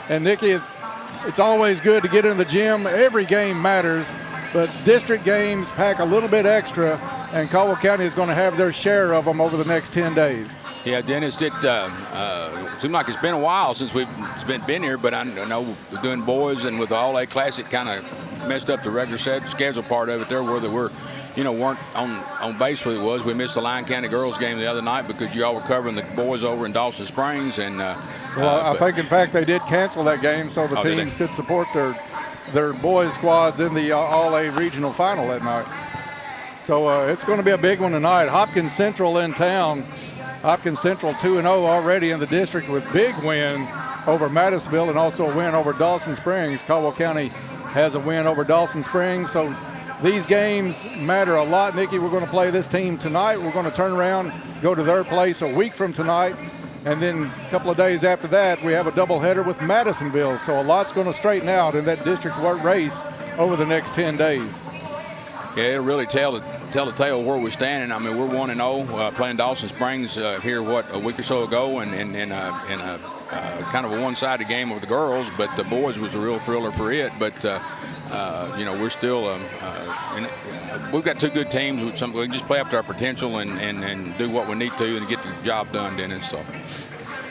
And Nikki, it's always good to get in the gym. Every game matters, but district games pack a little bit extra, and Caldwell County is going to have their share of them over the next 10 days. Yeah, Dennis, it seems like it's been a while since we've been here, but I know doing boys and with the All-A Classic kind of messed up the regular schedule part of it there, where they were, weren't on base where it was. We missed the Lyon County girls game the other night because you all were covering the boys over in Dawson Springs. And I think, in fact, they did cancel that game so the teams could support their boys squads in the All-A regional final that night. So it's going to be a big one tonight. Hopkins Central in town. Hopkins Central 2-0 already in the district with big win over Madisonville and also a win over Dawson Springs. Caldwell County has a win over Dawson Springs. So these games matter a lot. Nikki, we're going to play this team tonight. We're going to turn around, go to their place a week from tonight. And then a couple of days after that, we have a doubleheader with Madisonville. So a lot's going to straighten out in that district race over the next 10 days. Yeah, it'll really tell the tale where we're standing. I mean, we're 1-0 playing Dawson Springs here, a week or so ago, and in a kind of a one-sided game with the girls, but the boys was a real thriller for it. But we're still we've got two good teams. We can just play up to our potential and do what we need to and get the job done, Dennis. So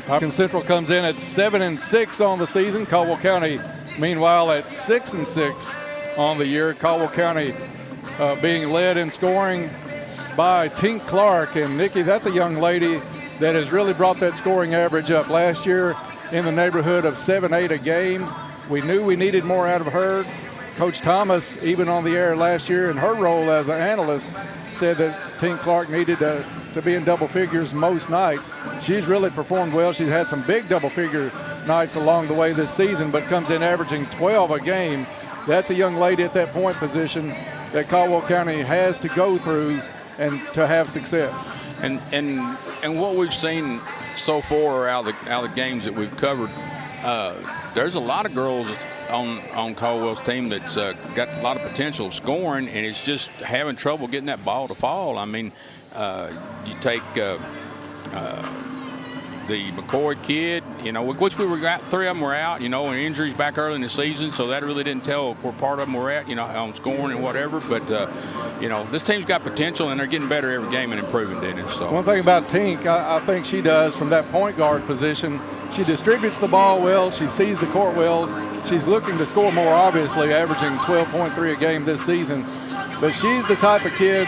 Hopkins Central comes in at 7-6 on the season. Caldwell County, meanwhile, at 6-6 on the year. Caldwell County being led in scoring by Tink Clark. And Nikki, that's a young lady that has really brought that scoring average up. Last year in the neighborhood of 7-8 a game. We knew we needed more out of her. Coach Thomas, even on the air last year in her role as an analyst, said that Tink Clark needed to be in double figures most nights. She's really performed well. She's had some big double figure nights along the way this season, but comes in averaging 12 a game. That's a young lady at that point position that Caldwell County has to go through and to have success. And what we've seen so far out of the games that we've covered, there's a lot of girls on Caldwell's team that's got a lot of potential of scoring, and it's just having trouble getting that ball to fall. I mean, you take the McCoy kid, which we were out, three of them were out, and injuries back early in the season, so that really didn't tell where part of them were at, on scoring and whatever. But, this team's got potential, and they're getting better every game and improving, Dennis. So. One thing about Tink, I think she does from that point guard position, she distributes the ball well, she sees the court well. She's looking to score more, obviously, averaging 12.3 a game this season. But she's the type of kid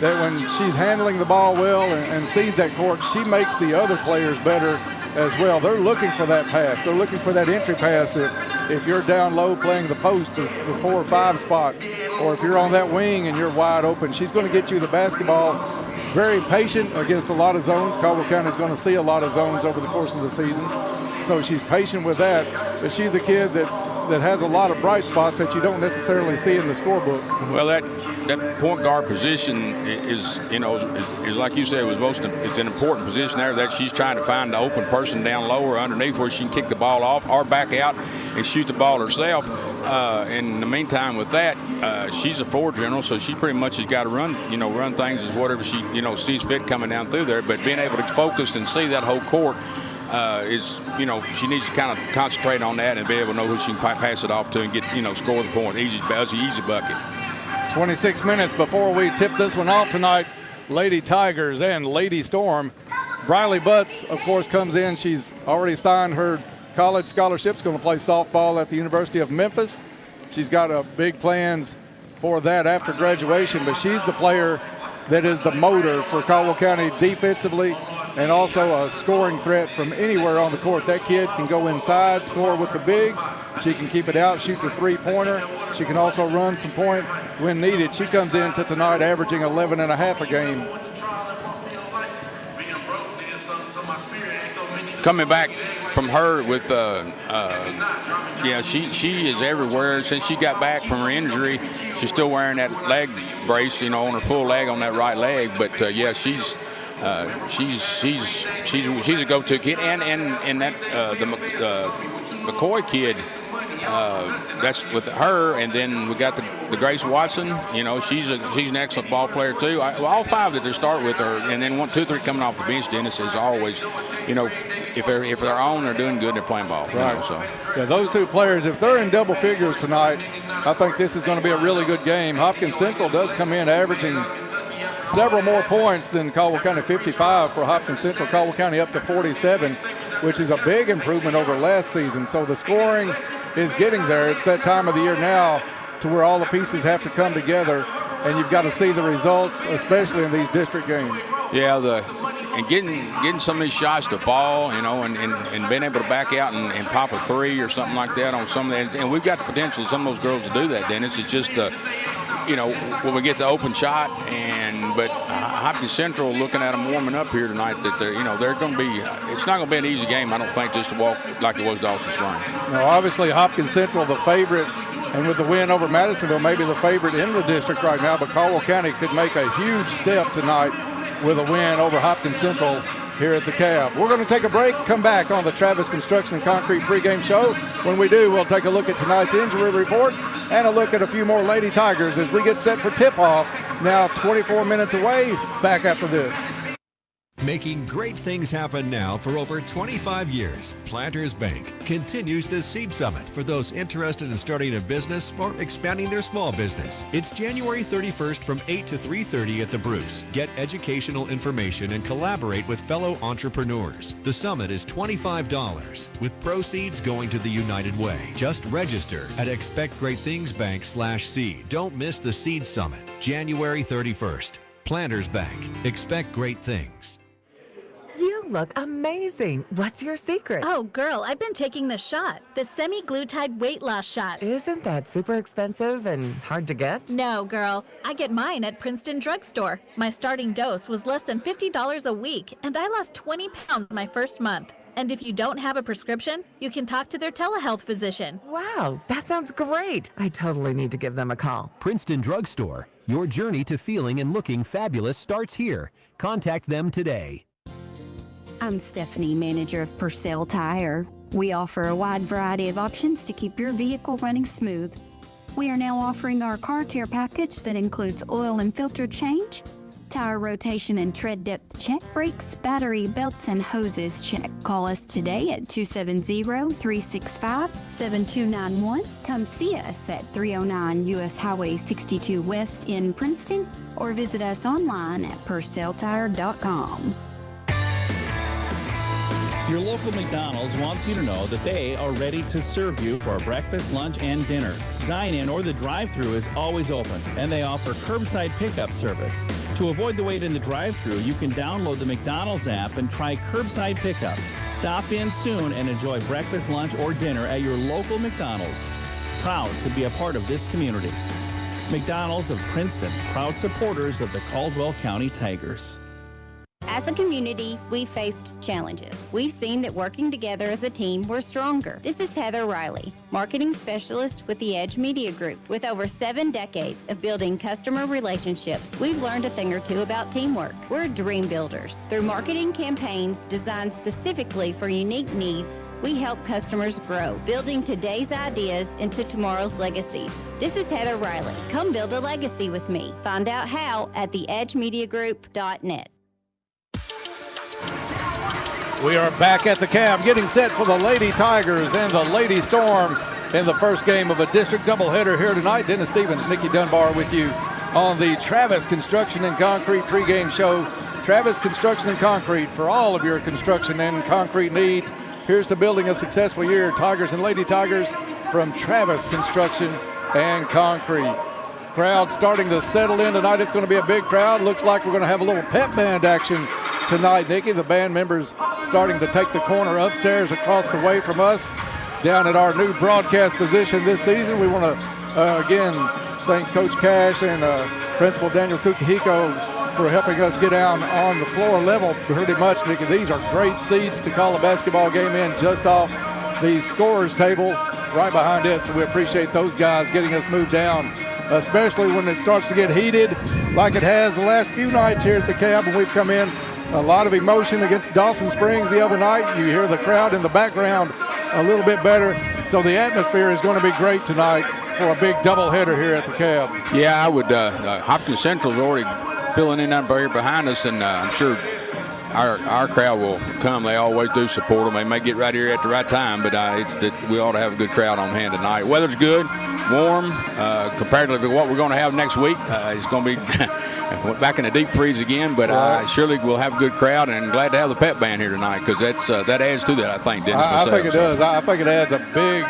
that when she's handling the ball well and sees that court, she makes the other players better as well. They're looking for that pass. They're looking for that entry pass. If you're down low playing the post, the 4 or 5 spot, or if you're on that wing and you're wide open, she's going to get you the basketball. Very patient against a lot of zones. Caldwell County is going to see a lot of zones over the course of the season. So she's patient with that, but she's a kid that has a lot of bright spots that you don't necessarily see in the scorebook. Well, that point guard position is like you said, it's an important position there that she's trying to find the open person down low or underneath where she can kick the ball off or back out and shoot the ball herself. In the meantime, with that, she's a floor general, so she pretty much has got to run things as whatever she sees fit coming down through there. But being able to focus and see that whole court. She needs to kind of concentrate on that and be able to know who she can pass it off to and get, score the point. Easy bucket. 26 minutes before we tip this one off tonight, Lady Tigers and Lady Storm. Briley Butts, of course, comes in. She's already signed her college scholarship. Going to play softball at the University of Memphis. She's got big plans for that after graduation, but she's the player that is the motor for Caldwell County defensively and also a scoring threat from anywhere on the court. That kid can go inside, score with the bigs. She can keep it out, shoot the three-pointer. She can also run some point when needed. She comes in to tonight averaging 11.5 a game. Coming back from her with, she is everywhere. Since she got back from her injury, she's still wearing that leg brace, on her full leg on that right leg. But she's a go-to kid, and that the McCoy kid. That's with her, and then we got the Grace Watson. She's an excellent ball player too. All five that they start with her, and then 1, 2, 3 coming off the bench. Dennis is always, if they're on, they're doing good. They're playing ball. Right. So yeah, those two players, if they're in double figures tonight, I think this is going to be a really good game. Hopkins Central does come in averaging several more points than Caldwell County. 55 for Hopkins Central. Caldwell County up to 47, which is a big improvement over last season. So the scoring is getting there. It's that time of the year now to where all the pieces have to come together, and you've got to see the results, especially in these district games. Yeah, and getting some of these shots to fall, and being able to back out and pop a three or something like that on some of that. And we've got the potential of some of those girls to do that, Dennis. It's just when we get the open shot, but Hopkins Central, looking at them warming up here tonight, that they're going to be. It's not going to be an easy game, I don't think, just to walk like it was Dawson Springs. Now, obviously, Hopkins Central the favorite, and with the win over Madisonville, maybe the favorite in the district right now. But Caldwell County could make a huge step tonight with a win over Hopkins Central here at the Cab. We're going to take a break, come back on the Travis Construction and Concrete pregame show. When we do, we'll take a look at tonight's injury report and a look at a few more Lady Tigers as we get set for tip-off. Now 24 minutes away, back after this. Making great things happen now for over 25 years, Planters Bank continues the Seed Summit for those interested in starting a business or expanding their small business. It's January 31st from 8 to 3:30 at the Bruce. Get educational information and collaborate with fellow entrepreneurs. The summit is $25 with proceeds going to the United Way. Just register at expectgreatthingsbank/seed. Don't miss the Seed Summit, January 31st. Planters Bank. Expect great things. You look amazing. What's your secret? Oh, girl, I've been taking the shot, the semi-glutide weight loss shot. Isn't that super expensive and hard to get? No, girl. I get mine at Princeton Drugstore. My starting dose was less than $50 a week, and I lost 20 pounds my first month. And if you don't have a prescription, you can talk to their telehealth physician. Wow, that sounds great. I totally need to give them a call. Princeton Drugstore. Your journey to feeling and looking fabulous starts here. Contact them today. I'm Stephanie, manager of Purcell Tire. We offer a wide variety of options to keep your vehicle running smooth. We are now offering our car care package that includes oil and filter change, tire rotation and tread depth check, brakes, battery, belts, and hoses check. Call us today at 270-365-7291. Come see us at 309 U.S. Highway 62 West in Princeton, or visit us online at purcelltire.com. Your local McDonald's wants you to know that they are ready to serve you for breakfast, lunch, and dinner. Dine-in or the drive-thru is always open, and they offer curbside pickup service. To avoid the wait in the drive-thru, you can download the McDonald's app and try curbside pickup. Stop in soon and enjoy breakfast, lunch, or dinner at your local McDonald's. Proud to be a part of this community. McDonald's of Princeton, proud supporters of the Caldwell County Tigers. As a community, we faced challenges. We've seen that working together as a team, we're stronger. This is Heather Riley, marketing specialist with the Edge Media Group. With over 7 decades of building customer relationships, we've learned a thing or two about teamwork. We're dream builders. Through marketing campaigns designed specifically for unique needs, we help customers grow, building today's ideas into tomorrow's legacies. This is Heather Riley. Come build a legacy with me. Find out how at theedgemediagroup.net. We are back at the Cab, getting set for the Lady Tigers and the Lady Storm in the first game of a district doubleheader here tonight. Dennis Stevens, Nikki Dunbar with you on the Travis Construction and Concrete pregame show. Travis Construction and Concrete for all of your construction and concrete needs. Here's to building a successful year. Tigers and Lady Tigers from Travis Construction and Concrete. Crowd starting to settle in tonight. It's going to be a big crowd. Looks like we're going to have a little pep band action tonight, Nikki. The band members starting to take the corner upstairs across the way from us down at our new broadcast position this season. We want to, again, thank Coach Cash and Principal Daniel Kukahiko for helping us get down on the floor level pretty much, Nikki. These are great seats to call a basketball game in just off the scorer's table right behind it. So we appreciate those guys getting us moved down, especially when it starts to get heated like it has the last few nights here at the Cab when we've come in. A lot of emotion against Dawson Springs the other night. You hear the crowd in the background a little bit better. So the atmosphere is going to be great tonight for a big doubleheader here at the Cab. Yeah, I would. Hopkins Central's already filling in that barrier behind us, and I'm sure our crowd will come. They always do support them. They may get right here at the right time, but it's that we ought to have a good crowd on hand tonight. Weather's good, warm, comparatively to what we're going to have next week. It's going to be back in the deep freeze again, but surely we'll have a good crowd, and glad to have the pep band here tonight because that adds to that, I think, Dennis. I think it does. I think it adds a big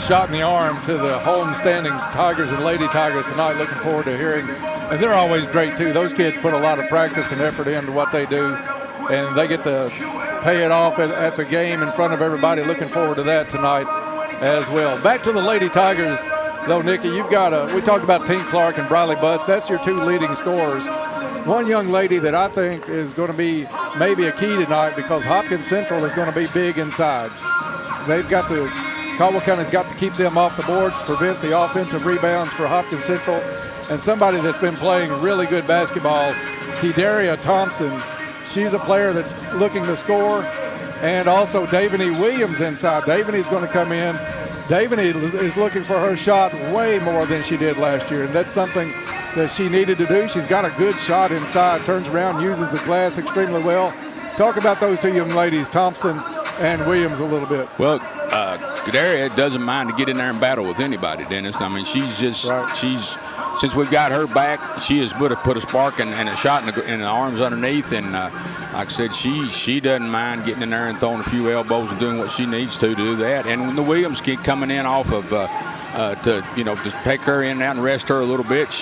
shot in the arm to the home-standing Tigers and Lady Tigers tonight. Looking forward to hearing. And they're always great, too. Those kids put a lot of practice and effort into what they do, and they get to pay it off at the game in front of everybody. Looking forward to that tonight as well. Back to the Lady Tigers, though, Nikki. You've got we talked about Tink Clark and Briley Butts. That's your two leading scorers. One young lady that I think is going to be maybe a key tonight because Hopkins Central is going to be big inside. Caldwell County's got to keep them off the boards, prevent the offensive rebounds for Hopkins Central. And somebody that's been playing really good basketball, Kedaria Thompson, she's a player that's looking to score. And also Davany Williams inside. Davany's going to come in. Davany is looking for her shot way more than she did last year, and that's something that she needed to do. She's got a good shot inside, turns around, uses the glass extremely well. Talk about those two young ladies, Thompson and Williams, a little bit. Well, Kedaria doesn't mind to get in there and battle with anybody, Dennis. I mean, since we've got her back, she has put a spark and a shot in the arms underneath. And like I said, she doesn't mind getting in there and throwing a few elbows and doing what she needs to do that. And the Williams kid coming in off of to take her in and out and rest her a little bit.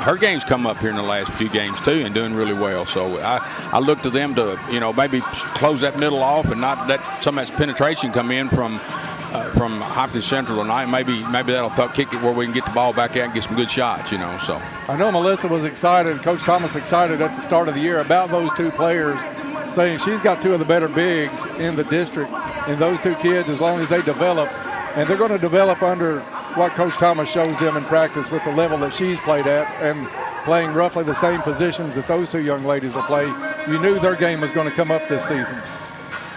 Her game's come up here in the last few games too and doing really well. So I look to them to maybe close that middle off and not let some of that penetration come in from Hopkins Central tonight. Maybe that'll kick it where we can get the ball back out and get some good shots, So I know Melissa was excited, Coach Thomas excited at the start of the year about those two players, saying she's got two of the better bigs in the district, and those two kids, as long as they develop, and they're going to develop under what Coach Thomas shows them in practice with the level that she's played at and playing roughly the same positions that those two young ladies will play. You knew their game was going to come up this season.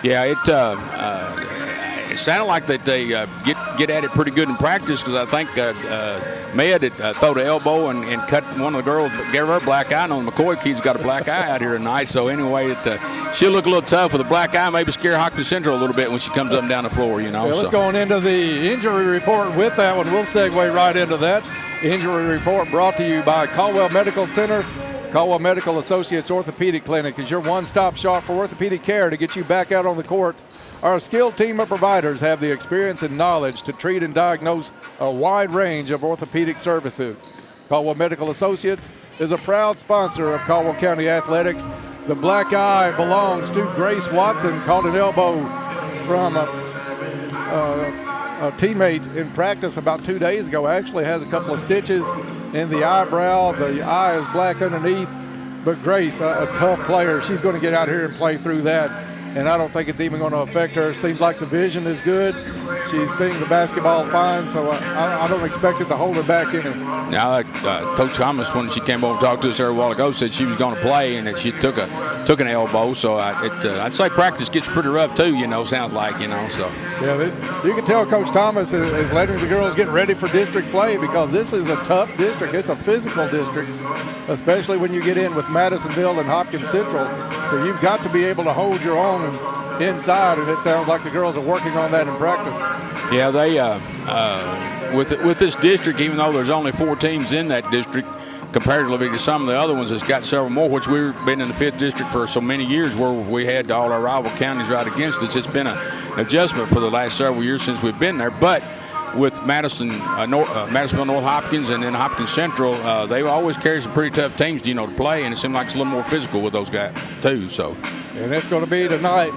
Yeah, it sounded like that they get at it pretty good in practice because I think Med had thrown the elbow and cut one of the girls, gave her a black eye. I know the McCoy kid's got a black eye out here tonight. So anyway, she'll look a little tough with a black eye, maybe scare Hopkins Central a little bit when she comes up and down the floor, Yeah, let's go on into the injury report with that one. We'll segue right into that. Injury report brought to you by Caldwell Medical Center. Caldwell Medical Associates Orthopedic Clinic is your one-stop shop for orthopedic care to get you back out on the court. Our skilled team of providers have the experience and knowledge to treat and diagnose a wide range of orthopedic services. Caldwell Medical Associates is a proud sponsor of Caldwell County Athletics. The black eye belongs to Grace Watson, caught an elbow from a teammate in practice about 2 days ago. Actually has a couple of stitches in the eyebrow. The eye is black underneath. But Grace, a tough player, she's going to get out here and play through that. And I don't think it's even going to affect her. It seems like the vision is good. She's seeing the basketball fine, so I don't expect it to hold her back any. Now, Coach Thomas, when she came over and talked to us there a while ago, said she was going to play and that she took an elbow. So I'd say practice gets pretty rough too, sounds like, so. Yeah, you can tell Coach Thomas is letting the girls get ready for district play because this is a tough district. It's a physical district, especially when you get in with Madisonville and Hopkins Central. So you've got to be able to hold your own inside, and it sounds like the girls are working on that in practice. Yeah, they with this district, even though there's only 4 teams in that district, comparatively to some of the other ones that's got several more, which we've been in the 5th district for so many years where we had all our rival counties right against us. It's been an adjustment for the last several years since we've been there. But with Madisonville North Hopkins and then Hopkins Central, they always carry some pretty tough teams, to play, and it seems like it's a little more physical with those guys too. So, and it's going to be tonight.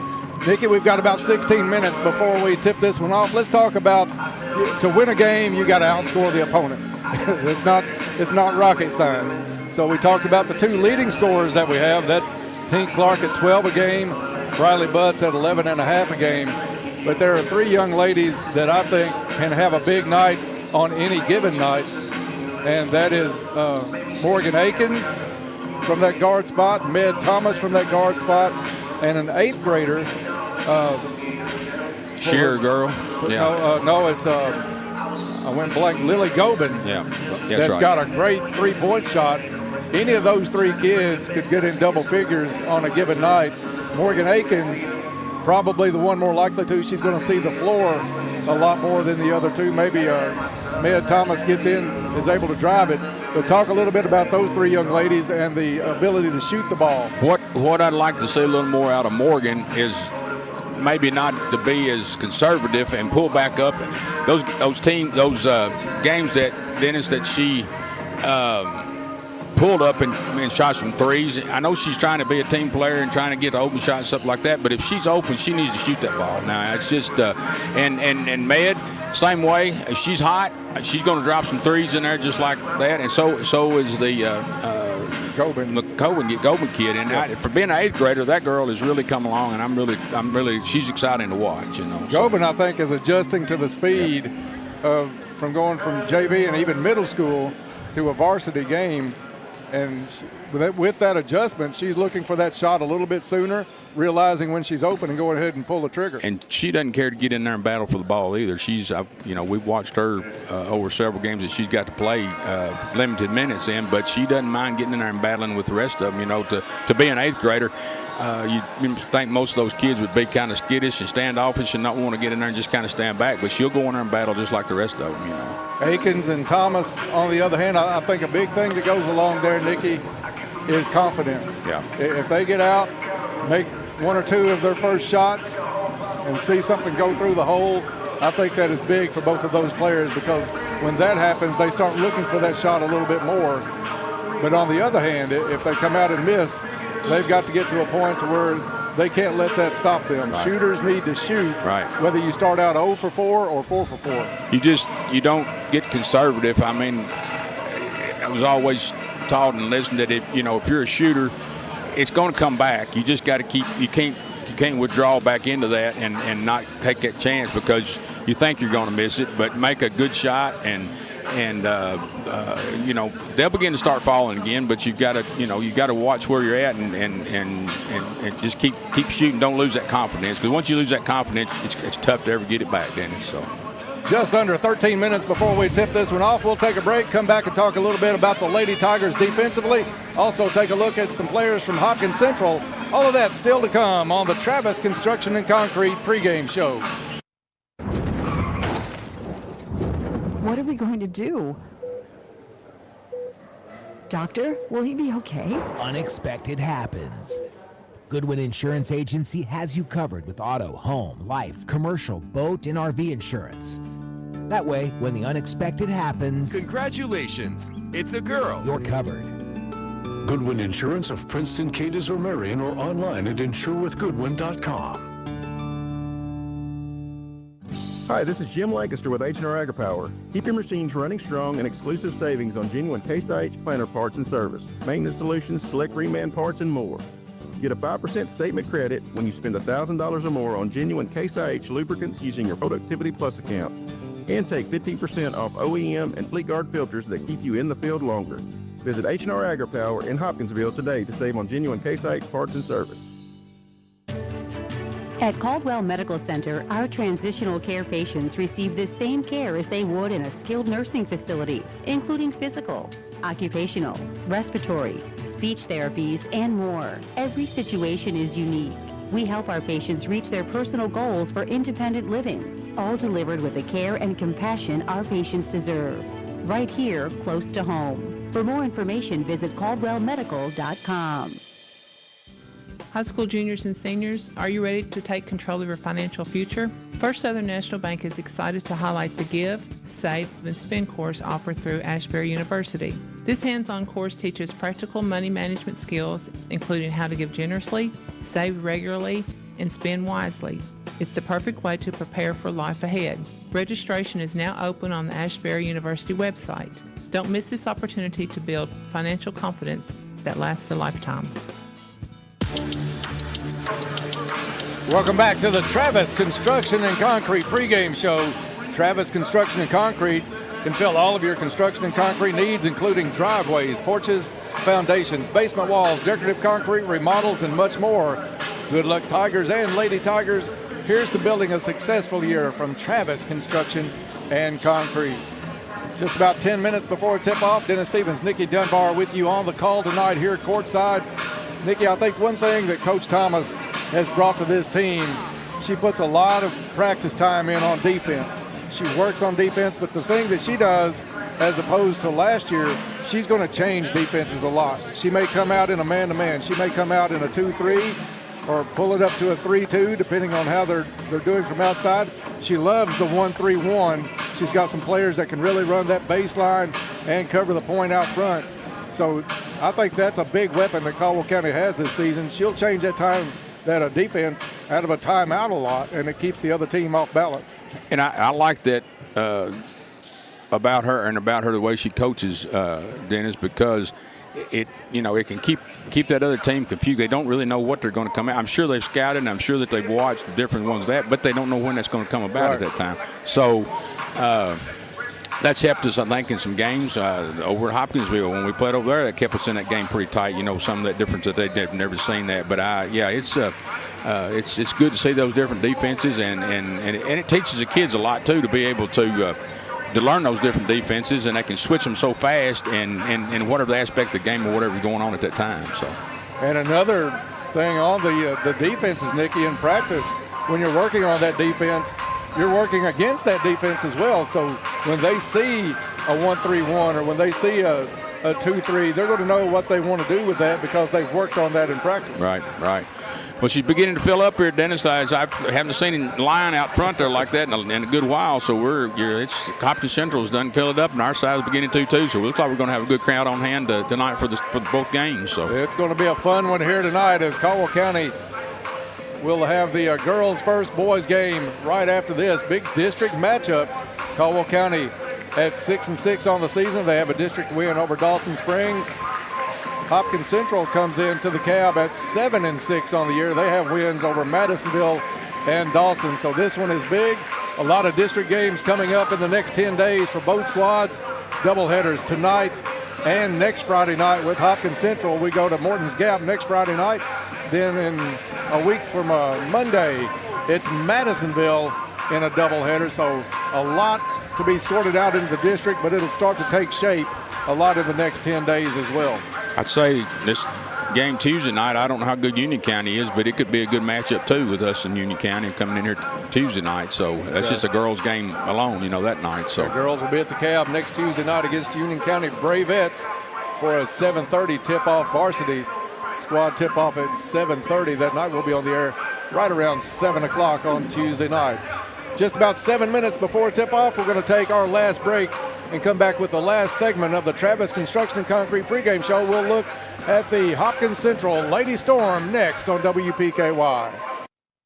Nikki, we've got about 16 minutes before we tip this one off. Let's talk about to win a game, you got to outscore the opponent. It's not rocket science. So we talked about the 2 leading scorers that we have. That's Tink Clark at 12 a game, Briley Butts at 11.5 a game. But there are 3 young ladies that I think can have a big night on any given night, and that is Morgan Akins from that guard spot, Med Thomas from that guard spot, and an 8th grader. Shearer girl. Yeah. No, it's I went blank. Lily Gobin. Yeah, that's right. got a great 3-point shot. any of those three kids could get in double figures on a given night. Morgan Akins, probably the one more likely to. She's going to see the floor a lot more than the other two. Maybe Mia Thomas gets in, is able to drive it. But talk a little bit about those three young ladies and the ability to shoot the ball. What I'd like to see a little more out of Morgan is maybe not to be as conservative and pull back up. Those games that Dennis that she pulled up and shot some threes. I know she's trying to be a team player and trying to get the open shot and stuff like that, but if she's open, she needs to shoot that ball. Now, it's just and Med, same way. If she's hot, she's going to drop some threes in there just like that, and so is the Gobin kid. And for being an 8th grader, that girl has really come along, and I'm really she's exciting to watch. Gobin, I think, is adjusting to the speed from going from JV and even middle school to a varsity game. And with that adjustment, she's looking for that shot a little bit sooner, realizing when she's open and going ahead and pull the trigger. And she doesn't care to get in there and battle for the ball either. She's, we've watched her over several games that she's got to play limited minutes in, but she doesn't mind getting in there and battling with the rest of them. To be an 8th grader, you think most of those kids would be kind of skittish and standoffish and not want to get in there and just kind of stand back, but she'll go in there and battle just like the rest of them. Akins and Thomas, on the other hand, I think a big thing that goes along there, Nikki, is confidence. Yeah. If they get out, make one or two of their first shots, and see something go through the hole, I think that is big for both of those players, because when that happens, they start looking for that shot a little bit more. But on the other hand, if they come out and miss, they've got to get to a point to where they can't let that stop them. Right. Shooters need to shoot, whether you start out 0 for 4 or 4 for 4. You don't get conservative. I mean, I was always taught and listened that if you're a shooter, it's going to come back. You just got to keep. You can't withdraw back into that and not take that chance because you think you're going to miss it, but make a good shot and they'll begin to start falling again. But you've got to watch where you're at and just keep shooting. Don't lose that confidence, because once you lose that confidence, it's tough to ever get it back, Dennis. So. Just under 13 minutes before we tip this one off. We'll take a break, come back and talk a little bit about the Lady Tigers defensively. Also take a look at some players from Hopkins Central. All of that still to come on the Travis Construction and Concrete pregame show. What are we going to do? Doctor, will he be okay? Unexpected happens. Goodwin Insurance Agency has you covered with auto, home, life, commercial, boat, and RV insurance. That way, when the unexpected happens... Congratulations! It's a girl! You're covered. Goodwin Insurance of Princeton, Cadiz, or Marion, or online at insurewithgoodwin.com. Hi, this is Jim Lancaster with H&R AgriPower. Keep your machines running strong and exclusive savings on genuine Case IH planter parts and service, maintenance solutions, select reman parts, and more. Get a 5% statement credit when you spend $1,000 or more on genuine Case IH lubricants using your Productivity Plus account. And take 15% off OEM and Fleet Guard filters that keep you in the field longer. Visit H&R AgriPower in Hopkinsville today to save on genuine Case IH parts and service. At Caldwell Medical Center, our transitional care patients receive the same care as they would in a skilled nursing facility, including physical, occupational, respiratory, speech therapies, and more. Every situation is unique. We help our patients reach their personal goals for independent living, all delivered with the care and compassion our patients deserve, right here close to home. For more information, visit caldwellmedical.com. High school juniors and seniors, are you ready to take control of your financial future? First Southern National Bank is excited to highlight the Give, Save, and Spend course offered through Ashbury University. This hands-on course teaches practical money management skills, including how to give generously, save regularly, and spend wisely. It's the perfect way to prepare for life ahead. Registration is now open on the Ashbury University website. Don't miss this opportunity to build financial confidence that lasts a lifetime. Welcome back to the Travis Construction and Concrete pregame show. Travis Construction and Concrete can fill all of your construction and concrete needs, including driveways, porches, foundations, basement walls, decorative concrete remodels, and much more. Good luck, Tigers and Lady Tigers. Here's to building a successful year from Travis Construction and Concrete. Just about 10 minutes before tip-off, Dennis Stevens, Nikki Dunbar with you on the call tonight here courtside. Nikki, I think one thing that Coach Thomas has brought to this team, she puts a lot of practice time in on defense. She works on defense, but the thing that she does, as opposed to last year, she's going to change defenses a lot. She may come out in a man-to-man. She may come out in a 2-3 or pull it up to a 3-2, depending on how they're doing from outside. She loves the 1-3-1. She's got some players that can really run that baseline and cover the point out front. So I think that's a big weapon that Caldwell County has this season. She'll change that time, that defense out of a timeout a lot, and it keeps the other team off balance. And I like that about her the way she coaches, Dennis, because it can keep that other team confused. They don't really know what they're going to come out. I'm sure they've scouted and I'm sure that they've watched the different ones but they don't know when that's going to come about at that time. So that's helped us, I think, in some games over at Hopkinsville. When we played over there, that kept us in that game pretty tight. Some of that difference that they've never seen that. But it's good to see those different defenses, and it teaches the kids a lot too to be able to learn those different defenses, and they can switch them so fast in whatever aspect of the game or whatever's going on at that time. So, and another thing on the defenses, Nikki, in practice, when you're working on that defense, you're working against that defense as well. So when they see a 1-3-1 or when they see a 2-3, they're going to know what they want to do with that because they've worked on that in practice. Right. Well, she's beginning to fill up here, Dennis. I haven't seen him line out front there like that in a good while. So Hopkins Central's done fill it up, and our side is beginning to too. So it looks like we're going to have a good crowd on hand tonight for both games. So it's going to be a fun one here tonight as Caldwell County will have the girls' first boys game right after this big district matchup. Caldwell County at 6-6 on the season. They have a district win over Dawson Springs. Hopkins Central comes into the cab at 7-6 on the year. They have wins over Madisonville and Dawson. So this one is big. A lot of district games coming up in the next 10 days for both squads. Doubleheaders tonight and next Friday night with Hopkins Central. We go to Morton's Gap next Friday night. Then in a week from Monday, it's Madisonville in a doubleheader. So a lot to be sorted out in the district, but it'll start to take shape a lot in the next 10 days as well. I'd say this game Tuesday night, I don't know how good Union County is, but it could be a good matchup too with us and Union County coming in here Tuesday night. So that's just a girls' game alone, that night. So the girls will be at the cab next Tuesday night against Union County Bravettes for a 7:30 tip-off varsity. Squad tip-off at 7:30 that night. We'll be on the air right around 7 o'clock on Tuesday night. Just about 7 minutes before tip-off, we're going to take our last break and come back with the last segment of the Travis Construction and Concrete pregame show. We'll look at the Hopkins Central Lady Storm next on WPKY.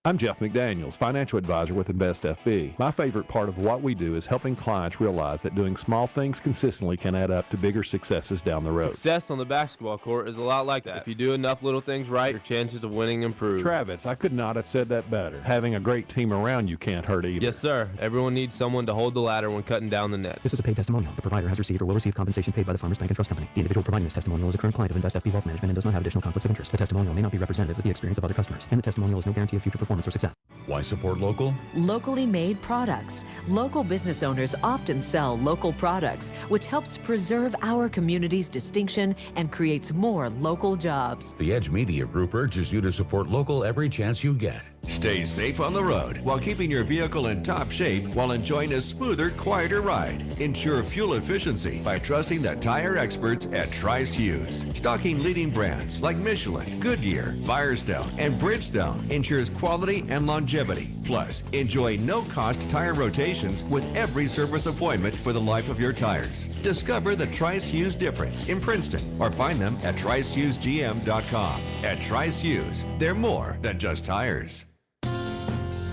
I'm Jeff McDaniels, financial advisor with Invest FB. My favorite part of what we do is helping clients realize that doing small things consistently can add up to bigger successes down the road. Success on the basketball court is a lot like that. If you do enough little things right, your chances of winning improve. Travis, I could not have said that better. Having a great team around you can't hurt either. Yes, sir. Everyone needs someone to hold the ladder when cutting down the net. This is a paid testimonial. The provider has received or will receive compensation paid by the Farmers Bank and Trust Company. The individual providing this testimonial is a current client of Invest FB Wealth Management and does not have additional conflicts of interest. The testimonial may not be representative of the experience of other customers, and the testimonial is no guarantee of future performance or success. Why support local? Locally made products. Local business owners often sell local products, which helps preserve our community's distinction and creates more local jobs. The Edge Media Group urges you to support local every chance you get. Stay safe on the road while keeping your vehicle in top shape while enjoying a smoother, quieter ride. Ensure fuel efficiency by trusting the tire experts at Trice Hughes. Stocking leading brands like Michelin, Goodyear, Firestone, and Bridgestone ensures quality and longevity. Plus, enjoy no-cost tire rotations with every service appointment for the life of your tires. Discover the Trice Hughes difference in Princeton or find them at TriceHughesGM.com. At Trice Hughes, they're more than just tires.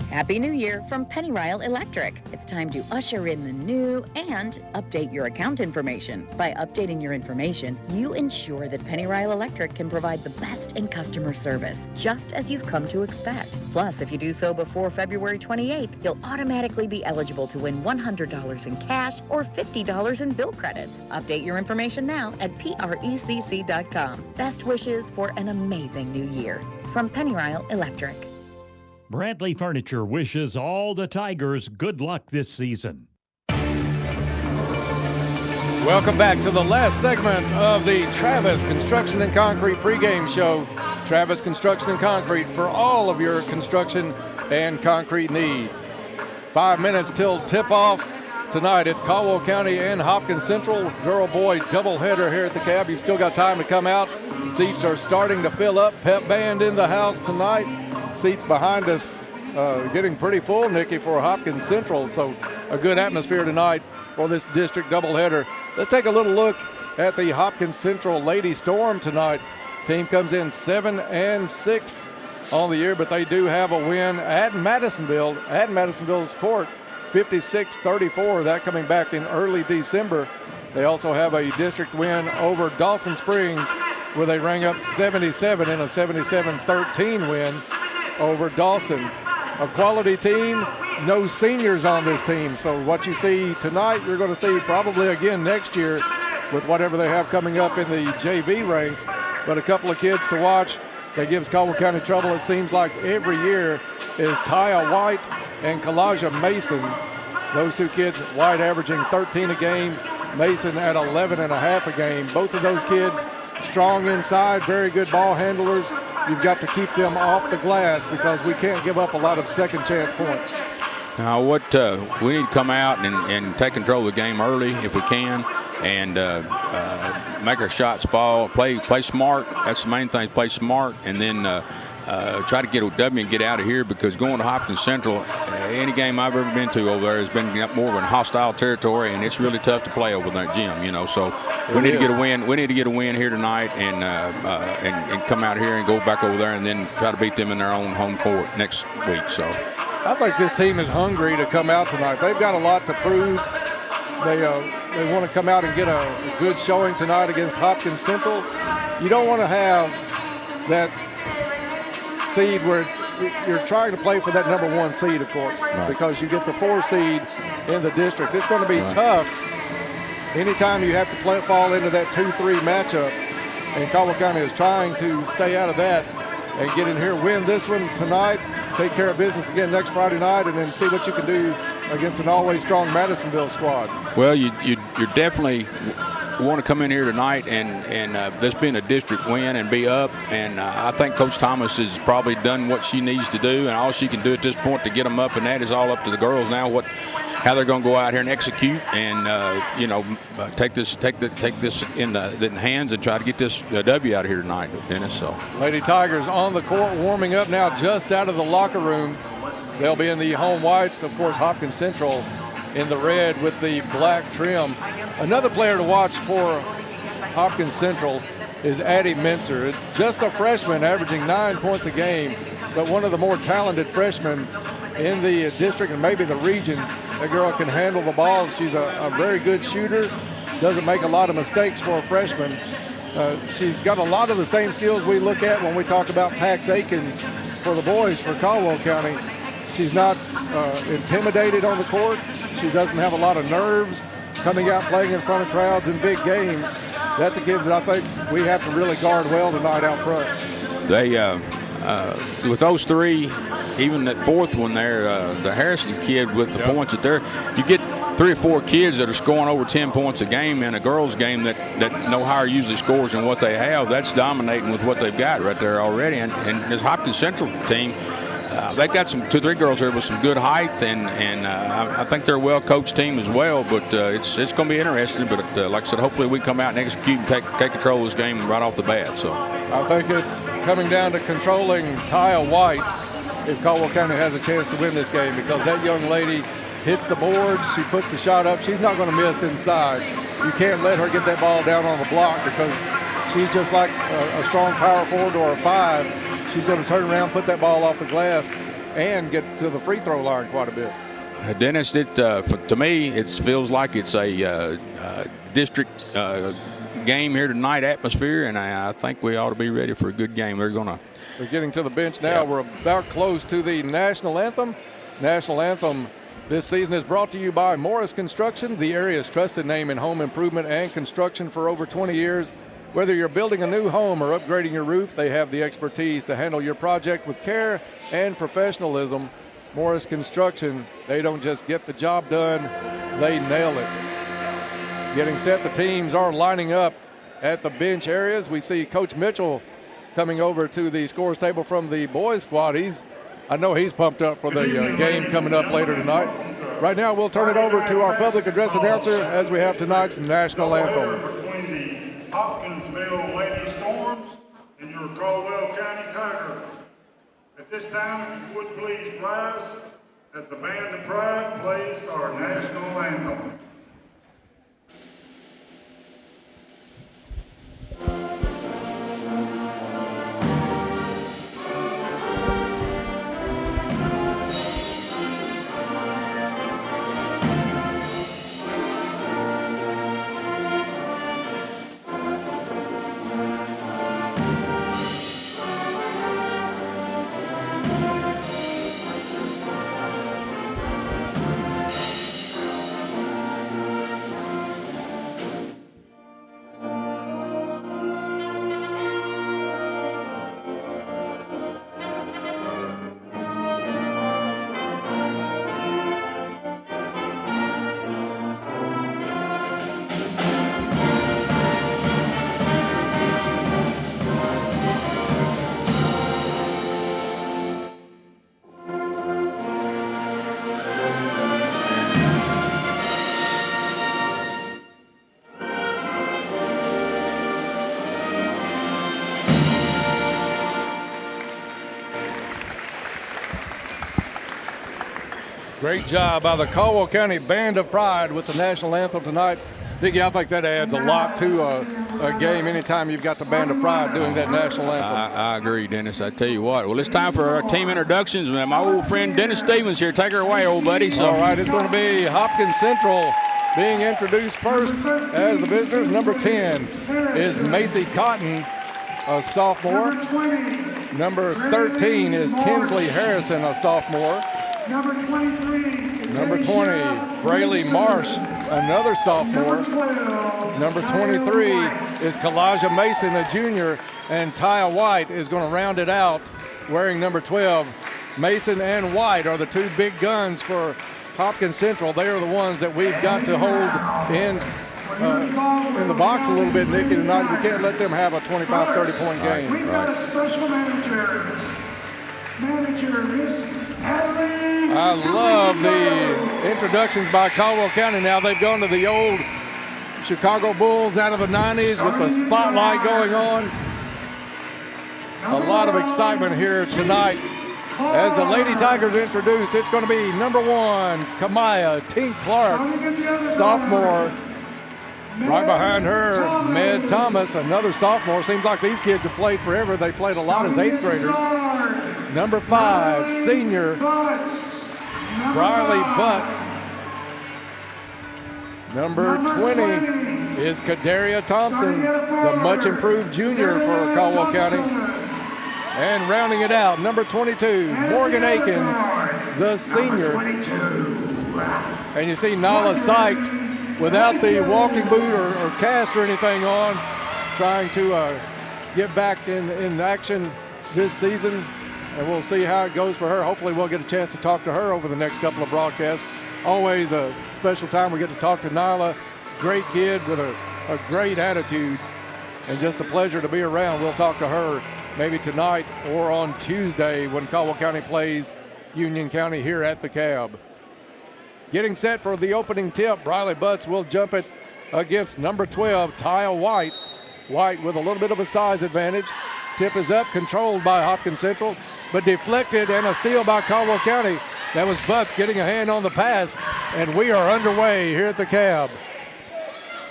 Happy New Year from Penny Ryle Electric. It's time to usher in the new and update your account information. By updating your information, you ensure that Penny Ryle Electric can provide the best in customer service, just as you've come to expect. Plus, if you do so before February 28th, you'll automatically be eligible to win $100 in cash or $50 in bill credits. Update your information now at PRECC.com. Best wishes for an amazing new year. From Penny Ryle Electric. Bradley Furniture wishes all the Tigers good luck this season. Welcome back to the last segment of the Travis Construction and Concrete pregame show. Travis Construction and Concrete for all of your construction and concrete needs. 5 minutes till tip-off. Tonight it's Caldwell County and Hopkins Central. Girl-boy doubleheader here at the Cab. You've still got time to come out. Seats are starting to fill up. Pep band in the house tonight. Seats behind us getting pretty full, Nikki, for Hopkins Central. So a good atmosphere tonight for this district doubleheader. Let's take a little look at the Hopkins Central Lady Storm tonight. Team comes in 7-6 on the year, but they do have a win at Madisonville's court, 56-34. That coming back in early December. They also have a district win over Dawson Springs, where they rang up 77 in a 77-13 win over Dawson. A quality team, no seniors on this team. So what you see tonight, you're going to see probably again next year with whatever they have coming up in the JV ranks. But a couple of kids to watch that gives Caldwell County trouble, it seems like every year, is Taya White and Kalaja Mason. Those two kids, White averaging 13 a game, Mason at 11.5 a game. Both of those kids strong inside, very good ball handlers. You've got to keep them off the glass because we can't give up a lot of second chance points. Now, we need to come out and take control of the game early if we can, and make our shots fall. Play smart. That's the main thing. Play smart, and then try to get a W and get out of here, because going to Hopkins Central, any game I've ever been to over there has been more of a hostile territory, and it's really tough to play over there, Jim. You know, so we need to get a win. We need to get a win here tonight, and come out here and go back over there, and then try to beat them in their own home court next week. So I think this team is hungry to come out tonight. They've got a lot to prove. They want to come out and get a good showing tonight against Hopkins Central. You don't want to have that seed where you're trying to play for that number 1 seed, of course, because you get the 4 seed in the district. It's going to be tough anytime you have to fall into that 2-3 matchup, and Caldwell County is trying to stay out of that and get in here, win this one tonight, take care of business again next Friday night, and then see what you can do against an always strong Madisonville squad. Well, you're definitely want to come in here tonight and this being a district win and be up, and I think Coach Thomas has probably done what she needs to do, and all she can do at this point to get them up, and that is all up to the girls now. How they're going to go out here and execute, and take this in the hands and try to get this W out of here tonight, Dennis. So Lady Tigers on the court, warming up now, just out of the locker room. They'll be in the home whites, of course. Hopkins Central in the red with the black trim. Another player to watch for Hopkins Central is Addie Mincer. Just a freshman, averaging 9 points a game, but one of the more talented freshmen in the district and maybe the region. That girl can handle the ball. She's a very good shooter, doesn't make a lot of mistakes for a freshman. She's got a lot of the same skills we look at when we talk about Pax Aikens for the boys for Caldwell County. She's not intimidated on the court. She doesn't have a lot of nerves coming out playing in front of crowds in big games. That's a kid that I think we have to really guard well tonight out front. They, with those three, even that fourth one there, the Harrison kid with the points you get 3 or 4 kids that are scoring over 10 points a game in a girls' game that no higher usually scores than what they have. That's dominating with what they've got right there already. And this Hopkins Central team, they've got 2 or 3 girls here with some good height, and I think they're a well-coached team as well. But it's going to be interesting. But like I said, hopefully we come out and execute and take control of this game right off the bat. So I think it's coming down to controlling Taya White if Caldwell County has a chance to win this game, because that young lady hits the boards, she puts the shot up, she's not going to miss inside. You can't let her get that ball down on the block, because she's just like a strong power forward or a 5. She's going to turn around, put that ball off the glass, and get to the free throw line quite a bit. Dennis, to me, it feels like it's a district game here tonight, atmosphere, and I think we ought to be ready for a good game. We're getting to the bench now. We're about close to the national anthem. National anthem this season is brought to you by Morris Construction, the area's trusted name in home improvement and construction for over 20 years. Whether you're building a new home or upgrading your roof, they have the expertise to handle your project with care and professionalism. Morris Construction, they don't just get the job done, they nail it. Getting set, the teams are lining up at the bench areas. We see Coach Mitchell coming over to the scores table from the boys squad. I know he's pumped up for the game coming up later tonight. Right now, we'll turn it over to our public address announcer as we have tonight's national anthem. Between the Hopkinsville Lady Storms and your Caldwell County Tigers. At this time, if you would please rise as the Band of Pride plays our national anthem. Great job by the Caldwell County Band of Pride with the national anthem tonight. Diggy, I think that adds a lot to a game anytime you've got the Band of Pride doing that national anthem. I agree, Dennis. I tell you what. Well, it's time for our team introductions. My old friend Dennis Stevens here. Take her away, old buddy. So. All right, it's going to be Hopkins Central being introduced first as the visitors. Number 10 is Macy Cotton, a sophomore. Number 13 is Kinsley Harrison, a sophomore. Number 23. Number 20, Braylee Marsh, another sophomore. Number 23 is Kalijah Mason, a junior, and Taya White is going to round it out wearing number 12. Mason and White are the two big guns for Hopkins Central. They are the ones that we've got to hold in the box a little bit, Nikki, tonight. We can't let them have a 25, 30-point game. We've got a special manager. Miss I love the introductions by Caldwell County now. They've gone to the old Chicago Bulls out of the 90s with the spotlight going on. A lot of excitement here tonight. As the Lady Tigers are introduced, it's going to be number 1, Kamaya Tink Clark, sophomore. Right behind her, Med Thomas, another sophomore. Seems like these kids have played forever. They played a lot as 8th graders. Number 5, senior, Briley Butts. Number 20 is Kadaria Thompson, the much improved junior for Caldwell County. And rounding it out, number 22, Morgan Akins, the senior. And you see Nala Sykes without the walking boot or cast or anything on, trying to get back in action this season. And we'll see how it goes for her. Hopefully we'll get a chance to talk to her over the next couple of broadcasts. Always a special time we get to talk to Nyla. Great kid with a great attitude and just a pleasure to be around. We'll talk to her maybe tonight or on Tuesday when Caldwell County plays Union County here at the Cab. Getting set for the opening tip, Briley Butts will jump it against number 12, Taya White. White with a little bit of a size advantage. Tip is up, controlled by Hopkins Central, but deflected and a steal by Caldwell County. That was Butts getting a hand on the pass, and we are underway here at the Cab.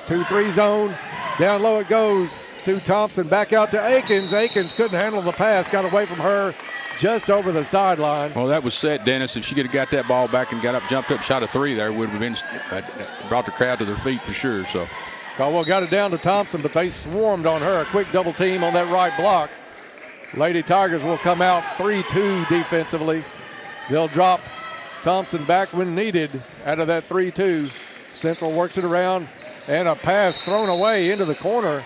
2-3 zone, down low it goes to Thompson, back out to Akins. Akins couldn't handle the pass, got away from her just over the sideline. Well, that was set, Dennis. If she could have got that ball back and jumped up, shot a 3 there, would have been brought the crowd to their feet for sure. So Caldwell got it down to Thompson, but they swarmed on her. A quick double team on that right block. Lady Tigers will come out 3-2 defensively. They'll drop Thompson back when needed out of that 3-2. Central works it around, and a pass thrown away into the corner.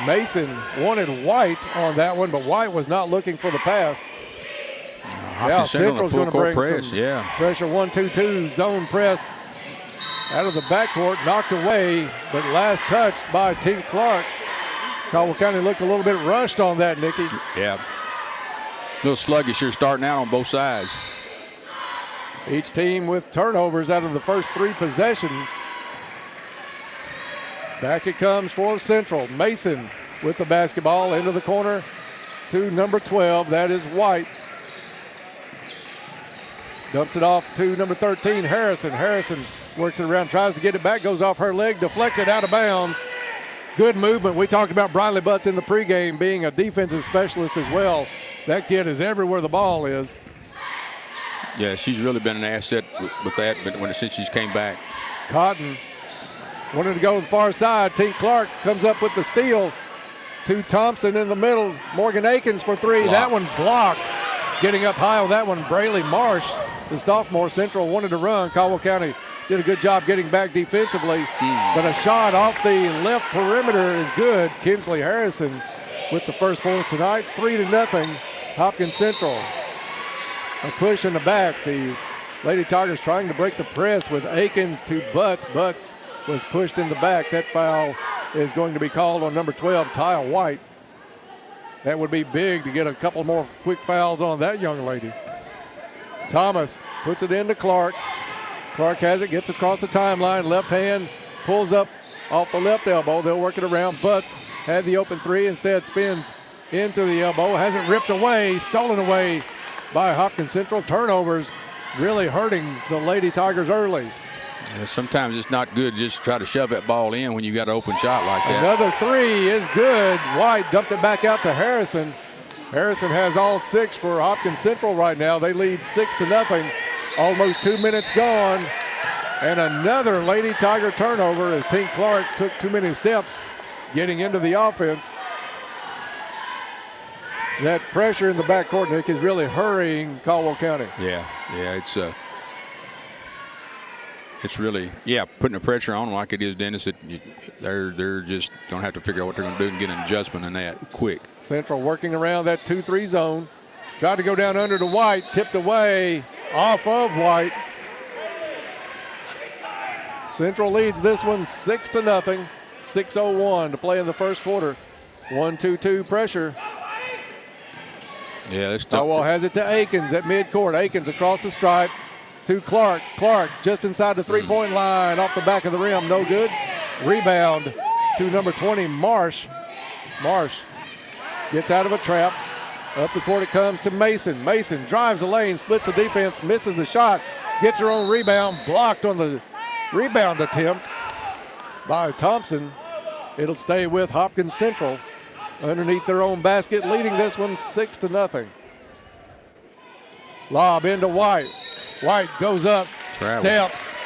Mason wanted White on that one, but White was not looking for the pass. Now Central's going to bring some pressure. 1-2-2 zone press out of the backcourt, knocked away, but last touched by Tink Clark. Caldwell County looked a little bit rushed on that, Nikki. Yeah. A little sluggish here starting out on both sides. Each team with turnovers out of the first 3 possessions. Back it comes for Central. Mason with the basketball into the corner to number 12. That is White. Dumps it off to number 13, Harrison. Harrison works it around, tries to get it back, goes off her leg, deflected out of bounds. Good movement. We talked about Briley Butts in the pregame being a defensive specialist as well. That kid is everywhere the ball is. Yeah, she's really been an asset with that, but since she's came back. Cotton wanted to go to the far side. Tink Clark comes up with the steal to Thompson in the middle. Morgan Akins for 3. Blocked. That one blocked. Getting up high on that one, Brayley Marsh, the sophomore. Central wanted to run. Caldwell County did a good job getting back defensively, but a shot off the left perimeter is good. Kinsley Harrison with the first points tonight, 3-0, Hopkins Central. A push in the back. The Lady Tigers trying to break the press with Akins to Butts. Butts was pushed in the back. That foul is going to be called on number 12, Taya White. That would be big to get a couple more quick fouls on that young lady. Thomas puts it into Clark. Clark has it, gets across the timeline, left hand, pulls up off the left elbow. They'll work it around. Butts had the open 3, instead spins into the elbow. Hasn't ripped away, stolen away by Hopkins Central. Turnovers really hurting the Lady Tigers early. Yeah, sometimes it's not good just to try to shove that ball in when you got an open shot like that. Another 3 is good. White dumped it back out to Harrison. Harrison has all 6 for Hopkins Central right now. They lead 6-0. Almost 2 minutes gone. And another Lady Tiger turnover as Tink Clark took too many steps getting into the offense. That pressure in the backcourt, Nick, is really hurrying Caldwell County. Yeah, it's really, putting the pressure on them like it is, Dennis. They're just going to have to figure out what they're going to do and get an adjustment in that quick. Central working around that 2-3 zone. Tried to go down under to White, tipped away off of White. Central leads this one 6-0. 6:01 to play in the first quarter. 1-2-2 pressure. Yeah, that's Caldwell has it to Akins at midcourt. Akins across the stripe to Clark. Clark just inside the 3-point line, off the back of the rim, no good. Rebound to number 20, Marsh. Marsh gets out of a trap. Up the court it comes to Mason. Mason drives the lane, splits the defense, misses a shot, gets her own rebound, blocked on the rebound attempt by Thompson. It'll stay with Hopkins Central underneath their own basket, leading this one 6-0. Lob into White. White goes up, steps.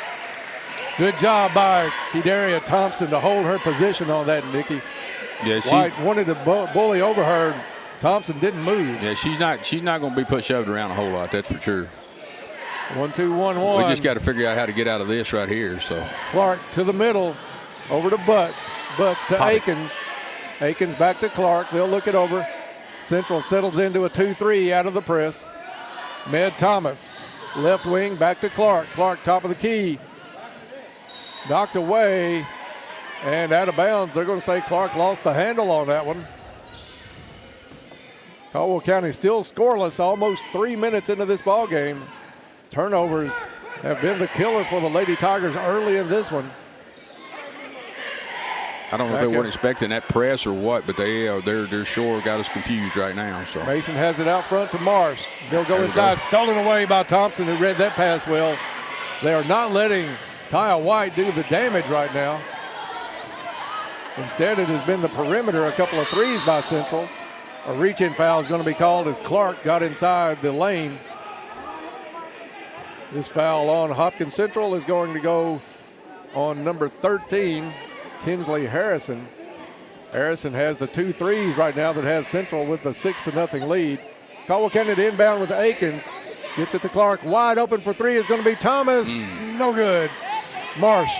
Good job by Kedaria Thompson to hold her position on that, Nikki. Yeah, White wanted to bully over her. Thompson didn't move. Yeah, she's not going to be shoved around a whole lot, that's for sure. 1-2-1-1. We just got to figure out how to get out of this right here. So Clark to the middle, over to Butts. Butts to Akins. Akins back to Clark. They'll look it over. Central settles into a 2-3 out of the press. Med Thomas, left wing, back to Clark. Clark top of the key. Knocked away and out of bounds. They're going to say Clark lost the handle on that one. Caldwell County still scoreless, almost 3 minutes into this ball game. Turnovers have been the killer for the Lady Tigers early in this one. I don't know if they weren't expecting that press or what, but they're sure got us confused right now. So Mason has it out front to Marsh. They'll go inside, stolen away by Thompson, who read that pass well. They are not letting Taya White do the damage right now. Instead, it has been the perimeter, a couple of threes by Central. A reach-in foul is going to be called as Clark got inside the lane. This foul on Hopkins Central is going to go on number 13, Kinsley Harrison. Harrison has the 2 threes right now that has Central with a 6-0 lead. Caldwell County to inbound with Akins. Gets it to Clark. Wide open for 3 is going to be Thomas. No good. Marsh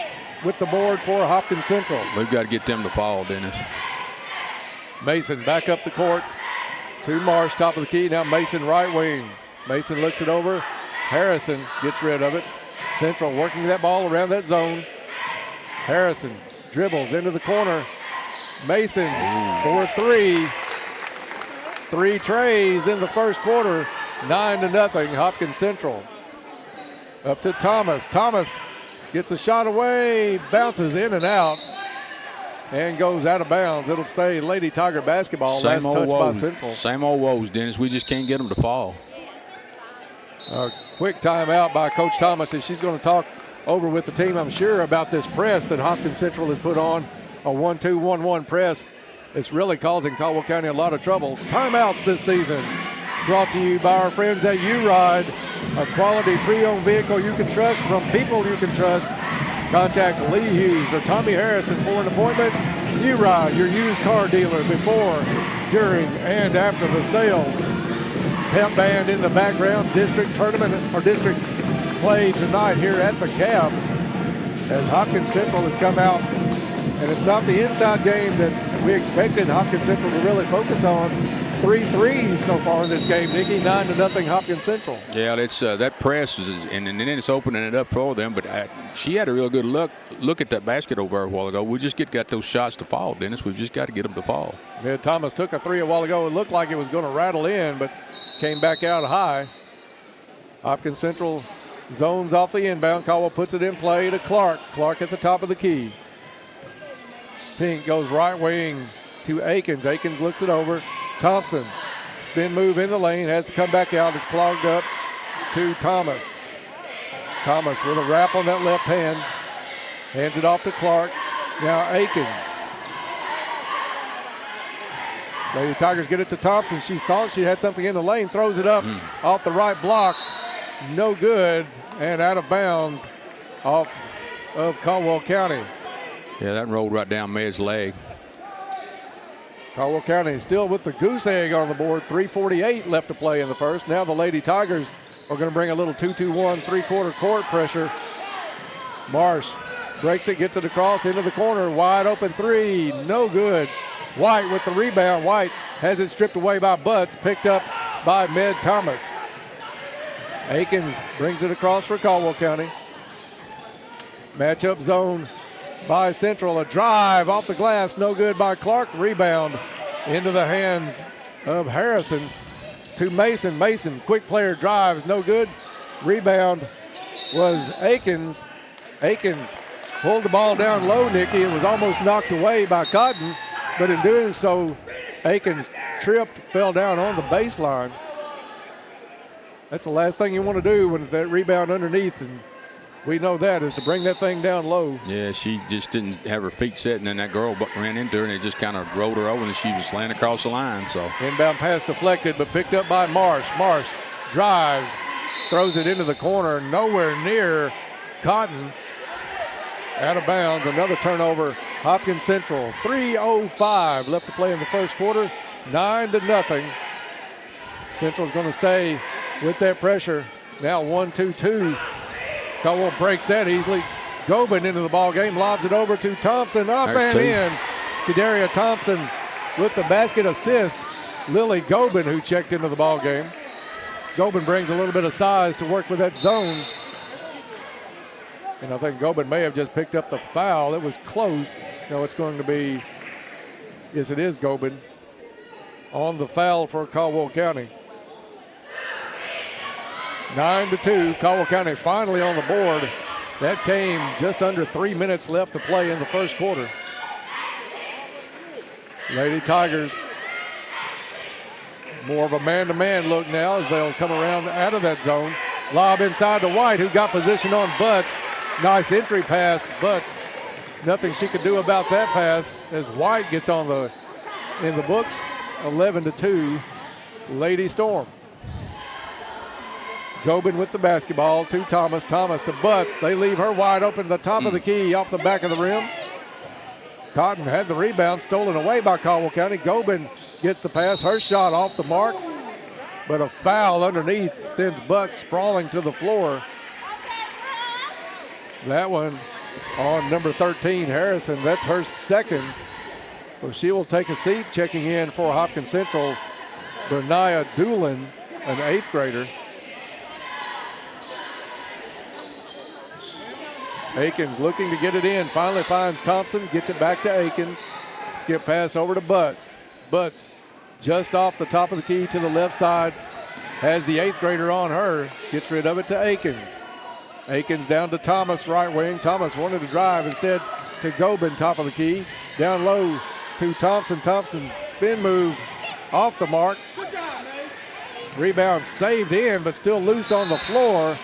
with the board for Hopkins Central. We've got to get them to fall, Dennis. Mason back up the court to Marsh, top of the key. Now Mason right wing. Mason looks it over. Harrison gets rid of it. Central working that ball around that zone. Harrison dribbles into the corner. Mason for three. 3 trays in the first quarter. 9-0 Hopkins Central. Up to Thomas. Thomas gets a shot away, bounces in and out, and goes out of bounds. It'll stay Lady Tiger basketball. Last touch by Central. Same old woes, Dennis. We just can't get them to fall. A quick timeout by Coach Thomas, and she's going to talk over with the team, I'm sure, about this press that Hopkins Central has put on. A 1-2-1-1 press. It's really causing Caldwell County a lot of trouble. Timeouts this season brought to you by our friends at U-Ride, a quality pre-owned vehicle you can trust from people you can trust. Contact Lee Hughes or Tommy Harrison for an appointment. U-Ride, your used car dealer before, during, and after the sale. Pep band in the background. District tournament or district play tonight here at the Cab as Hopkins Central has come out. And it's not the inside game that we expected Hopkins Central to really focus on. 3 threes so far in this game, Nikki. 9-0 Hopkins Central. Yeah, it's that press is, and then it's opening it up for them. But she had a real good look at that basket over a while ago. We just got those shots to fall, Dennis. We've just got to get them to fall. Yeah, Thomas took a 3 a while ago. It looked like it was going to rattle in, but came back out high. Hopkins Central zones off the inbound. Caldwell puts it in play to Clark. Clark at the top of the key. Tink goes right wing to Akins. Akins looks it over. Thompson, spin move in the lane, has to come back out. It's clogged up to Thomas. Thomas with a wrap on that left hand. Hands it off to Clark. Now Akins. Lady Tigers get it to Thompson. She thought she had something in the lane. Throws it up off the right block. No good and out of bounds off of Caldwell County. Yeah, that rolled right down Med's leg. Caldwell County still with the goose egg on the board. 3:48 left to play in the first. Now the Lady Tigers are going to bring a little 2-2-1 3/4 court pressure. Marsh breaks it, gets it across into the corner. Wide open 3, no good. White with the rebound. White has it stripped away by Butts, picked up by Med Thomas. Akins brings it across for Caldwell County. Matchup zone by Central. A drive off the glass, no good by Clark. Rebound into the hands of Harrison to Mason. Mason, quick player drives, no good. Rebound was Akins. Akins pulled the ball down low, Nikki. It was almost knocked away by Cotton, but in doing so, Akins tripped, fell down on the baseline. That's the last thing you want to do when that rebound underneath, and we know that, is to bring that thing down low. Yeah, she just didn't have her feet set, and then that girl ran into her, and it just kind of rolled her over, and she was laying across the line. So inbound pass deflected, but picked up by Marsh. Marsh drives, throws it into the corner, nowhere near Cotton. Out of bounds, another turnover. Hopkins Central, 3:05 left to play in the first quarter, 9-0. Central's going to stay with that pressure. Now 1-2-2. Caldwell breaks that easily. Gobin into the ball game, lobs it over to Thompson, up and in. Kadaria Thompson with the basket assist. Lily Gobin, who checked into the ball game. Gobin brings a little bit of size to work with that zone. And I think Gobin may have just picked up the foul. It was close. No, it's going to be, yes, it is Gobin on the foul for Caldwell County. 9-2, Caldwell County finally on the board. That came just under 3 minutes left to play in the first quarter. Lady Tigers, more of a man-to-man look now as they'll come around out of that zone. Lob inside to White, who got position on Butts. Nice entry pass, Butts. Nothing she could do about that pass as White gets on in the books. 11-2, Lady Storm. Gobin with the basketball to Thomas. Thomas to Butts. They leave her wide open to the top of the key off the back of the rim. Cotton had the rebound stolen away by Caldwell County. Gobin gets the pass. Her shot off the mark, but a foul underneath sends Butts sprawling to the floor. That one on number 13, Harrison. That's her second. So she will take a seat. Checking in for Hopkins Central, Bernaya Doolin, an 8th grader. Akins looking to get it in. Finally finds Thompson. Gets it back to Akins. Skip pass over to Butts. Butts just off the top of the key to the left side. Has the 8th grader on her. Gets rid of it to Akins. Akins down to Thomas, right wing. Thomas wanted to drive instead to Gobin, top of the key. Down low to Thompson. Thompson spin move off the mark. Rebound saved in, but still loose on the floor.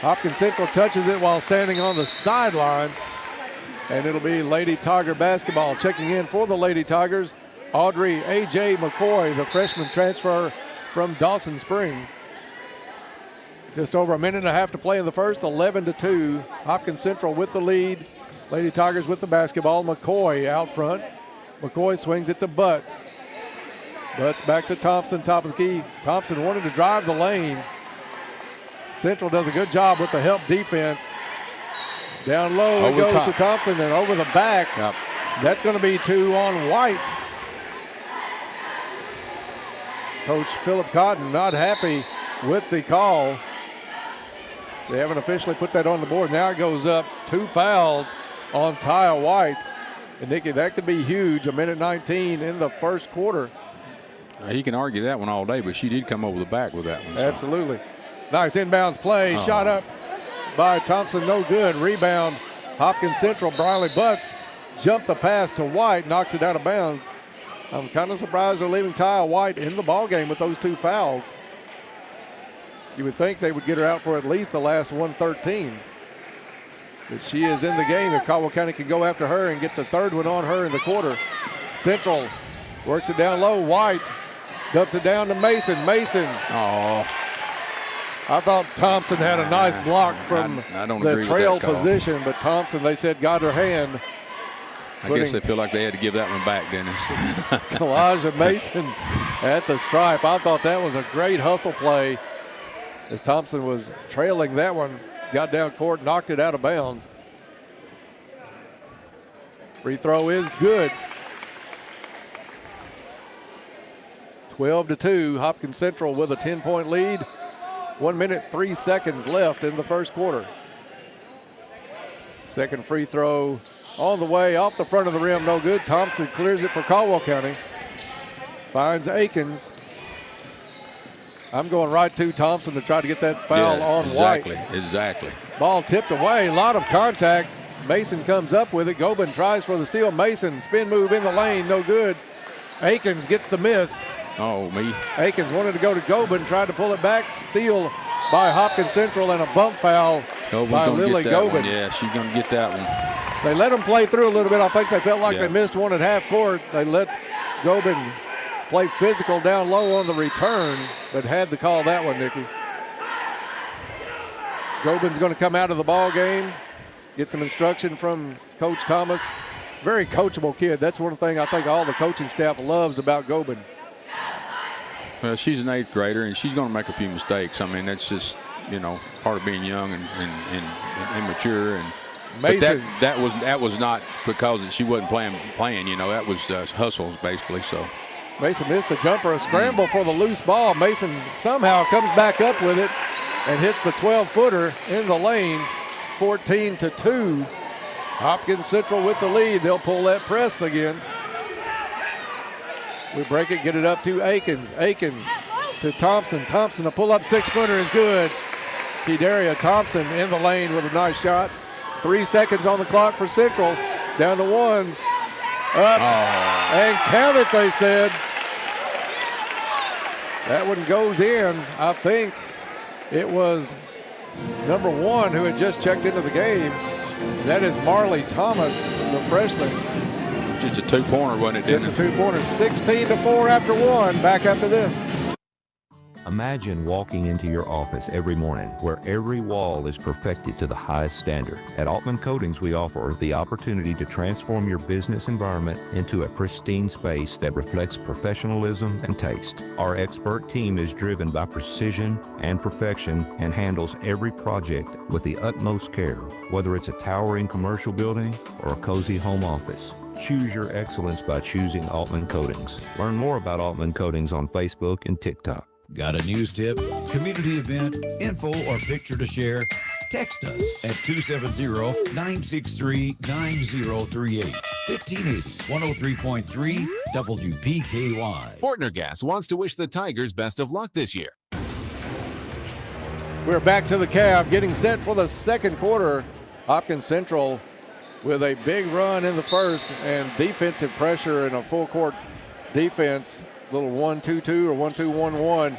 Hopkins Central touches it while standing on the sideline. And it'll be Lady Tiger basketball. Checking in for the Lady Tigers, Audrey A.J. McCoy, the freshman transfer from Dawson Springs. Just over a minute and a half to play in the first, 11-2. Hopkins Central with the lead. Lady Tigers with the basketball. McCoy out front. McCoy swings it to Butts. Butts back to Thompson, top of the key. Thompson wanted to drive the lane. Central does a good job with the help defense. Down low it goes to Thompson and over the back. Yep. That's going to be 2 on White. Coach Philip Cotton not happy with the call. They haven't officially put that on the board. Now it goes up. 2 fouls on Taya White. And Nikki, that could be huge. 1:19 in the first quarter. He can argue that one all day, but she did come over the back with that one. So. Absolutely. Nice inbounds play. Shot up by Thompson, no good. Rebound, Hopkins Central. Briley Butts jumped the pass to White, knocks it out of bounds. I'm kind of surprised they're leaving Taya White in the ballgame with those 2 fouls. You would think they would get her out for at least the last 113. But she is in the game if Caldwell County can go after her and get the 3rd one on her in the quarter. Central works it down low. White dumps it down to Mason. Mason. I thought Thompson had a nice block from the trail position, but Thompson, they said, got her hand. I guess they feel like they had to give that one back, Dennis. Kalijah Mason at the stripe. I thought that was a great hustle play as Thompson was trailing that one, got down court, knocked it out of bounds. Free throw is good. 12-2, Hopkins Central with a 10-point lead. 1 minute, 3 seconds left in the first quarter. Second free throw on the way, off the front of the rim, no good. Thompson clears it for Caldwell County. Finds Akins. I'm going right to Thompson to try to get that foul on White. Exactly. Ball tipped away, a lot of contact. Mason comes up with it. Gobin tries for the steal. Mason, spin move in the lane, no good. Akins gets the miss. Akins wanted to go to Gobin, tried to pull it back. Steal by Hopkins Central and a bump foul by Lily Gobin. Yeah, she's going to get that one. They let them play through a little bit. I think they felt like they missed one at half court. They let Gobin play physical down low on the return, but had to call that one, Nikki. Gobin's going to come out of the ball game, get some instruction from Coach Thomas. Very coachable kid. That's one thing I think all the coaching staff loves about Gobin. Well, she's an 8th grader, and she's going to make a few mistakes. I mean, that's just, part of being young and immature. And but that was not because she wasn't playing. That was hustles basically. So Mason missed the jumper, a scramble for the loose ball. Mason somehow comes back up with it and hits the 12-footer in the lane. 14-2. Hopkins Central with the lead. They'll pull that press again. We break it, get it up to Akins. Akins to Thompson. Thompson, a pull-up 6-footer is good. Kedaria Thompson in the lane with a nice shot. 3 seconds on the clock for Central. Down to 1. Up and count it, they said. That one goes in. I think it was number 1 who had just checked into the game. That is Marley Thomas, the freshman. Just a 2-pointer, wasn't it? Just a 2-pointer. 16-4 after 1. Back after this. Imagine walking into your office every morning where every wall is perfected to the highest standard. At Altman Coatings, we offer the opportunity to transform your business environment into a pristine space that reflects professionalism and taste. Our expert team is driven by precision and perfection and handles every project with the utmost care, whether it's a towering commercial building or a cozy home office. Choose your excellence by choosing Altman Coatings. Learn more about Altman Coatings on Facebook and TikTok. Got a news tip, community event, info, or picture to share? Text us at 270-963-9038. 1580 103.3 WPKY. Fortner Gas wants to wish the Tigers best of luck this year. We're back to the cab, getting set for the second quarter. Hopkins Central with a big run in the first and defensive pressure in a full court defense. Little 1-2-2 or 1-2-1-1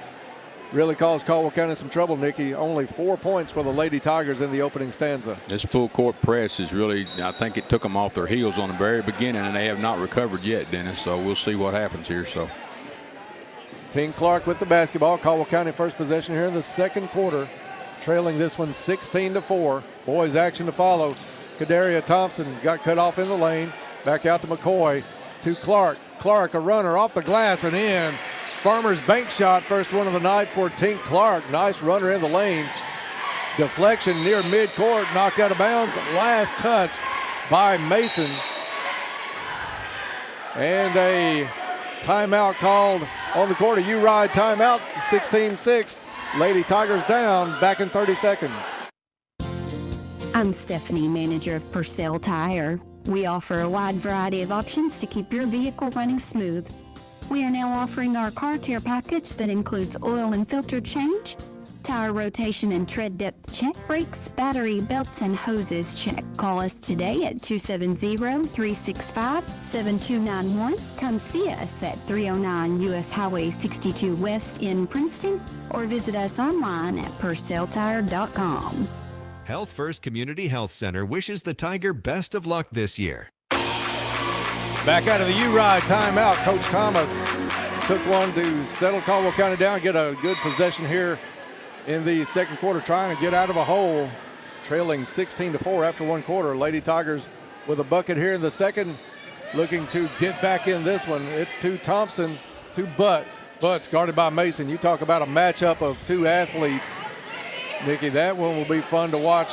really caused Caldwell County some trouble, Nikki. Only 4 points for the Lady Tigers in the opening stanza. This full court press is really, I think it took them off their heels on the very beginning, and they have not recovered yet, Dennis. So we'll see what happens here. So Ting Clark with the basketball. Caldwell County first possession here in the second quarter, trailing this one 16-4. Boys action to follow. Kadaria Thompson got cut off in the lane. Back out to McCoy, to Clark. Clark, a runner off the glass and in. Farmer's bank shot, first one of the night for Tink Clark. Nice runner in the lane. Deflection near midcourt, knocked out of bounds. Last touch by Mason. And a timeout called on the court. A U-Ride timeout, 16-6. Lady Tigers down, back in 30 seconds. I'm Stephanie, manager of Purcell Tire. We offer a wide variety of options to keep your vehicle running smooth. We are now offering our car care package that includes oil and filter change, tire rotation and tread depth check, brakes, battery, belts, and hoses check. Call us today at 270-365-7291. Come see us at 309 U.S. Highway 62 West in Princeton, or visit us online at purcelltire.com. Health First Community Health Center wishes the Tiger best of luck this year. Back out of the U-Ride timeout. Coach Thomas took one to settle Caldwell County down, get a good possession here in the second quarter, trying to get out of a hole, trailing 16-4 after one quarter. Lady Tigers with a bucket here in the second, looking to get back in this one. It's to Thompson, to Butts. Butts guarded by Mason. You talk about a matchup of two athletes. Nikki, that one will be fun to watch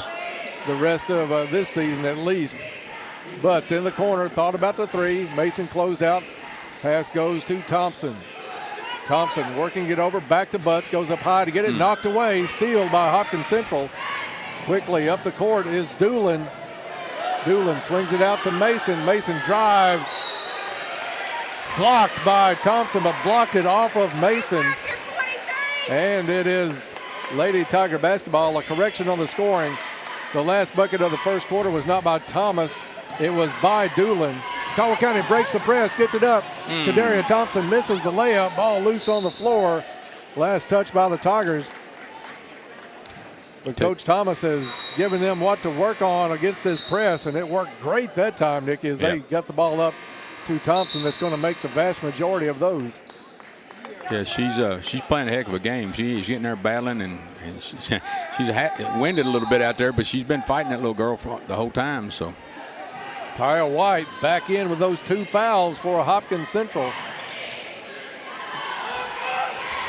the rest of this season at least. Butts in the corner, thought about the three. Mason closed out. Pass goes to Thompson. Thompson working it over, back to Butts, goes up high to get it knocked away. Steal by Hopkins Central. Quickly up the court is Doolin. Doolin swings it out to Mason. Mason drives. Blocked by Thompson, but blocked it off of Mason. And it is Lady Tiger basketball. A correction on the scoring. The last bucket of the first quarter was not by Thomas. It was by Doolin. Caldwell County breaks the press, gets it up. Kadaria Thompson misses the layup. Ball loose on the floor. Last touch by the Tigers. But Coach Thomas has given them what to work on against this press, and it worked great that time, Nicky, as they got the ball up to Thompson. That's going to make the vast majority of those. Yeah, she's playing a heck of a game. She's getting there battling, and she's winded a little bit out there, but she's been fighting that little girl for the whole time. So Taya White back in with those two fouls for Hopkins Central.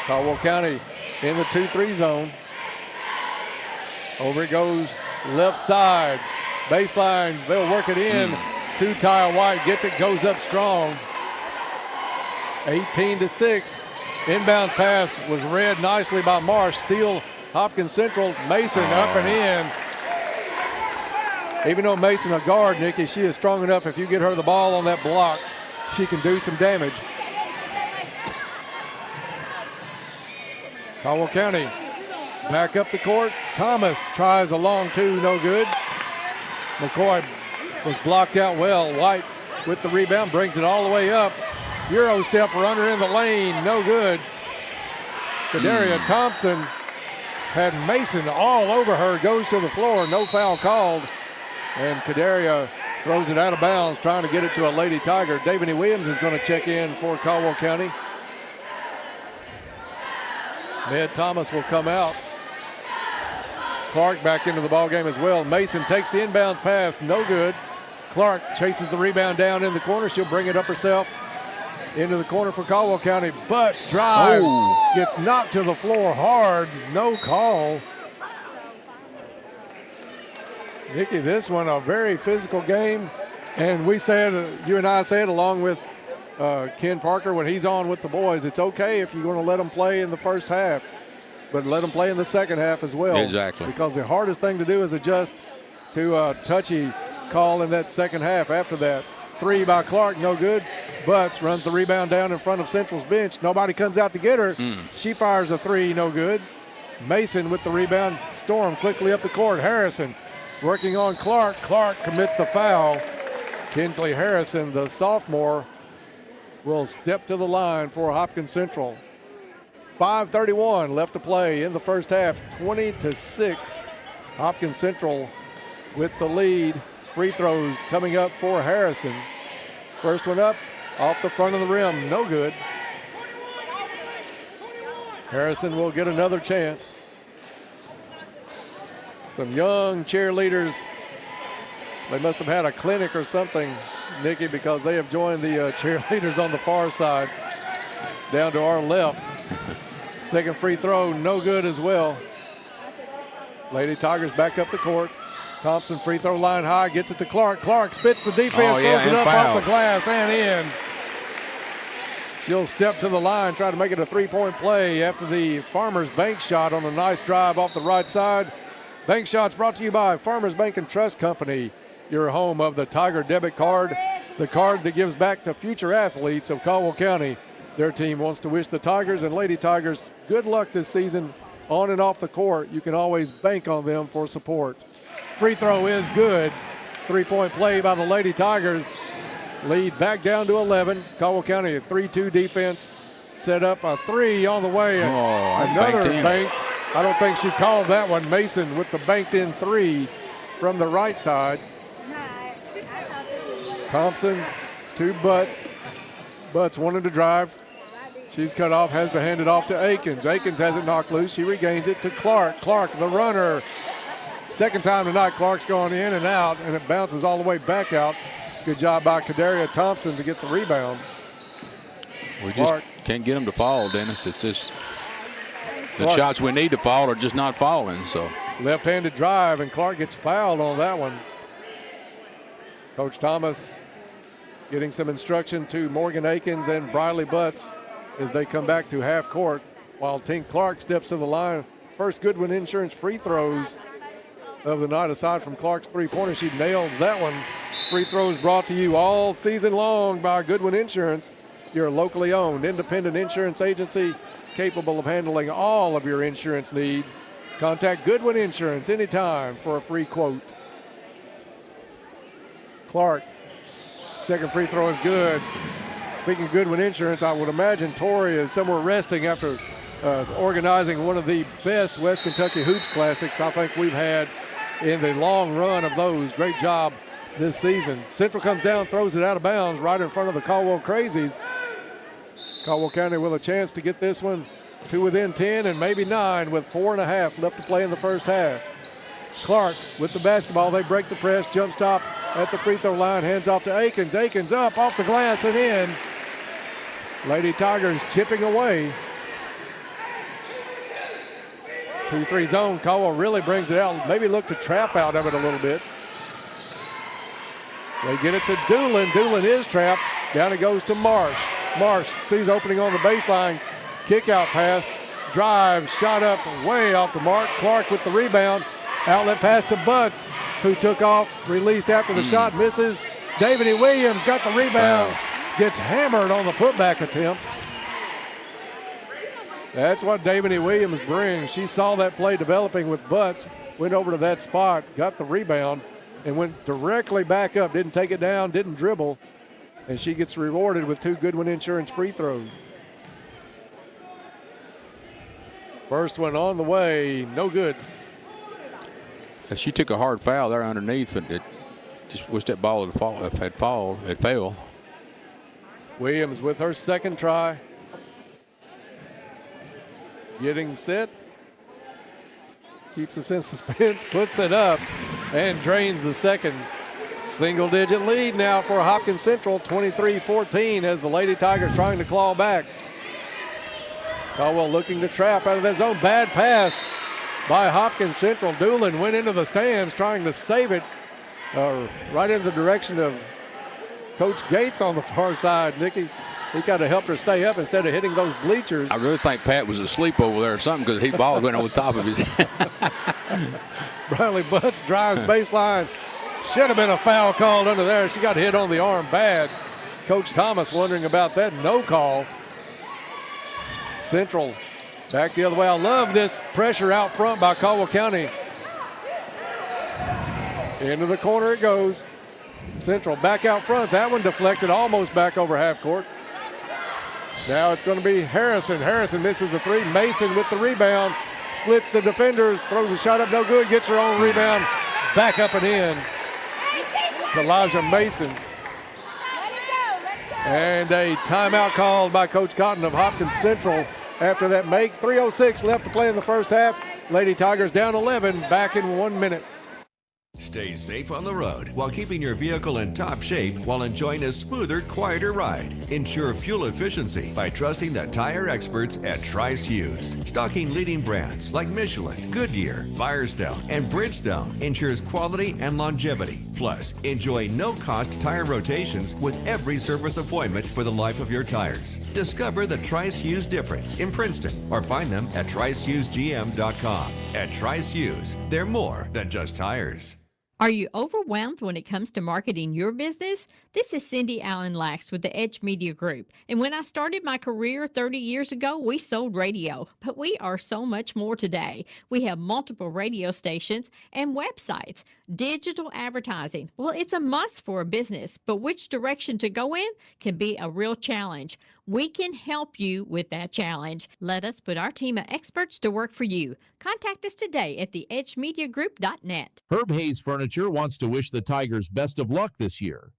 Caldwell County in the 2-3 zone. Over it goes left side. Baseline, they'll work it in to Taya White. Gets it, goes up strong. 18-6. Inbounds pass was read nicely by Marsh. Steal Hopkins Central. Mason up and in. Even though Mason a guard, Nikki, she is strong enough. If you get her the ball on that block, she can do some damage. Caldwell County back up the court. Thomas tries a long two, no good. McCoy was blocked out well. White with the rebound, brings it all the way up. Euro step runner in the lane, no good. Kadaria Thompson had Mason all over her, goes to the floor, no foul called. And Kadaria throws it out of bounds, trying to get it to a Lady Tiger. Davany Williams is going to check in for Caldwell County. Ned Thomas will come out. Clark back into the ball game as well. Mason takes the inbounds pass, no good. Clark chases the rebound down in the corner. She'll bring it up herself into the corner for Caldwell County. Butts drives, gets knocked to the floor hard, no call. Nikki, this one a very physical game, and we said, you and I said, along with Ken Parker when he's on with the boys, it's okay if you're going to let them play in the first half. but let them play in the second half as well. Exactly. Because the hardest thing to do is adjust to a touchy call in that second half. After that, 3 by Clark, no good. Butts runs the rebound down in front of Central's bench. Nobody comes out to get her. She fires a 3, no good. Mason with the rebound. Storm quickly up the court. Harrison working on Clark. Clark commits the foul. Kinsley Harrison, the sophomore, will step to the line for Hopkins Central. 5:31 left to play in the first half. 20-6. Hopkins Central with the lead. Free throws coming up for Harrison. First one up off the front of the rim, no good. Harrison will get another chance. Some young cheerleaders. They must have had a clinic or something, Nikki, because they have joined the cheerleaders on the far side down to our left. Second free throw, no good as well. Lady Tigers back up the court. Thompson free throw line high, gets it to Clark. Clark spits the defense, throws it up off the glass and in. She'll step to the line, try to make it a three-point play after the Farmers Bank shot on a nice drive off the right side. Bank shots brought to you by Farmers Bank and Trust Company, your home of the Tiger debit card, the card that gives back to future athletes of Caldwell County. Their team wants to wish the Tigers and Lady Tigers good luck this season on and off the court. You can always bank on them for support. Free throw is good. Three-point play by the Lady Tigers. Lead back down to 11. Caldwell County, a 3-2 defense. Set up a 3 on the way. Another bank. I don't think she called that one. Mason with the banked-in 3 from the right side. Thompson to Butts. Butts wanted to drive. She's cut off, has to hand it off to Akins. Akins has it knocked loose. She regains it to Clark. Clark, the runner. Second time tonight, Clark's gone in and out, and it bounces all the way back out. Good job by Kadaria Thompson to get the rebound. We just can't get them to fall, Dennis. It's just the shots we need to fall are just not falling. So left-handed drive, and Clark gets fouled on that one. Coach Thomas getting some instruction to Morgan Akins and Briley Butts as they come back to half court, while Tink Clark steps to the line. First Goodwin Insurance free throws of the night, aside from Clark's three-pointer. She nails that one. Free throws brought to you all season long by Goodwin Insurance, your locally owned independent insurance agency capable of handling all of your insurance needs. Contact Goodwin Insurance anytime for a free quote. Clark, second free throw is good. Speaking of Goodwin Insurance, I would imagine Tori is somewhere resting after organizing one of the best West Kentucky Hoops Classics I think we've had in the long run of those. Great job this season. Central comes down, throws it out of bounds right in front of the Caldwell Crazies. Caldwell County with a chance to get this one to within 10 and maybe 9 with 4.5 left to play in the first half. Clark with the basketball. They break the press, jump stop at the free throw line, hands off to Akins. Akins up off the glass and in. Lady Tigers chipping away. 2-3 zone. Caldwell really brings it out. Maybe look to trap out of it a little bit. They get it to Doolin. Doolin is trapped. Down it goes to Marsh. Marsh sees opening on the baseline. Kick out pass. Drive. Shot up way off the mark. Clark with the rebound. Outlet pass to Butts, who took off. Released after the shot. Misses. Davide Williams got the rebound. Gets hammered on the putback attempt. That's what Davide Williams brings. She saw that play developing with Butts. Went over to that spot. Got the rebound. And went directly back up. Didn't take it down, didn't dribble. And she gets rewarded with 2 Goodwin Insurance free throws. First one on the way, no good. She took a hard foul there underneath, but it just wish that ball had failed. Williams with her second try. Getting set. Keeps us in suspense, puts it up, and drains the second. Single-digit lead now for Hopkins Central, 23-14, as the Lady Tigers trying to claw back. Caldwell looking to trap out of that zone. Bad pass by Hopkins Central. Doolin went into the stands trying to save it right in the direction of Coach Gates on the far side, Nikki. He kind of helped her stay up instead of hitting those bleachers. I really think Pat was asleep over there or something because he ball went over the top of his head. Bradley Butts drives baseline. Should have been a foul called under there. She got hit on the arm bad. Coach Thomas wondering about that. No call. Central back the other way. I love this pressure out front by Caldwell County. Into the corner it goes. Central back out front. That one deflected almost back over half court. Now it's going to be Harrison. Harrison misses the three. Mason with the rebound. Splits the defenders. Throws a shot up, no good. Gets her own rebound. Back up and in. Elijah Mason. And a timeout called by Coach Cotton of Hopkins Central after that make. 3:06 left to play in the first half. Lady Tigers down 11, back in 1 minute. Stay safe on the road while keeping your vehicle in top shape while enjoying a smoother, quieter ride. Ensure fuel efficiency by trusting the tire experts at Trice Hughes. Stocking leading brands like Michelin, Goodyear, Firestone, and Bridgestone ensures quality and longevity. Plus, enjoy no-cost tire rotations with every service appointment for the life of your tires. Discover the Trice Hughes difference in Princeton or find them at tricehughesgm.com. At Trice Hughes, they're more than just tires. Are you overwhelmed when it comes to marketing your business? This is Cindy Allen Lax with the Edge Media Group. And when I started my career 30 years ago, we sold radio, but we are so much more today. We have multiple radio stations and websites. Digital advertising, well, it's a must for a business, but which direction to go in can be a real challenge. We can help you with that challenge. Let us put our team of experts to work for you. Contact us today at theedgemediagroup.net. Herb Hayes Furniture wants to wish the Tigers best of luck this year.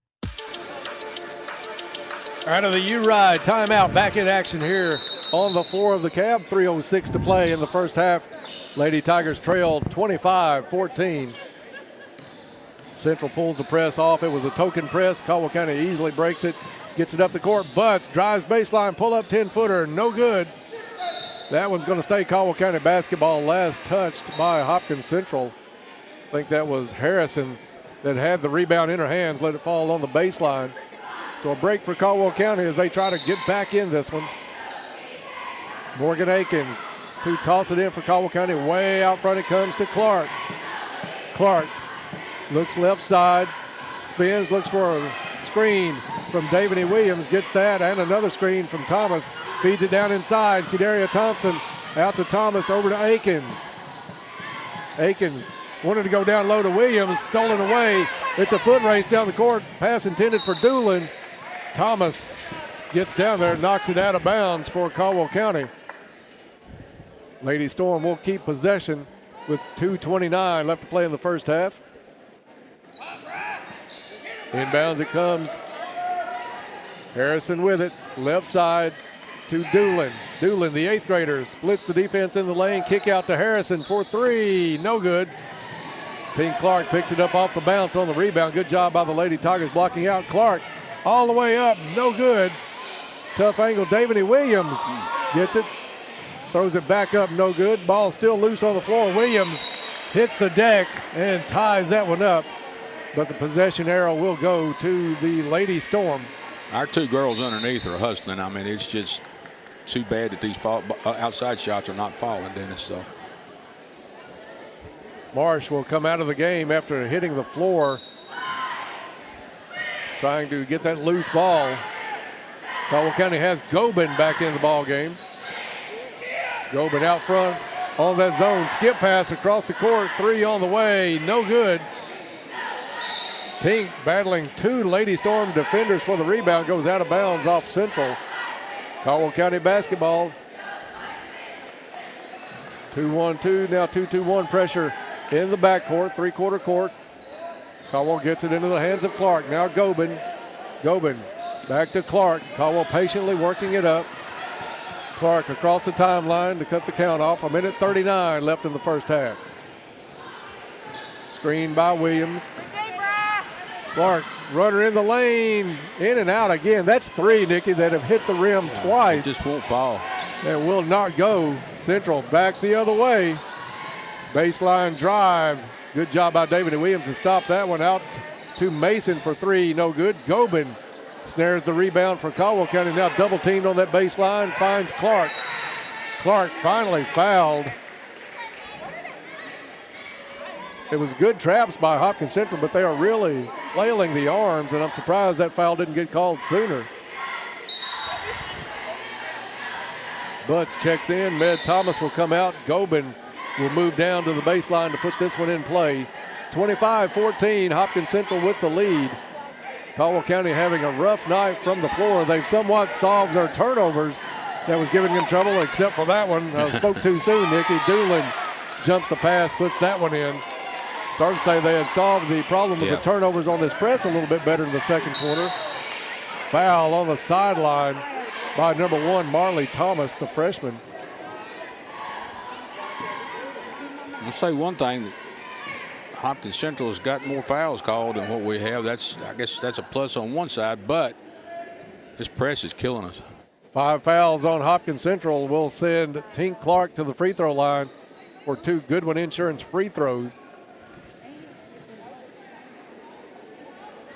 Out of the U-Ride, timeout, back in action here on the floor of the cab. 3:06 to play in the first half. Lady Tigers trailed 25-14. Central pulls the press off. It was a token press. Caldwell County easily breaks it, gets it up the court. Butts drives baseline, pull up 10-footer, no good. That one's going to stay Caldwell County basketball. Last touched by Hopkins Central. I think that was Harrison that had the rebound in her hands, let it fall on the baseline. So a break for Caldwell County as they try to get back in this one. Morgan Akins to toss it in for Caldwell County. Way out front it comes to Clark. Clark looks left side, spins, looks for a screen from David E. Williams, gets that, and another screen from Thomas. Feeds it down inside. Kidaria Thompson out to Thomas, over to Akins. Akins wanted to go down low to Williams, stolen away. It's a foot race down the court. Pass intended for Doolin. Thomas gets down there, knocks it out of bounds for Caldwell County. Lady Storm will keep possession with 2:29 left to play in the first half. Inbounds it comes. Harrison with it, left side to Doolin. Doolin, the eighth grader, splits the defense in the lane. Kick out to Harrison for three, no good. Team Clark picks it up off the bounce on the rebound. Good job by the Lady Tigers blocking out. Clark all the way up, no good. Tough angle, David E. Williams gets it, throws it back up, no good. Ball still loose on the floor. Williams hits the deck and ties that one up. But the possession arrow will go to the Lady Storm. Our two girls underneath are hustling. I mean, it's just too bad that these outside shots are not falling, Dennis. So Marsh will come out of the game after hitting the floor, trying to get that loose ball. Caldwell County has Gobin back in the ball game. Gobin out front on that zone. Skip pass across the court. Three on the way. No good. Tink battling two Lady Storm defenders for the rebound. Goes out of bounds off Central. Caldwell County basketball. 2-1-2. Now 2-2-1 pressure in the backcourt. Three-quarter court. Caldwell gets it into the hands of Clark. Now Gobin. Gobin back to Clark. Caldwell patiently working it up. Clark across the timeline to cut the count off. 1:39 left in the first half. Screen by Williams. Clark, runner in the lane, in and out again. That's three, Nikki, that have hit the rim twice. It just won't fall. And will not go. Central back the other way. Baseline drive. Good job by David Williams to stop that one. Out to Mason for three, no good. Gobin snares the rebound for Caldwell County. Now double teamed on that baseline, finds Clark. Clark finally fouled. It was good traps by Hopkins Central, but they are really flailing the arms, and I'm surprised that foul didn't get called sooner. Butts checks in. Med Thomas will come out. Gobin will move down to the baseline to put this one in play. 25-14, Hopkins Central with the lead. Caldwell County having a rough night from the floor. They've somewhat solved their turnovers that was giving them trouble, except for that one. I spoke too soon, Nikki. Doolin jumps the pass, puts that one in. Started to say they had solved the problem with the turnovers on this press a little bit better in the second quarter. Foul on the sideline by number 1, Marley Thomas, the freshman. I'll say one thing, that Hopkins Central has got more fouls called than what we have. I guess that's a plus on one side, but this press is killing us. 5 fouls on Hopkins Central will send Tink Clark to the free throw line for 2 Goodwin Insurance free throws.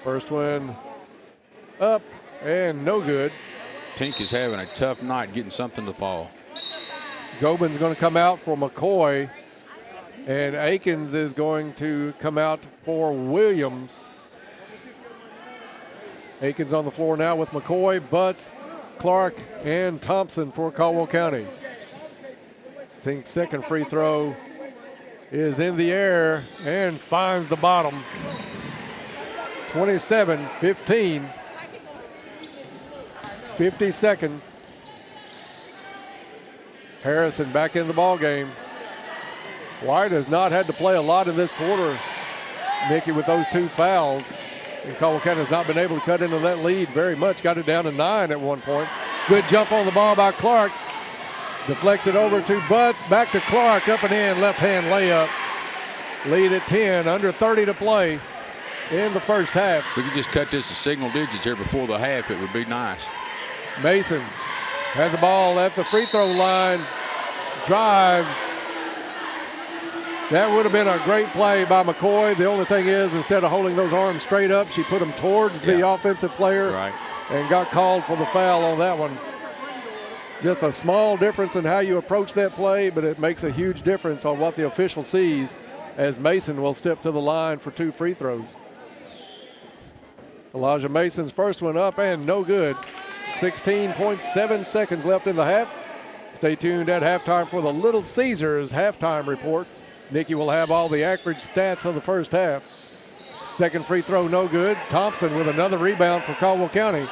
First one up and no good. Tink is having a tough night getting something to fall. Gobin's going to come out for McCoy, and Akins is going to come out for Williams. Akins on the floor now with McCoy, Butts, Clark, and Thompson for Caldwell County. Tink's second free throw is in the air and finds the bottom. 27-15. 50 seconds. Harrison back in the ball game. White has not had to play a lot in this quarter, Nikki, with those 2 fouls. And Caldwell County has not been able to cut into that lead very much. Got it down to 9 at one point. Good jump on the ball by Clark. Deflects it over to Butts. Back to Clark, up and in, left-hand layup. Lead at 10, under 30 to play in the first half. We could just cut this to single digits here before the half. It would be nice. Mason had the ball at the free throw line, drives. That would have been a great play by McCoy. The only thing is, instead of holding those arms straight up, she put them towards the offensive player and got called for the foul on that one. Just a small difference in how you approach that play, but it makes a huge difference on what the official sees, as Mason will step to the line for 2 free throws. Elijah Mason's first one up and no good. 16.7 seconds left in the half. Stay tuned at halftime for the Little Caesars halftime report. Nikki will have all the accurate stats of the first half. Second free throw, no good. Thompson with another rebound for Caldwell County.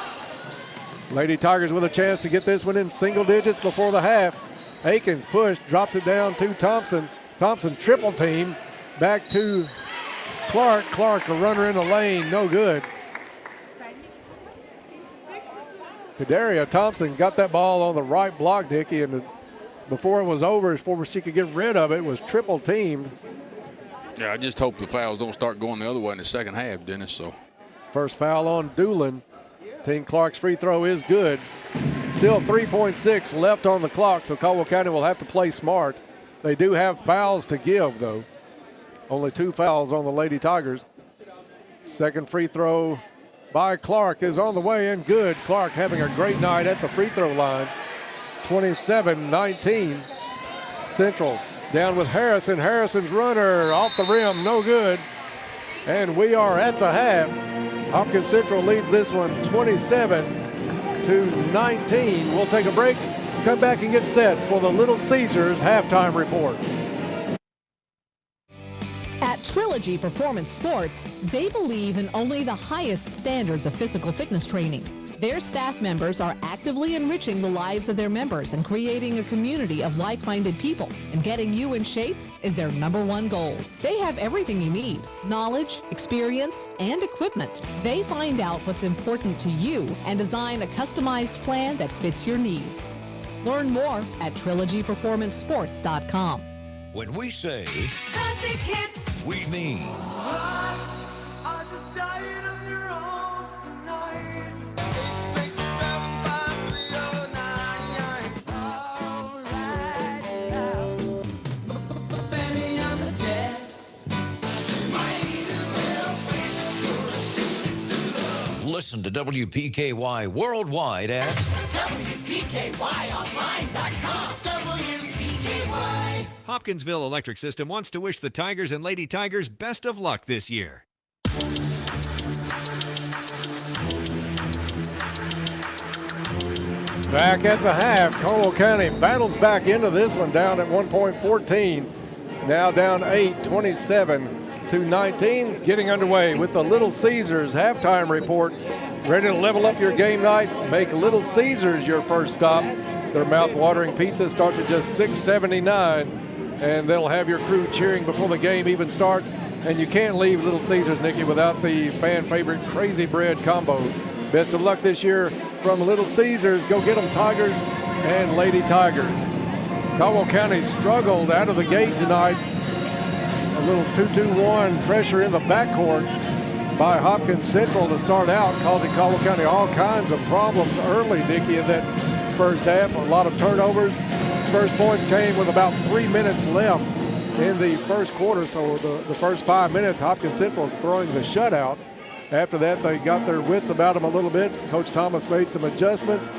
Lady Tigers with a chance to get this one in single digits before the half. Akins pushed, drops it down to Thompson. Thompson triple team. Back to Clark. Clark, a runner in the lane, no good. Kadaria Thompson got that ball on the right block, Dickey, and before it was over, before she could get rid of it, was triple teamed. Yeah, I just hope the fouls don't start going the other way in the second half, Dennis. So, first foul on Doolin. Tink Clark's free throw is good. Still 3.6 left on the clock, so Caldwell County will have to play smart. They do have fouls to give, though. Only 2 fouls on the Lady Tigers. Second free throw by Clark is on the way and good. Clark having a great night at the free throw line. 27-19. Central down with Harrison. Harrison's runner off the rim, no good. And we are at the half. Hopkins Central leads this one 27-19. We'll take a break, come back and get set for the Little Caesars halftime report. At Trilogy Performance Sports, they believe in only the highest standards of physical fitness training. Their staff members are actively enriching the lives of their members and creating a community of like-minded people. And getting you in shape is their #1 goal. They have everything you need: knowledge, experience, and equipment. They find out what's important to you and design a customized plan that fits your needs. Learn more at trilogyperformancesports.com. When we say Classic hits, we mean Listen to WPKY worldwide at WPKYonline.com. WPKY. Hopkinsville Electric System wants to wish the Tigers and Lady Tigers best of luck this year. Back at the half, Caldwell County battles back into this one, down at 1 point 14. Now down 8, 27-19. Getting underway with the Little Caesars halftime report. Ready to level up your game night? Make Little Caesars your first stop. Their mouth-watering pizza starts at just $6.79, and they'll have your crew cheering before the game even starts. And you can't leave Little Caesars, Nikki, without the fan favorite Crazy Bread combo. Best of luck this year from Little Caesars. Go get them, Tigers and Lady Tigers. Caldwell County struggled out of the gate tonight. A little 2-2-1 pressure in the backcourt by Hopkins Central to start out, causing Caldwell County all kinds of problems early, Nikki, in that first half. A lot of turnovers. First points came with about 3 minutes left in the first quarter, so the first 5 minutes, Hopkins Central throwing the shutout. After that, they got their wits about them a little bit. Coach Thomas made some adjustments.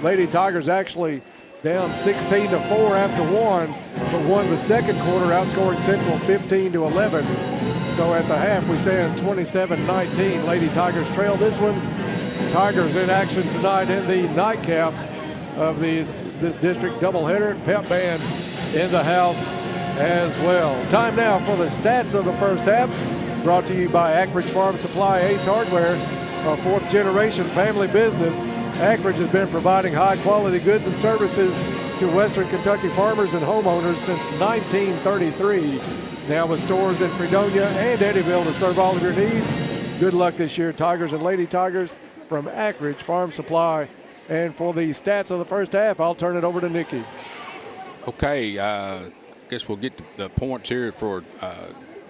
Lady Tigers actually down 16-4 after one, but won the second quarter, outscoring Central 15-11. So at the half, we stand 27-19. Lady Tigers trail this one. Tigers in action tonight in the nightcap of this district doubleheader. Pep band in the house as well. Time now for the stats of the first half. Brought to you by Ackridge Farm Supply, Ace Hardware, a fourth-generation family business. Ackridge has been providing high-quality goods and services to Western Kentucky farmers and homeowners since 1933. Now with stores in Fredonia and Eddyville to serve all of your needs. Good luck this year, Tigers and Lady Tigers, from Ackridge Farm Supply. And for the stats of the first half, I'll turn it over to Nikki. Okay, guess we'll get the points here for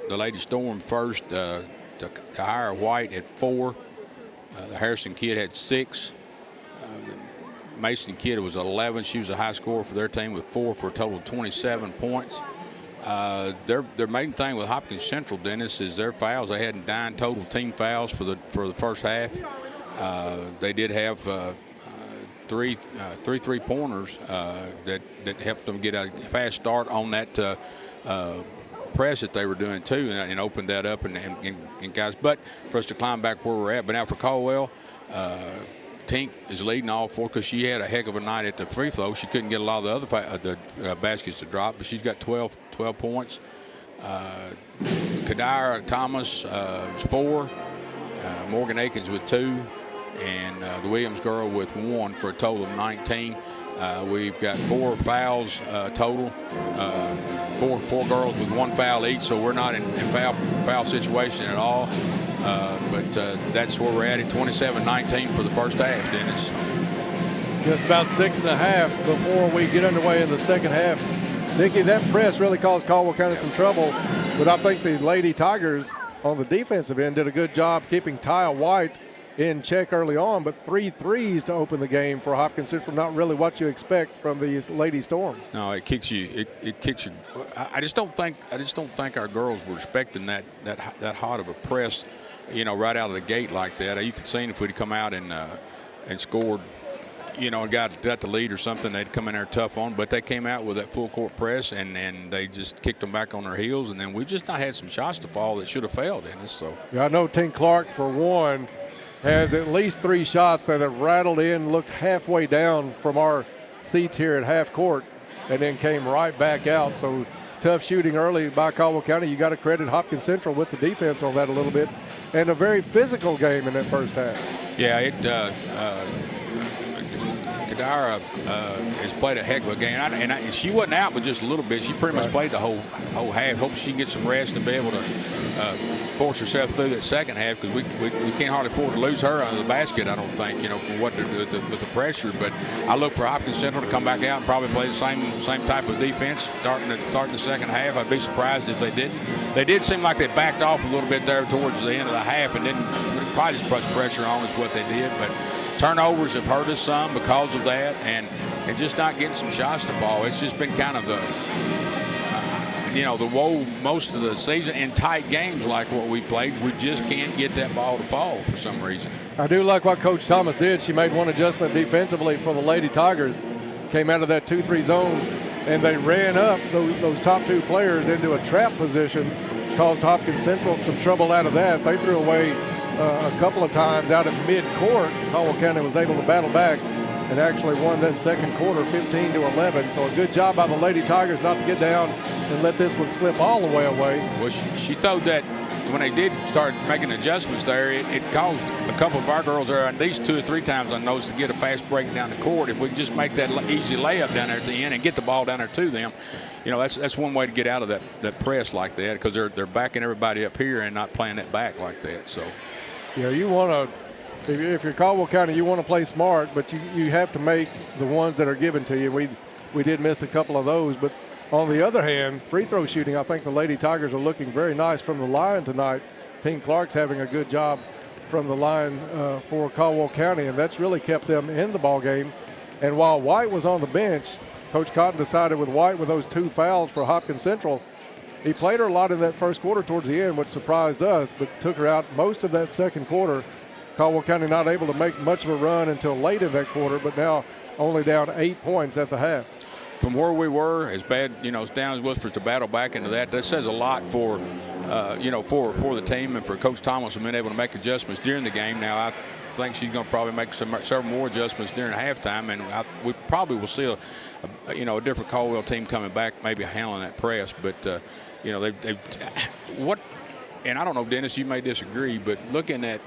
the Lady Storm first. The Hire White had 4. The Harrison kid had 6. Mason kid was 11. She was a high scorer for their team with 4 for a total of 27 points. Their main thing with Hopkins Central, Dennis, is their fouls. They had 9 total team fouls for the first half. They did have three three-pointers that helped them get a fast start on that press that they were doing too, and opened that up and guys. But for us to climb back where we're at. But now for Caldwell, Tink is leading all 4 because she had a heck of a night at the free throw. She couldn't get a lot of the other baskets to drop, but she's got 12 points. Kadira Thomas was 4. Morgan Akins with 2. And the Williams girl with 1 for a total of 19. We've got 4 fouls total. Four girls with 1 foul each, so we're not in foul situation at all. But that's where we're at 27-19 for the first half, Dennis. Just about 6.5 before we get underway in the second half. Nikki, that press really caused Caldwell County some trouble, but I think the Lady Tigers on the defensive end did a good job keeping Taya White in check early on, but 3 threes to open the game for Hopkins Central. Not really what you expect from the Lady Storm. No, it kicks you. It kicks you. I just don't think our girls were expecting that hot of a press, right out of the gate like that. You could see if we'd come out and scored, and got the lead or something, they'd come in there tough on. But they came out with that full court press and they just kicked them back on their heels. And then we've just not had some shots to fall that should have failed in us. So yeah, I know Tink Clark for one has at least 3 shots that have rattled in, looked halfway down from our seats here at half court, and then came right back out. So tough shooting early by Caldwell County. You got to credit Hopkins Central with the defense on that a little bit, and a very physical game in that first half. Yeah, Kadira has played a heck of a game, and she wasn't out but just a little bit. She pretty much played the whole half. Hope she can get some rest and be able to force herself through that second half, because we can't hardly afford to lose her under the basket, I don't think, for what they're doing with the pressure. But I look for Hopkins Central to come back out and probably play the same type of defense starting the second half. I'd be surprised if they didn't. They did seem like they backed off a little bit there towards the end of the half and didn't probably just put pressure on is what they did. But turnovers have hurt us some because of that, and just not getting some shots to fall. It's just been kind of the woe most of the season in tight games like what we played. We just can't get that ball to fall for some reason. I do like what Coach Thomas did. She made one adjustment defensively for the Lady Tigers. Came out of that 2-3 zone, and they ran up those top two players into a trap position, caused Hopkins Central some trouble out of that. They threw away a couple of times out at mid-court. Caldwell County was able to battle back and actually won that second quarter 15-11. So a good job by the Lady Tigers not to get down and let this one slip all the way away. Well, she throwed that when they did start making adjustments there. It caused a couple of our girls there, at least 2 or 3 times I noticed, to get a fast break down the court. If we can just make that easy layup down there at the end and get the ball down there to them, that's one way to get out of that press like that, because they're backing everybody up here and not playing that back like that. So, yeah, you want to. If you're Caldwell County, you want to play smart, but you have to make the ones that are given to you. We did miss a couple of those, but on the other hand, free throw shooting, I think the Lady Tigers are looking very nice from the line tonight. Team Clark's having a good job from the line for Caldwell County, and that's really kept them in the ball game. And while White was on the bench, Coach Cotton decided with White with those 2 fouls for Hopkins Central, he played her a lot in that first quarter towards the end, which surprised us, but took her out most of that second quarter. Caldwell County not able to make much of a run until late in that quarter, but now only down 8 points at the half. From where we were, as bad, as down as was for us to battle back into that says a lot for, for the team and for Coach Thomas being able to make adjustments during the game. Now, I think she's going to probably make several more adjustments during halftime, and we probably will see a different Caldwell team coming back, maybe handling that press. But and I don't know, Dennis, you may disagree, but looking at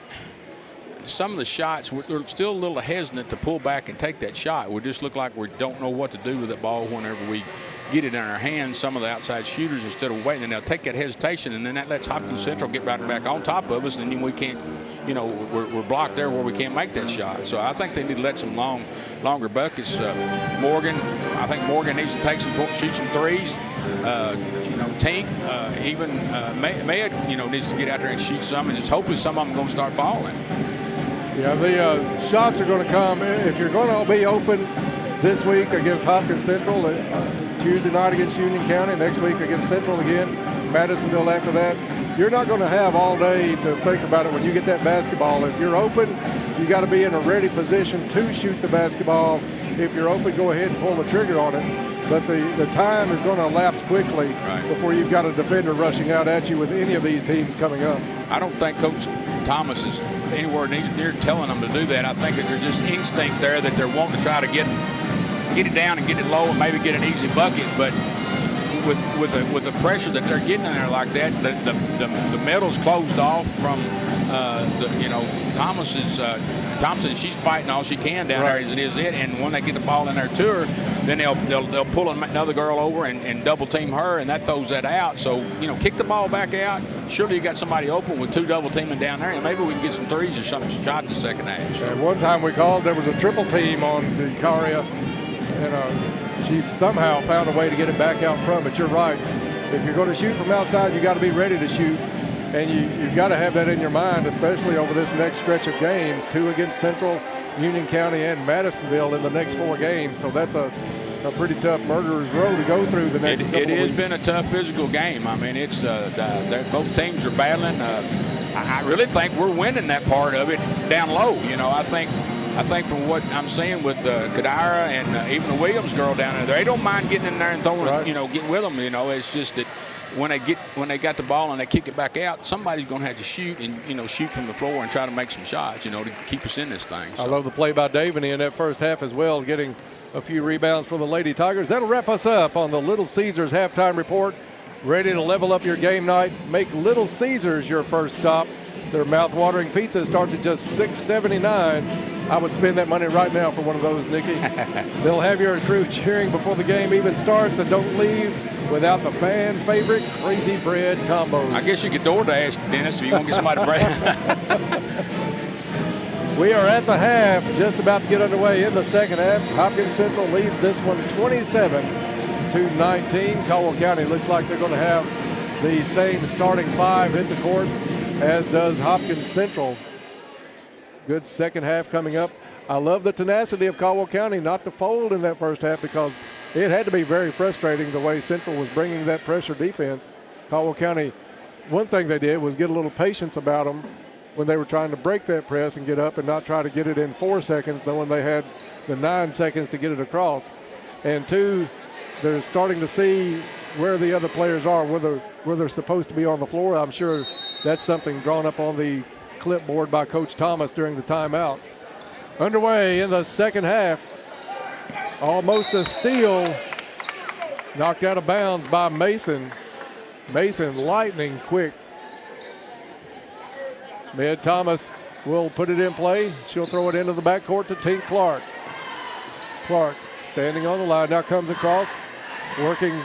some of the shots, we're still a little hesitant to pull back and take that shot. We just look like we don't know what to do with that ball whenever we get it in our hands. Some of the outside shooters, instead of waiting, and they'll take that hesitation, and then that lets Hopkins Central get right back on top of us, and then we can't, we're blocked there where we can't make that shot. So I think they need to let some longer buckets. Morgan, I think Morgan needs to shoot some threes. Tink, even Med, needs to get out there and shoot some, and just hopefully some of them are going to start falling. Yeah, the shots are going to come. If you're going to be open this week against Hopkins Central, Tuesday night against Union County, next week against Central again, Madisonville after that, you're not going to have all day to think about it when you get that basketball. If you're open, you got to be in a ready position to shoot the basketball. If you're open, go ahead and pull the trigger on it. But the time is going to elapse quickly before you've got a defender rushing out at you with any of these teams coming up. I don't think Coach Thomas is anywhere near telling them to do that. I think that there's just instinct there that they're wanting to try to get it down and get it low and maybe get an easy bucket. But with the pressure that they're getting in there like that, the metal's closed off from Thompson. She's fighting all she can down there as it is. And when they get the ball in there to her, then they'll pull another girl over and double team her, and that throws that out. So kick the ball back out. Surely you got somebody open with 2 double teaming down there, and maybe we can get some threes or something shot in the second half. At one time we called, there was a triple team on Vicaria, and she somehow found a way to get it back out front. But you're right. If you're going to shoot from outside, you got to be ready to shoot. And you've got to have that in your mind, especially over this next stretch of games, 2 against Central, Union County, and Madisonville in the next 4 games. So that's a pretty tough murderer's row to go through the next couple of weeks. It has been a tough physical game. I mean, it's both teams are battling. I really think we're winning that part of it down low. I think from what I'm seeing with Kadira and even the Williams girl down there, they don't mind getting in there and throwing, getting with them. It's just that when they got the ball and they kick it back out, somebody's going to have to shoot and shoot from the floor and try to make some shots, to keep us in this thing. So. I love the play by Davany in that first half as well, getting a few rebounds for the Lady Tigers. That'll wrap us up on the Little Caesars halftime report. Ready to level up your game night? Make Little Caesars your first stop. Their mouth-watering pizza starts at just $6.79. I would spend that money right now for one of those, Nikki. They'll have your crew cheering before the game even starts, and don't leave without the fan favorite Crazy Bread combos. I guess you could DoorDash, Dennis, if you want to get somebody bread. We are at the half, just about to get underway in the second half. Hopkins Central leads this one 27-19. Caldwell County looks like they're going to have the same starting 5 hit the court, as does Hopkins Central. Good second half coming up. I love the tenacity of Caldwell County not to fold in that first half, because it had to be very frustrating the way Central was bringing that pressure defense. Caldwell County, one thing they did was get a little patience about them when they were trying to break that press and get up and not try to get it in 4 seconds, knowing they had the 9 seconds to get it across. And two, they're starting to see where the other players are, where they're supposed to be on the floor. I'm sure that's something drawn up on the clipboard by Coach Thomas during the timeouts. Underway in the second half. Almost a steal. Knocked out of bounds by Mason. Mason lightning quick. Mid Thomas will put it in play. She'll throw it into the backcourt to Tink Clark. Clark standing on the line, now comes across, working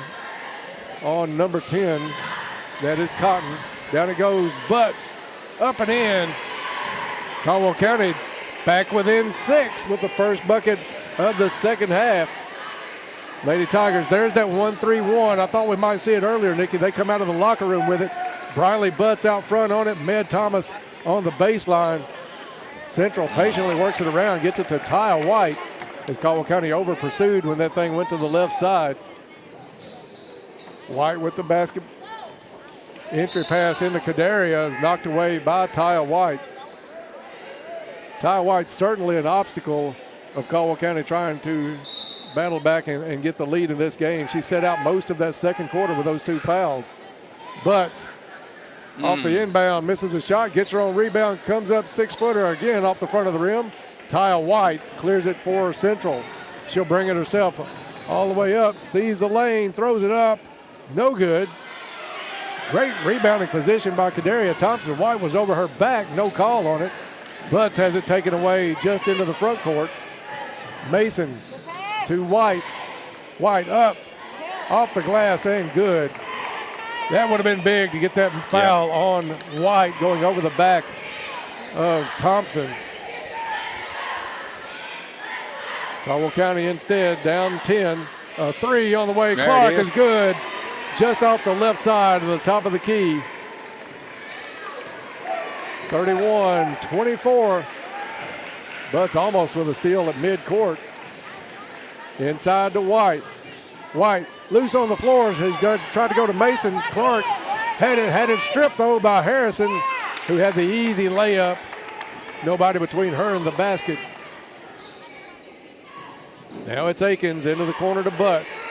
on number 10. That is Cotton. Down it goes, Butts, up and in. Caldwell County back within 6 with the first bucket of the second half. Lady Tigers, there's that 1-3-1. I thought we might see it earlier, Nikki. They come out of the locker room with it. Briley Butts out front on it. Med Thomas on the baseline. Central patiently works it around, gets it to Taya White as Caldwell County over pursued when that thing went to the left side. White with the basket. Entry pass into Kadaria is knocked away by Taya White. Taya White certainly an obstacle of Caldwell County trying to battle back and get the lead in this game. She set out most of that second quarter with those 2 fouls. Butts off the inbound, misses a shot, gets her own rebound, comes up 6-footer again off the front of the rim. Taya White clears it for Central. She'll bring it herself all the way up, sees the lane, throws it up, no good. Great rebounding position by Kadaria Thompson. White was over her back, no call on it. Butts has it taken away just into the front court. Mason to White. White up, off the glass and good. That would have been big to get that foul on White going over the back of Thompson. Caldwell County instead down 10. A 3 on the way. There Clark it is. is good. Just off the left side of the top of the key. 31-24. Butts almost with a steal at midcourt. Inside to White. White loose on the floor. He's tried to go to Mason. Clark had it stripped though by Harrison, who had the easy layup. Nobody between her and the basket. Now it's Akins into the corner to Butts.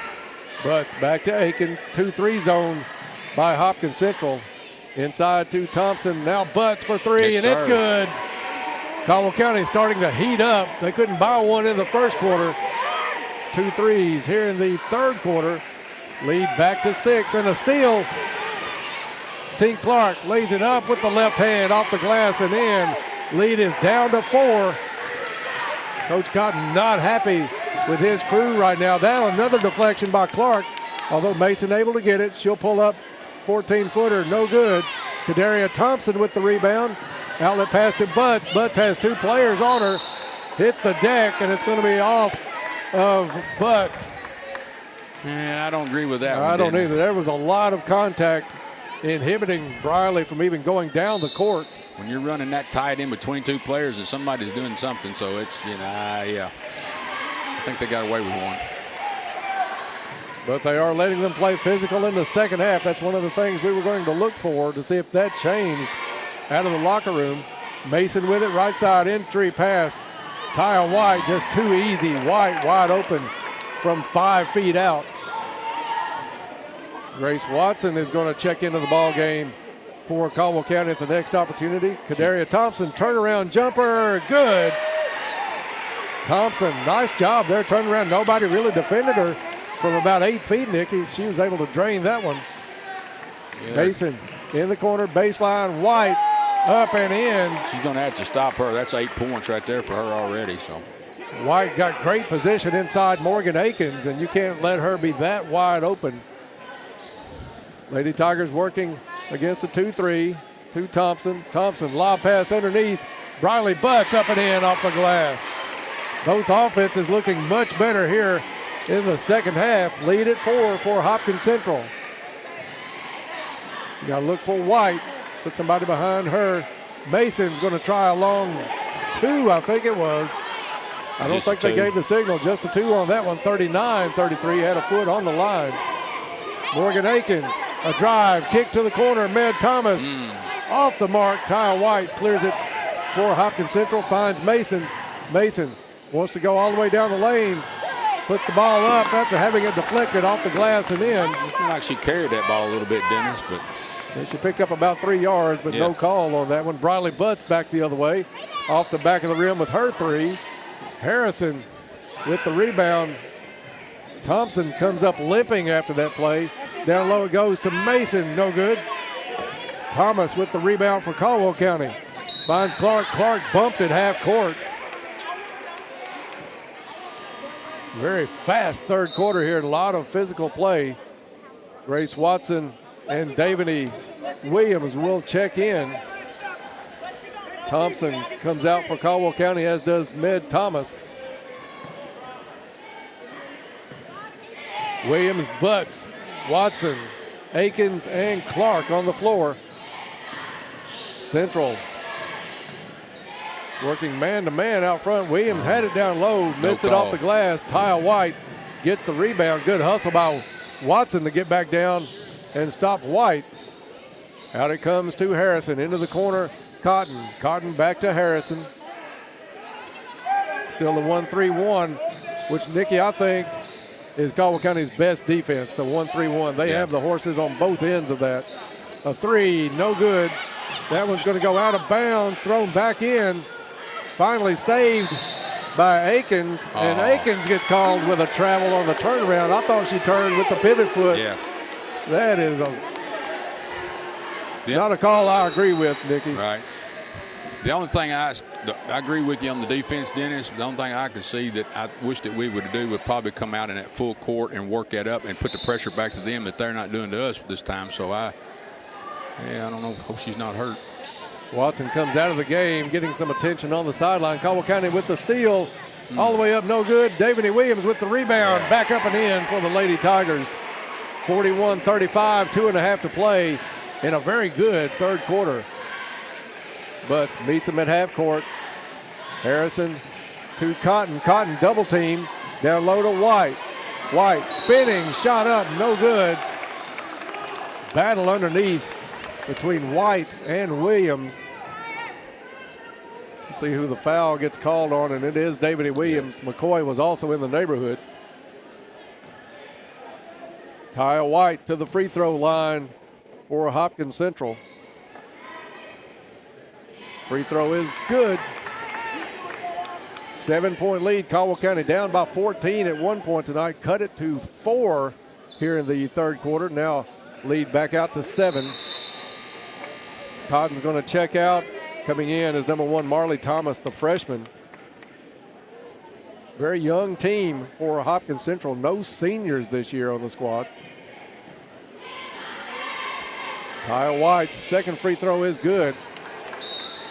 Butts back to Akins. 2-3 zone by Hopkins Central. Inside to Thompson. Now Butts for 3, Yes, and it's sir. good. Caldwell County starting to heat up. They couldn't buy one in the first quarter. 2 threes here in the third quarter. Lead back to 6 and a steal. Tink Clark lays it up with the left hand off the glass and in. Lead is down to 4. Coach Cotton not happy with his crew right now. Now another deflection by Clark. Although Mason able to get it, she'll pull up 14-footer, no good. Kadaria Thompson with the rebound. Outlet pass to Butts. Butts has 2 players on her. Hits the deck, and it's going to be off of Butts. Yeah, I don't agree with that one. I don't didn't either. There was a lot of contact inhibiting Briley from even going down the court. When you're running that tight in between 2 players, and somebody's doing something, so it's, yeah. I think they got away with one. But they are letting them play physical in the second half. That's one of the things we were going to look for to see if that changed out of the locker room. Mason with it, right side entry pass. Taya White just too easy. White wide open from 5 feet out. Grace Watson is going to check into the ball game for Caldwell County at the next opportunity. Kadaria Thompson, turnaround jumper, good. Thompson, nice job there, turning around. Nobody really defended her from about 8 feet, Nikki. She was able to drain that one. Yeah. Mason in the corner, baseline, White up and in. She's going to have to stop her. That's 8 points right there for her already. So White got great position inside Morgan Akins, and you can't let her be that wide open. Lady Tigers working against a 2-3 to Thompson. Thompson, lob pass underneath. Briley Butts up and in off the glass. Both offenses looking much better here in the second half. Lead at 4 for Hopkins Central. You got to look for White. Put somebody behind her. Mason's going to try a long 2, I think it was. I don't think they gave the signal. Just a 2 on that one. 39-33, had a foot on the line. Morgan Akins, a drive, kick to the corner. Med Thomas off the mark. Ty White clears it for Hopkins Central, finds Mason. Mason wants to go all the way down the lane. Puts the ball up after having it deflected off the glass and in. Looking like she carried that ball a little bit, Dennis, but she picked up about 3 yards, but no call on that one. Briley Butts back the other way, off the back of the rim with her 3. Harrison with the rebound. Thompson comes up limping after that play. Down low it goes to Mason, no good. Thomas with the rebound for Caldwell County. Finds Clark. Clark bumped at half court. Very fast third quarter here. A lot of physical play. Grace Watson and Davany Williams will check in. Thompson comes out for Caldwell County, as does Med Thomas. Williams, Butts, Watson, Akins, and Clark on the floor. Central working man-to-man out front. Williams had it down low, missed it off the glass. Ty White gets the rebound. Good hustle by Watson to get back down and stop White. Out it comes to Harrison, into the corner. Cotton. Cotton back to Harrison. Still the 1-3-1, which, Nikki, I think is Caldwell County's best defense, the 1-3-1. They have the horses on both ends of that. A 3, no good. That one's going to go out of bounds, thrown back in. Finally saved by Akins, and Akins gets called with a travel on the turnaround. I thought she turned with the pivot foot. Yeah. That is not a call I agree with, Nikki. Right. The only thing I agree with you on the defense, Dennis. The only thing I could see that I wish that we would do would probably come out in that full court and work that up and put the pressure back to them that they're not doing to us this time. So I don't know. Hope she's not hurt. Watson comes out of the game, getting some attention on the sideline. Caldwell County with the steal, all the way up, no good. Davany Williams with the rebound, back up and in for the Lady Tigers. 41-35, 2.5 to play in a very good third quarter. But meets him at half court. Harrison to Cotton. Cotton double team. Down low to White. White spinning, shot up, no good. Battle underneath between White and Williams. Let's see who the foul gets called on, and it is Davany Williams. McCoy was also in the neighborhood. Ty White to the free throw line for Hopkins Central. Free throw is good. 7-point lead. Caldwell County down by 14 at one point tonight. Cut it to 4 here in the third quarter. Now lead back out to 7. Cotton's going to check out. Coming in is number 1, Marley Thomas, the freshman. Very young team for Hopkins Central. No seniors this year on the squad. Ty White's second free throw is good.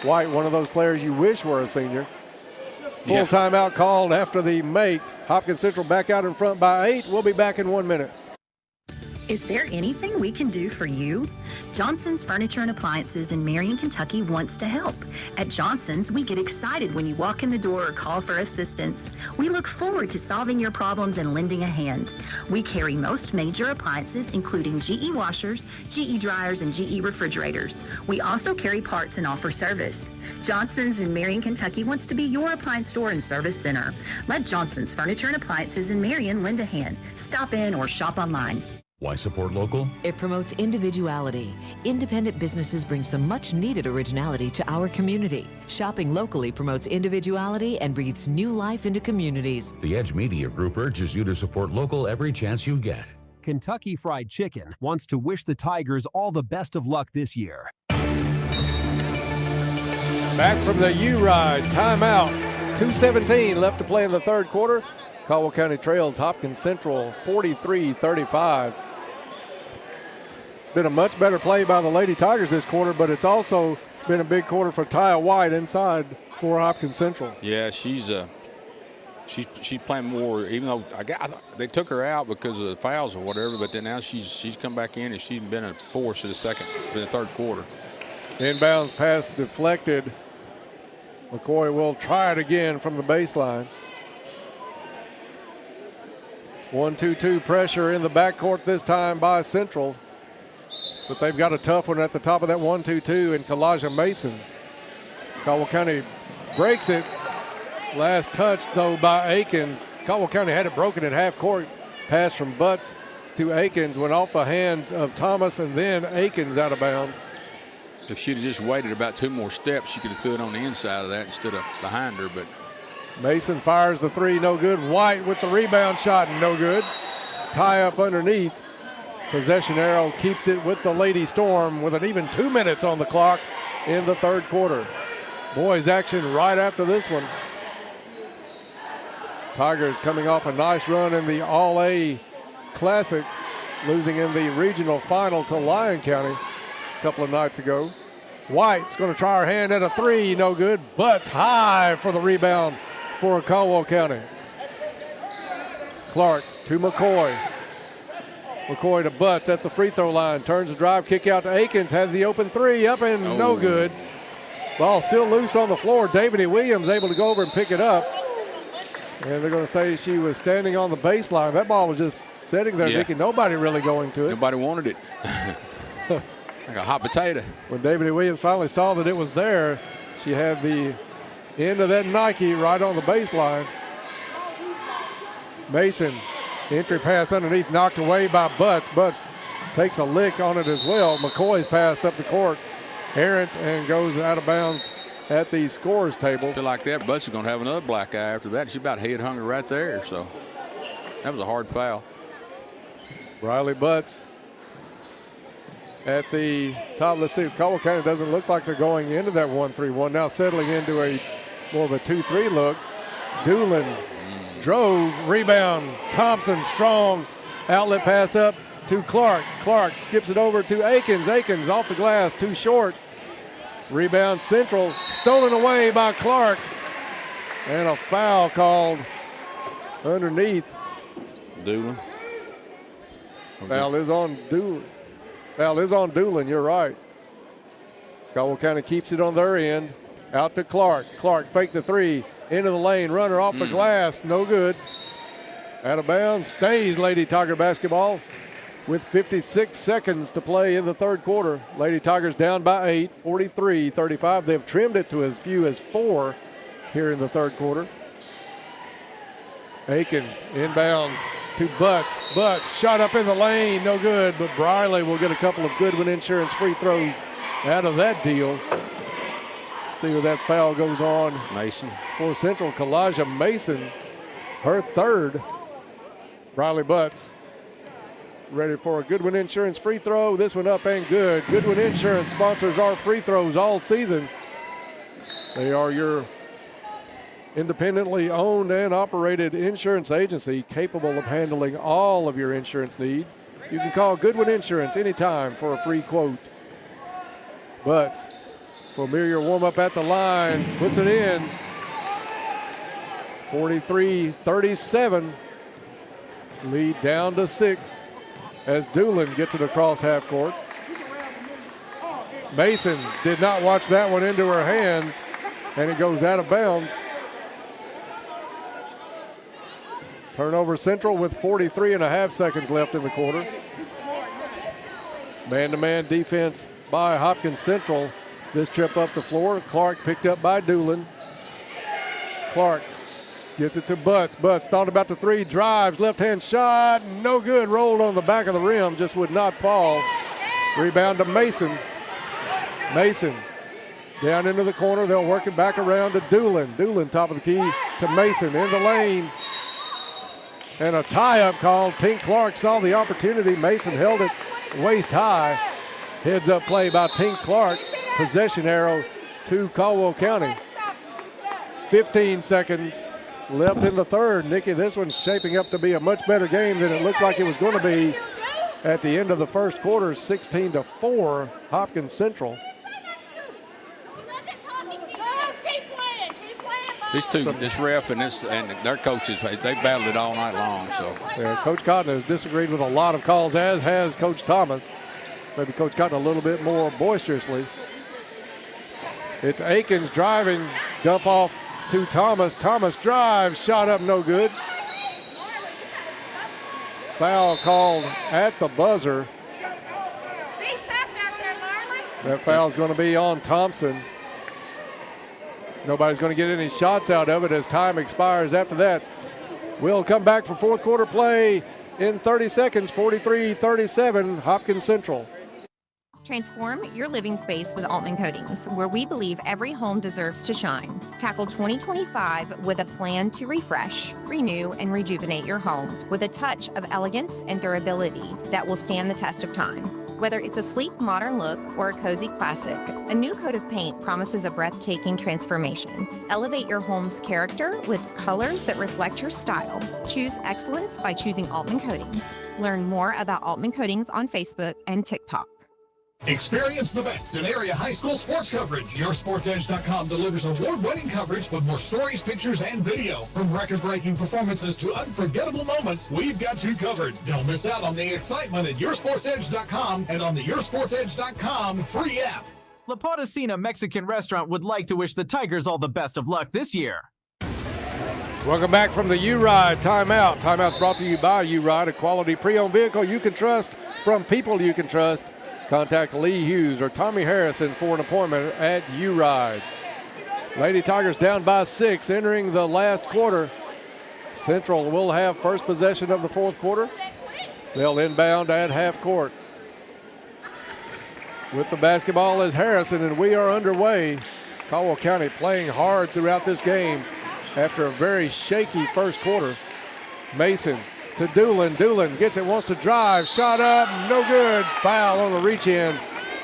White, one of those players you wish were a senior. Full timeout called after the make. Hopkins Central back out in front by 8. We'll be back in 1 minute. Is there anything we can do for you? Johnson's Furniture and Appliances in Marion, Kentucky wants to help. At Johnson's, we get excited when you walk in the door or call for assistance. We look forward to solving your problems and lending a hand. We carry most major appliances, including GE washers, GE dryers, and GE refrigerators. We also carry parts and offer service. Johnson's in Marion, Kentucky wants to be your appliance store and service center. Let Johnson's Furniture and Appliances in Marion lend a hand. Stop in or shop online. Why support local? It promotes individuality. Independent businesses bring some much needed originality to our community. Shopping locally promotes individuality and breathes new life into communities. The Edge Media Group urges you to support local every chance you get. Kentucky Fried Chicken wants to wish the Tigers all the best of luck this year. Back from the U-Ride, timeout. 2:17 left to play in the third quarter. Caldwell County trails Hopkins Central 43-35. Been a much better play by the Lady Tigers this quarter, but it's also been a big quarter for Ty White inside for Hopkins Central. Yeah, she's playing more, even though they took her out because of the fouls or whatever, but then now she's come back in and she's been a force for the third quarter. Inbounds pass deflected. McCoy will try it again from the baseline. 1-2-2 pressure in the backcourt this time by Central. But they've got a tough one at the top of that 1-2-2 in Kalijah Mason. Caldwell County breaks it. Last touch, though, by Akins. Caldwell County had it broken at half court. Pass from Butts to Akins, went off the hands of Thomas, and then Akins out of bounds. If she'd have just waited about 2 more steps, she could have threw it on the inside of that instead of behind her. But Mason fires the three, no good. White with the rebound shot, no good. Tie up underneath. Possession arrow keeps it with the Lady Storm with an even 2 minutes on the clock in the third quarter. Boys action right after this one. Tigers coming off a nice run in the All-A Classic, losing in the regional final to Lyon County a couple of nights ago. White's going to try her hand at a three, no good. Butts high for the rebound for Caldwell County. Clark to McCoy. McCoy to Butts at the free throw line. Turns the drive, kick out to Akins. Has the open three up and no good. Ball still loose on the floor. Davide Williams able to go over and pick it up. And they're going to say she was standing on the baseline. That ball was just sitting there, Nicky. Nobody really going to it. Nobody wanted it. Like a hot potato. When Davide Williams finally saw that it was there, she had the end of that Nike right on the baseline. Mason. Entry pass underneath, knocked away by Butts. Butts takes a lick on it as well. McCoy's pass up the court, errant, and goes out of bounds at the scorers table. Feel like that, Butts is going to have another black eye after that. She about head hung her right there, so that was a hard foul. Riley Butts at the top. Let's see, Caldwell County doesn't look like they're going into that 1-3-1. Now settling into a more of a 2-3 look. Doolin drove, rebound, Thompson strong, outlet pass up to Clark. Clark skips it over to Akins. Akins off the glass, too short. Rebound Central, stolen away by Clark. And a foul called underneath. Doolin. Foul is on Doolin. Foul is on Doolin, you're right. Caldwell County keeps it on their end. Out to Clark. Clark faked the three. Into the lane, runner off the glass, no good. Out of bounds, stays Lady Tiger basketball with 56 seconds to play in the third quarter. Lady Tigers down by 8, 43-35. They've trimmed it to as few as 4 here in the third quarter. Akins inbounds to Butts. Butts shot up in the lane, no good, but Briley will get a couple of Goodwin Insurance free throws out of that deal. See where that foul goes on. Mason. For Central, Kalijah Mason, her third. Riley Butts ready for a Goodwin Insurance free throw. This one up and good. Goodwin Insurance sponsors our free throws all season. They are your independently owned and operated insurance agency capable of handling all of your insurance needs. You can call Goodwin Insurance anytime for a free quote. Butts. Familiar warm-up at the line, puts it in. 43-37. Lead down to 6 as Doolin gets it across half court. Mason did not watch that one into her hands, and it goes out of bounds. Turnover Central with 43.5 seconds left in the quarter. Man-to-man defense by Hopkins Central. This trip up the floor. Clark picked up by Doolin. Clark gets it to Butts. Butts thought about the three, drives, left-hand shot, no good. Rolled on the back of the rim, just would not fall. Rebound to Mason. Mason down into the corner. They'll work it back around to Doolin. Doolin top of the key to Mason in the lane. And a tie-up call. Tink Clark saw the opportunity. Mason held it waist high. Heads-up play by Tink Clark. Possession arrow to Caldwell County. 15 seconds left in the third. Nikki, this one's shaping up to be a much better game than it looked like it was going to be at the end of the first quarter. 16-4, Hopkins Central. This ref and their coaches, they battled it all night long. So yeah, Coach Cotton has disagreed with a lot of calls, as has Coach Thomas. Maybe Coach Cotton a little bit more boisterously. It's Akins driving, dump off to Thomas. Thomas drives, shot up, no good. foul called at the buzzer. That foul is going to be on Thompson. Nobody's going to get any shots out of it as time expires after that. We'll come back for fourth quarter play in 30 seconds, 43-37, Hopkins Central. Transform your living space with Altman Coatings, where we believe every home deserves to shine. Tackle 2025 with a plan to refresh, renew, and rejuvenate your home with a touch of elegance and durability that will stand the test of time. Whether it's a sleek, modern look or a cozy classic, a new coat of paint promises a breathtaking transformation. Elevate your home's character with colors that reflect your style. Choose excellence by choosing Altman Coatings. Learn more about Altman Coatings on Facebook and TikTok. Experience the best in area high school sports coverage. YourSportsEdge.com delivers award-winning coverage with more stories, pictures, and video. From record-breaking performances to unforgettable moments, we've got you covered. Don't miss out on the excitement at YourSportsEdge.com and on the YourSportsEdge.com free app. La Potosina Mexican Restaurant would like to wish the Tigers all the best of luck this year. Welcome back from the U-Ride Timeout. Timeout's brought to you by U-Ride, a quality pre-owned vehicle you can trust from people you can trust. Contact Lee Hughes or Tommy Harrison for an appointment at U-Ride. Lady Tigers down by 6 entering the last quarter. Central will have first possession of the fourth quarter. They'll inbound at half court. With the basketball is Harrison, and we are underway. Caldwell County playing hard throughout this game after a very shaky first quarter. Mason to Doolin. Doolin gets it, wants to drive. Shot up, no good. Foul on the reach in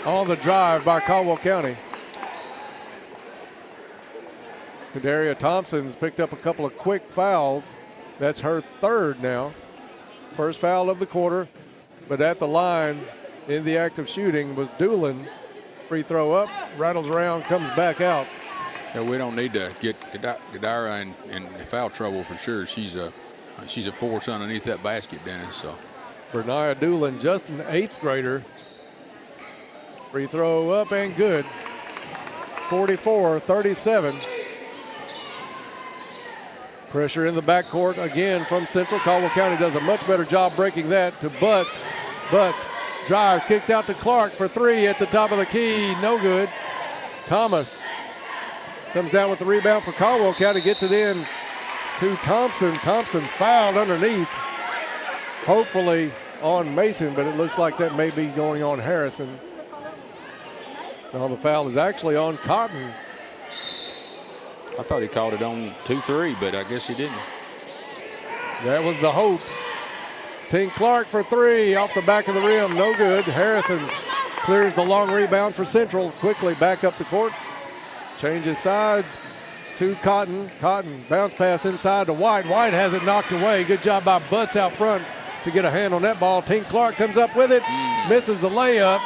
on the drive by Caldwell County. Kadaria Thompson's picked up a couple of quick fouls. That's her third now. First foul of the quarter, but at the line in the act of shooting was Doolin. Free throw up, rattles around, comes back out. Yeah, we don't need to get Kadaira in foul trouble for sure. She's a force underneath that basket, Dennis. So, Bernia Doolin, just an 8th grader. Free throw up and good. 44-37. Pressure in the backcourt again from Central. Caldwell County does a much better job breaking that to Butts. Butts drives, kicks out to Clark for 3 at the top of the key. No good. Thomas comes down with the rebound for Caldwell County, gets it in to Thompson. Thompson fouled underneath, hopefully on Mason, but it looks like that may be going on Harrison. No, the foul is actually on Cotton. I thought he called it on 2-3, but I guess he didn't. That was the hope. Tink Clark for 3 off the back of the rim, no good. Harrison clears the long rebound for Central, quickly back up the court. Changes sides to Cotton. Cotton bounce pass inside to White. White has it knocked away. Good job by Butts out front to get a hand on that ball. Tink Clark comes up with it, misses the layup.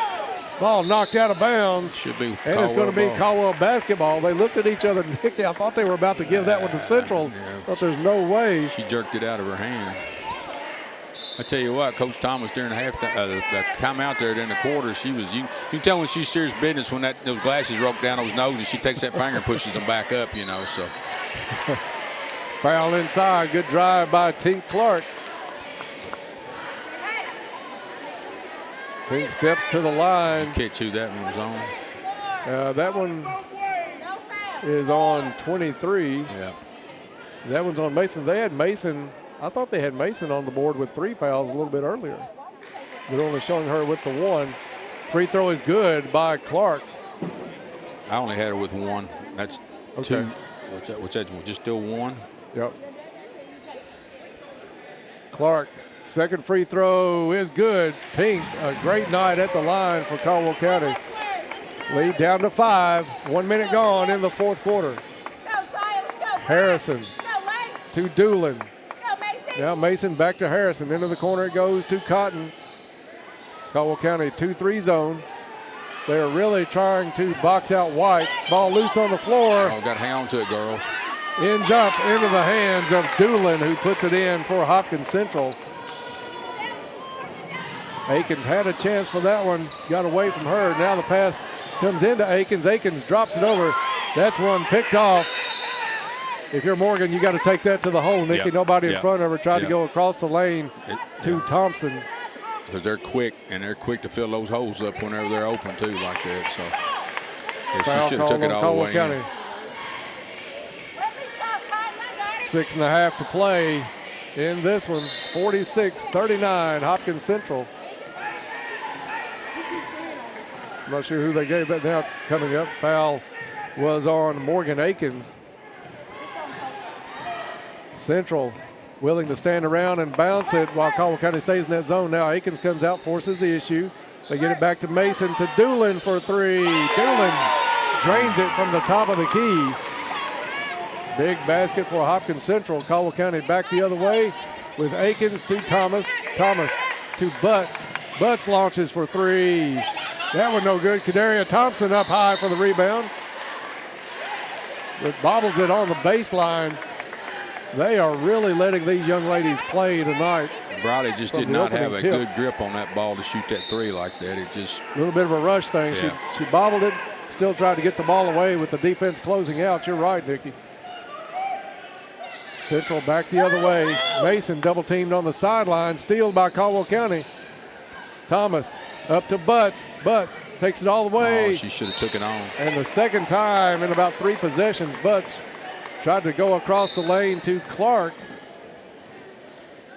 Ball knocked out of bounds. Should be and it's going to be Caldwell basketball. They looked at each other. Nicky, I thought they were about to give that one to Central, but there's no way. She jerked it out of her hand. I tell you what, Coach Thomas during the timeout there during the quarter, she was you can tell when she's serious business when those glasses roll down those nose and she takes that finger and pushes them back up, you know. So foul inside, good drive by Tink Clark. Tink steps to the line. Catch who that one was on. That one is on 23. Yeah. That one's on Mason. They had Mason. I thought they had Mason on the board with 3 fouls a little bit earlier. They're only showing her with the 1. Free throw is good by Clark. I only had her with 1. That's okay. 2. What's that? Just still 1? Yep. Clark, second free throw is good. Tink, a great night at the line for Caldwell County. Lead down to 5. 1 minute gone in the fourth quarter. Harrison to Doolin. Now Mason back to Harrison. Into the corner it goes to Cotton. Caldwell County 2-3 zone. They're really trying to box out White. Ball loose on the floor. Oh, got to hang on to it, girls. Ends up into the hands of Doolin, who puts it in for Hopkins Central. Akins had a chance for that one. Got away from her. Now the pass comes into Akins. Akins drops it over. That's one picked off. if you're Morgan, you got to take that to the hole, Nikki. Yep. Nobody in Yep. front of her. Tried to Yep. go across the lane to Thompson. Because they're quick, and they're quick to fill those holes up whenever they're open, too, like that. So yeah, Foul she should have called took it on all the Caldwell way County. in. 6.5 to play in this one. 46-39, Hopkins Central. I'm not sure who they gave that. Now it's coming up. Foul was on Morgan Akins. Central willing to stand around and bounce it while Caldwell County stays in that zone. Now Akins comes out, forces the issue. They get it back to Mason, to Doolin for three. Doolin drains it from the top of the key. Big basket for Hopkins Central. Caldwell County back the other way with Akins to Thomas. Thomas to Butts. Butts launches for three. That one no good. Kadaria Thompson up high for the rebound. But bobbles it on the baseline. They are really letting these young ladies play tonight. Browdy just did not have a good grip on that ball to shoot that three like that. It just a little bit of a rush thing. Yeah. She bobbled it, still tried to get the ball away with the defense closing out. You're right, Nikki. Central back the other way. Mason double teamed on the sideline, stealed by Caldwell County. Thomas up to Butts. Butts takes it all the way. Oh, she should have took it on. And the second time in about 3 possessions, Butts tried to go across the lane to Clark.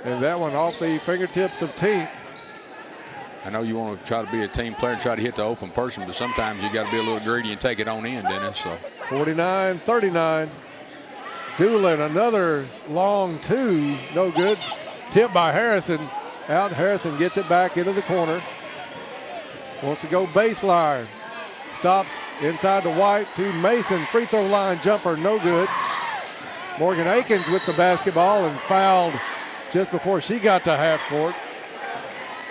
And that one off the fingertips of Tink. I know you want to try to be a team player and try to hit the open person, but sometimes you got to be a little greedy and take it on in, Dennis. So 49-39. Doolin, another long two, no good. Tipped by Harrison. Out, Harrison gets it back into the corner. Wants to go baseline. Stops inside to White to Mason. Free throw line jumper, no good. Morgan Akins with the basketball and fouled just before she got to half court.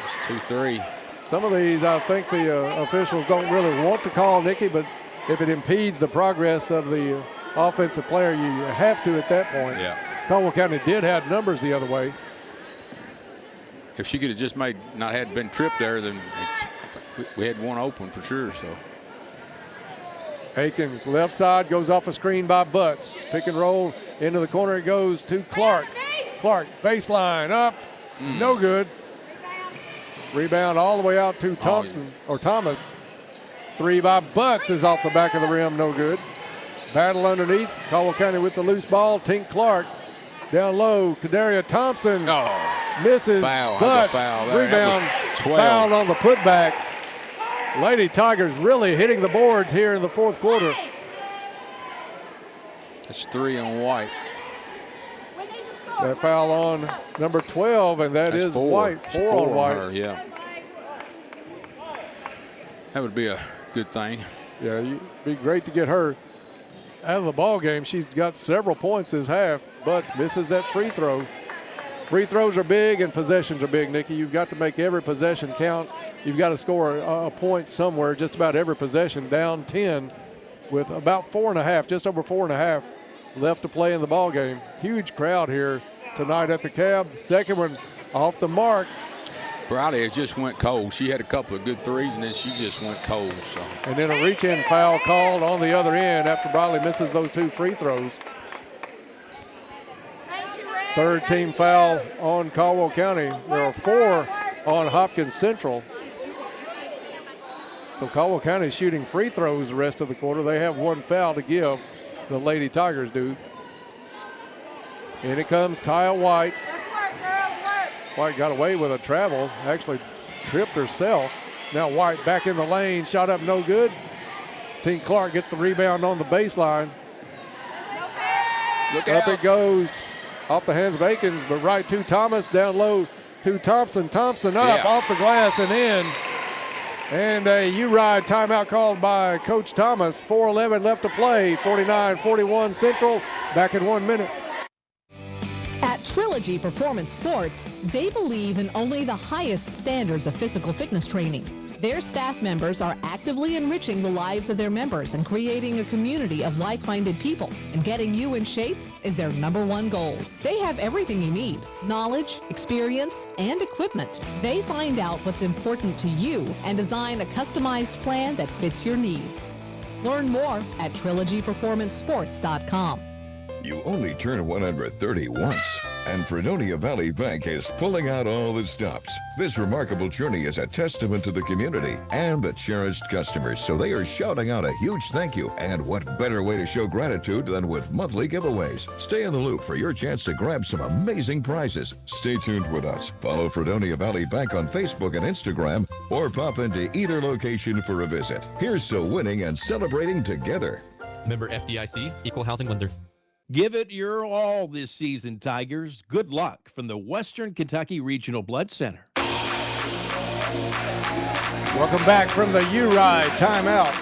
It's 2-3. Some of these, I think the officials don't really want to call, Nikki, but if it impedes the progress of the offensive player, you have to at that point. Yeah. Caldwell County did have numbers the other way. If she could have just not had been tripped there, then we had one open for sure. So Akins left side goes off a screen by Butts. Pick and roll into the corner. It goes to Clark. Clark baseline up, no good. Rebound all the way out to Thompson or Thomas. Three by Butts is off the back of the rim, no good. Battle underneath. Caldwell County with the loose ball. Tink Clark down low. Kadaria Thompson misses. Foul. Butts rebound. Foul on the putback. Lady Tigers really hitting the boards here in the fourth quarter. That's 3 on White. That foul on number 12, and that's is White. Four on White. Her, yeah. That would be a good thing. Yeah, it'd be great to get her out of the ball game. She's got several points this half. Butts misses that free throw. Free throws are big and possessions are big, Nikki. You've got to make every possession count. You've got to score a point somewhere, just about every possession. Down 10 with about 4.5, just over 4.5 left to play in the ball game. Huge crowd here tonight at the Cab. Second one off the mark. Browdy just went cold. She had a couple of good threes, and then she just went cold. So. And then a reach-in foul called on the other end after Briley misses those 2 free throws. Third team foul on Caldwell County. There are 4 on Hopkins Central. So Caldwell County is shooting free throws the rest of the quarter. They have 1 foul to give. The Lady Tigers do. In it comes Taya White. White got away with a travel, actually tripped herself. Now White back in the lane, shot up no good. Tink Clark gets the rebound on the baseline. Up it goes off the hands of Akins, but right to Thomas, down low to Thompson. Thompson up off the glass and in. And a U-Ride timeout called by Coach Thomas. 4:11 left to play, 49-41 Central, back in 1 minute. At Trilogy Performance Sports, they believe in only the highest standards of physical fitness training. Their staff members are actively enriching the lives of their members and creating a community of like-minded people. And getting you in shape is their #1 goal. They have everything you need: knowledge, experience, and equipment. They find out what's important to you and design a customized plan that fits your needs. Learn more at trilogyperformancesports.com. You only turn 130 once, and Fredonia Valley Bank is pulling out all the stops. This remarkable journey is a testament to the community and the cherished customers, so they are shouting out a huge thank you. And what better way to show gratitude than with monthly giveaways? Stay in the loop for your chance to grab some amazing prizes. Stay tuned with us. Follow Fredonia Valley Bank on Facebook and Instagram, or pop into either location for a visit. Here's to winning and celebrating together. Member FDIC, Equal Housing Lender. Give it your all this season, Tigers. Good luck from the Western Kentucky Regional Blood Center. Welcome back from the U-Ride timeout.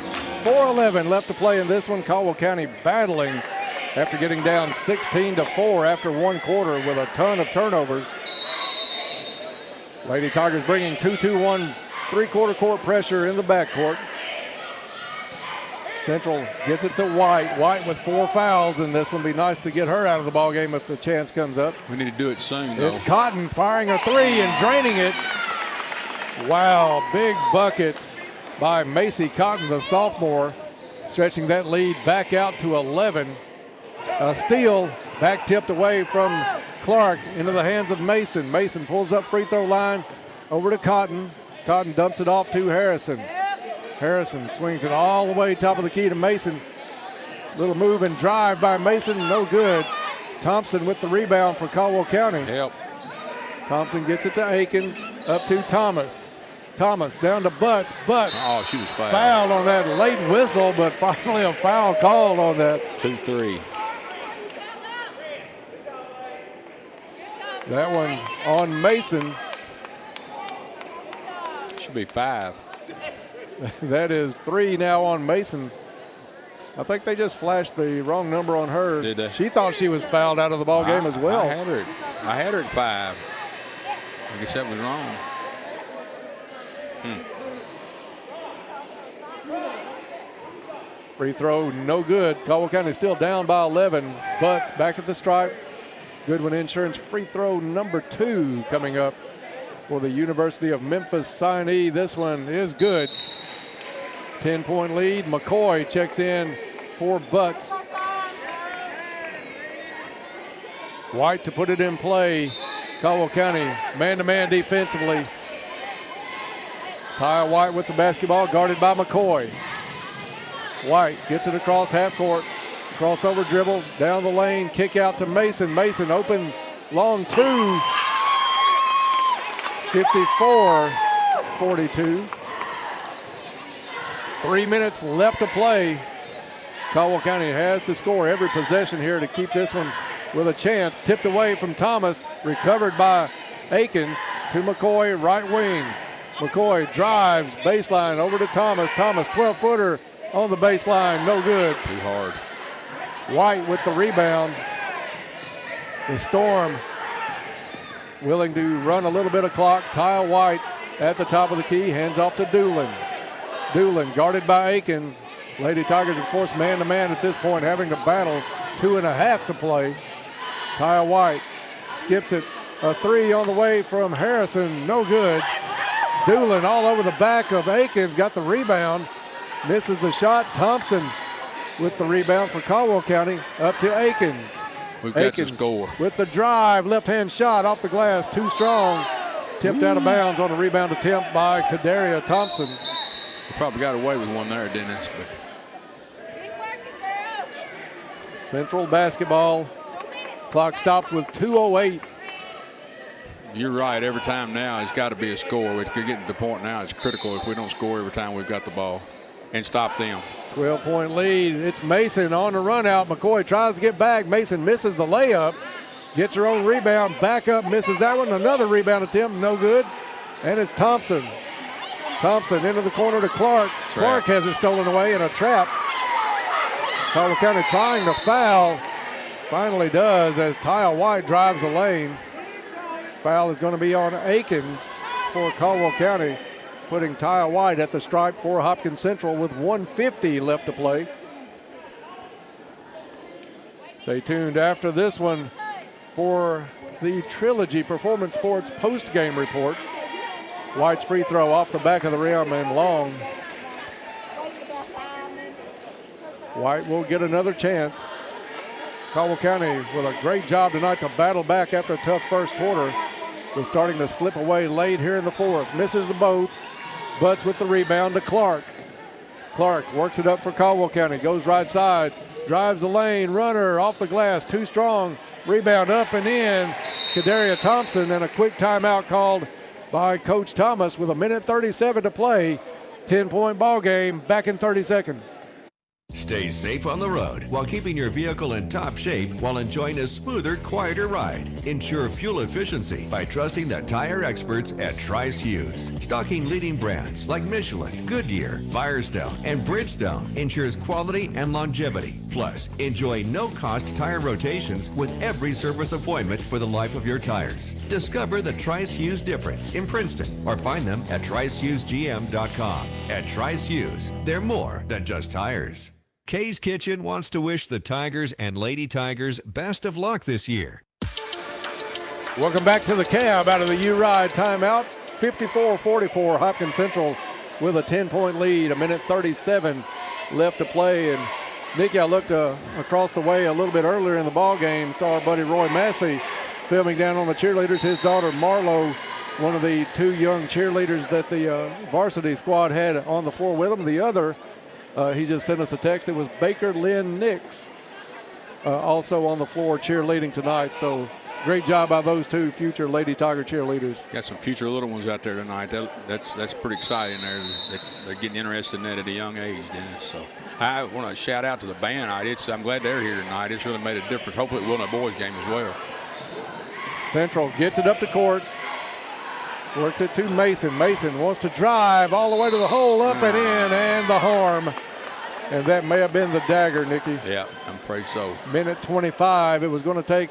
4:11 left to play in this one. Caldwell County battling after getting down 16-4 after one quarter with a ton of turnovers. Lady Tigers bringing 2-2-1 three-quarter court pressure in the backcourt. Central gets it to White. White with 4 fouls, and this one be nice to get her out of the ball game if the chance comes up. We need to do it soon, though. It's Cotton firing a 3 and draining it. Wow, big bucket by Macy Cotton, the sophomore, stretching that lead back out to 11. A steal, back tipped away from Clark into the hands of Mason. Mason pulls up free throw line over to Cotton. Cotton dumps it off to Harrison. Harrison swings it all the way top of the key to Mason. Little move and drive by Mason, no good. Thompson with the rebound for Caldwell County. Help. Thompson gets it to Akins, up to Thomas. Thomas down to Butts. Butts. Oh, she was fouled. Fouled on that late whistle, but finally a foul called on that. 2-3. That one on Mason. Should be 5. That is 3 now on Mason. I think they just flashed the wrong number on her. Did they? She thought she was fouled out of the ball game as well. I had her at 5. I guess that was wrong. Free throw, no good. Caldwell County still down by 11. Butts back at the stripe. Goodwin Insurance free throw number 2 coming up for the University of Memphis signee. This one is good. 10-point lead. McCoy checks in for Butts. White to put it in play. Caldwell County man-to-man defensively. Taya White with the basketball, guarded by McCoy. White gets it across half court. Crossover dribble, down the lane, kick out to Mason. Mason open, long 2. 54-42. 3 minutes left to play. Caldwell County has to score every possession here to keep this one with a chance. Tipped away from Thomas, recovered by Akins to McCoy, right wing. McCoy drives, baseline over to Thomas. Thomas, 12-footer on the baseline, no good. Too hard. White with the rebound. The Storm willing to run a little bit of clock. Taya White at the top of the key, hands off to Doolin. Doolin guarded by Akins. Lady Tigers, of course, man-to-man at this point, having to battle 2.5 to play. Taya White skips it. A 3 on the way from Harrison, no good. Doolin all over the back of Akins, got the rebound. Misses the shot. Thompson with the rebound for Caldwell County, up to Akins. We've got to score. With the drive, left-hand shot off the glass, too strong. Tipped out of bounds on a rebound attempt by Kadaria Thompson. We probably got away with one there, Dennis. But Central basketball. Clock stops with 2:08. You're right. Every time now, it's got to be a score. We're getting to the point now. It's critical if we don't score every time we've got the ball and stop them. 12-point lead. It's Mason on the run out. McCoy tries to get back. Mason misses the layup. Gets her own rebound. Back up, misses that one. Another rebound attempt, no good. And it's Thompson. Thompson into the corner to Clark. Trap. Clark has it stolen away in a trap. Caldwell County trying to foul. Finally does as Taya White drives the lane. Foul is going to be on Akins for Caldwell County, putting Taya White at the stripe for Hopkins Central with 1:50 left to play. Stay tuned after this one for the Trilogy Performance Sports post-game report. White's free throw off the back of the rim and long. White will get another chance. Caldwell County with a great job tonight to battle back after a tough first quarter. They're starting to slip away late here in the fourth. Misses them both. Butts with the rebound to Clark. Clark works it up for Caldwell County. Goes right side. Drives the lane. Runner off the glass. Too strong. Rebound up and in. Kadaria Thompson, and a quick timeout called by Coach Thomas with 1:37 to play. 10-point ball game. Back in 30 seconds. Stay safe on the road while keeping your vehicle in top shape while enjoying a smoother, quieter ride. Ensure fuel efficiency by trusting the tire experts at Trice Hughes. Stocking leading brands like Michelin, Goodyear, Firestone, and Bridgestone ensures quality and longevity. Plus, enjoy no-cost tire rotations with every service appointment for the life of your tires. Discover the Trice Hughes difference in Princeton or find them at tricehughesgm.com. At Trice Hughes, they're more than just tires. Kay's Kitchen wants to wish the Tigers and Lady Tigers best of luck this year. Welcome back to the cab out of the U-Ride timeout. 54-44, Hopkins Central with a 10-point lead. 1:37 left to play. And Nikki, I looked across the way a little bit earlier in the ball game, saw our buddy Roy Massey filming down on the cheerleaders. His daughter Marlo, one of the two young cheerleaders that the varsity squad had on the floor with them. The other, he just sent us a text. It was Baker Lynn Nix, also on the floor cheerleading tonight. So great job by those two future Lady Tiger cheerleaders. Got some future little ones out there tonight. That's pretty exciting. They're getting interested in that at a young age, Dennis. So I want to shout out to the band. I'm glad they're here tonight. It's really made a difference. Hopefully it will in the boys' game as well. Central gets it up to court. Works it to Mason. Mason wants to drive all the way to the hole, up and in, and the harm. And that may have been the dagger, Nikki. Yeah, I'm afraid so. 1:25. It was going to take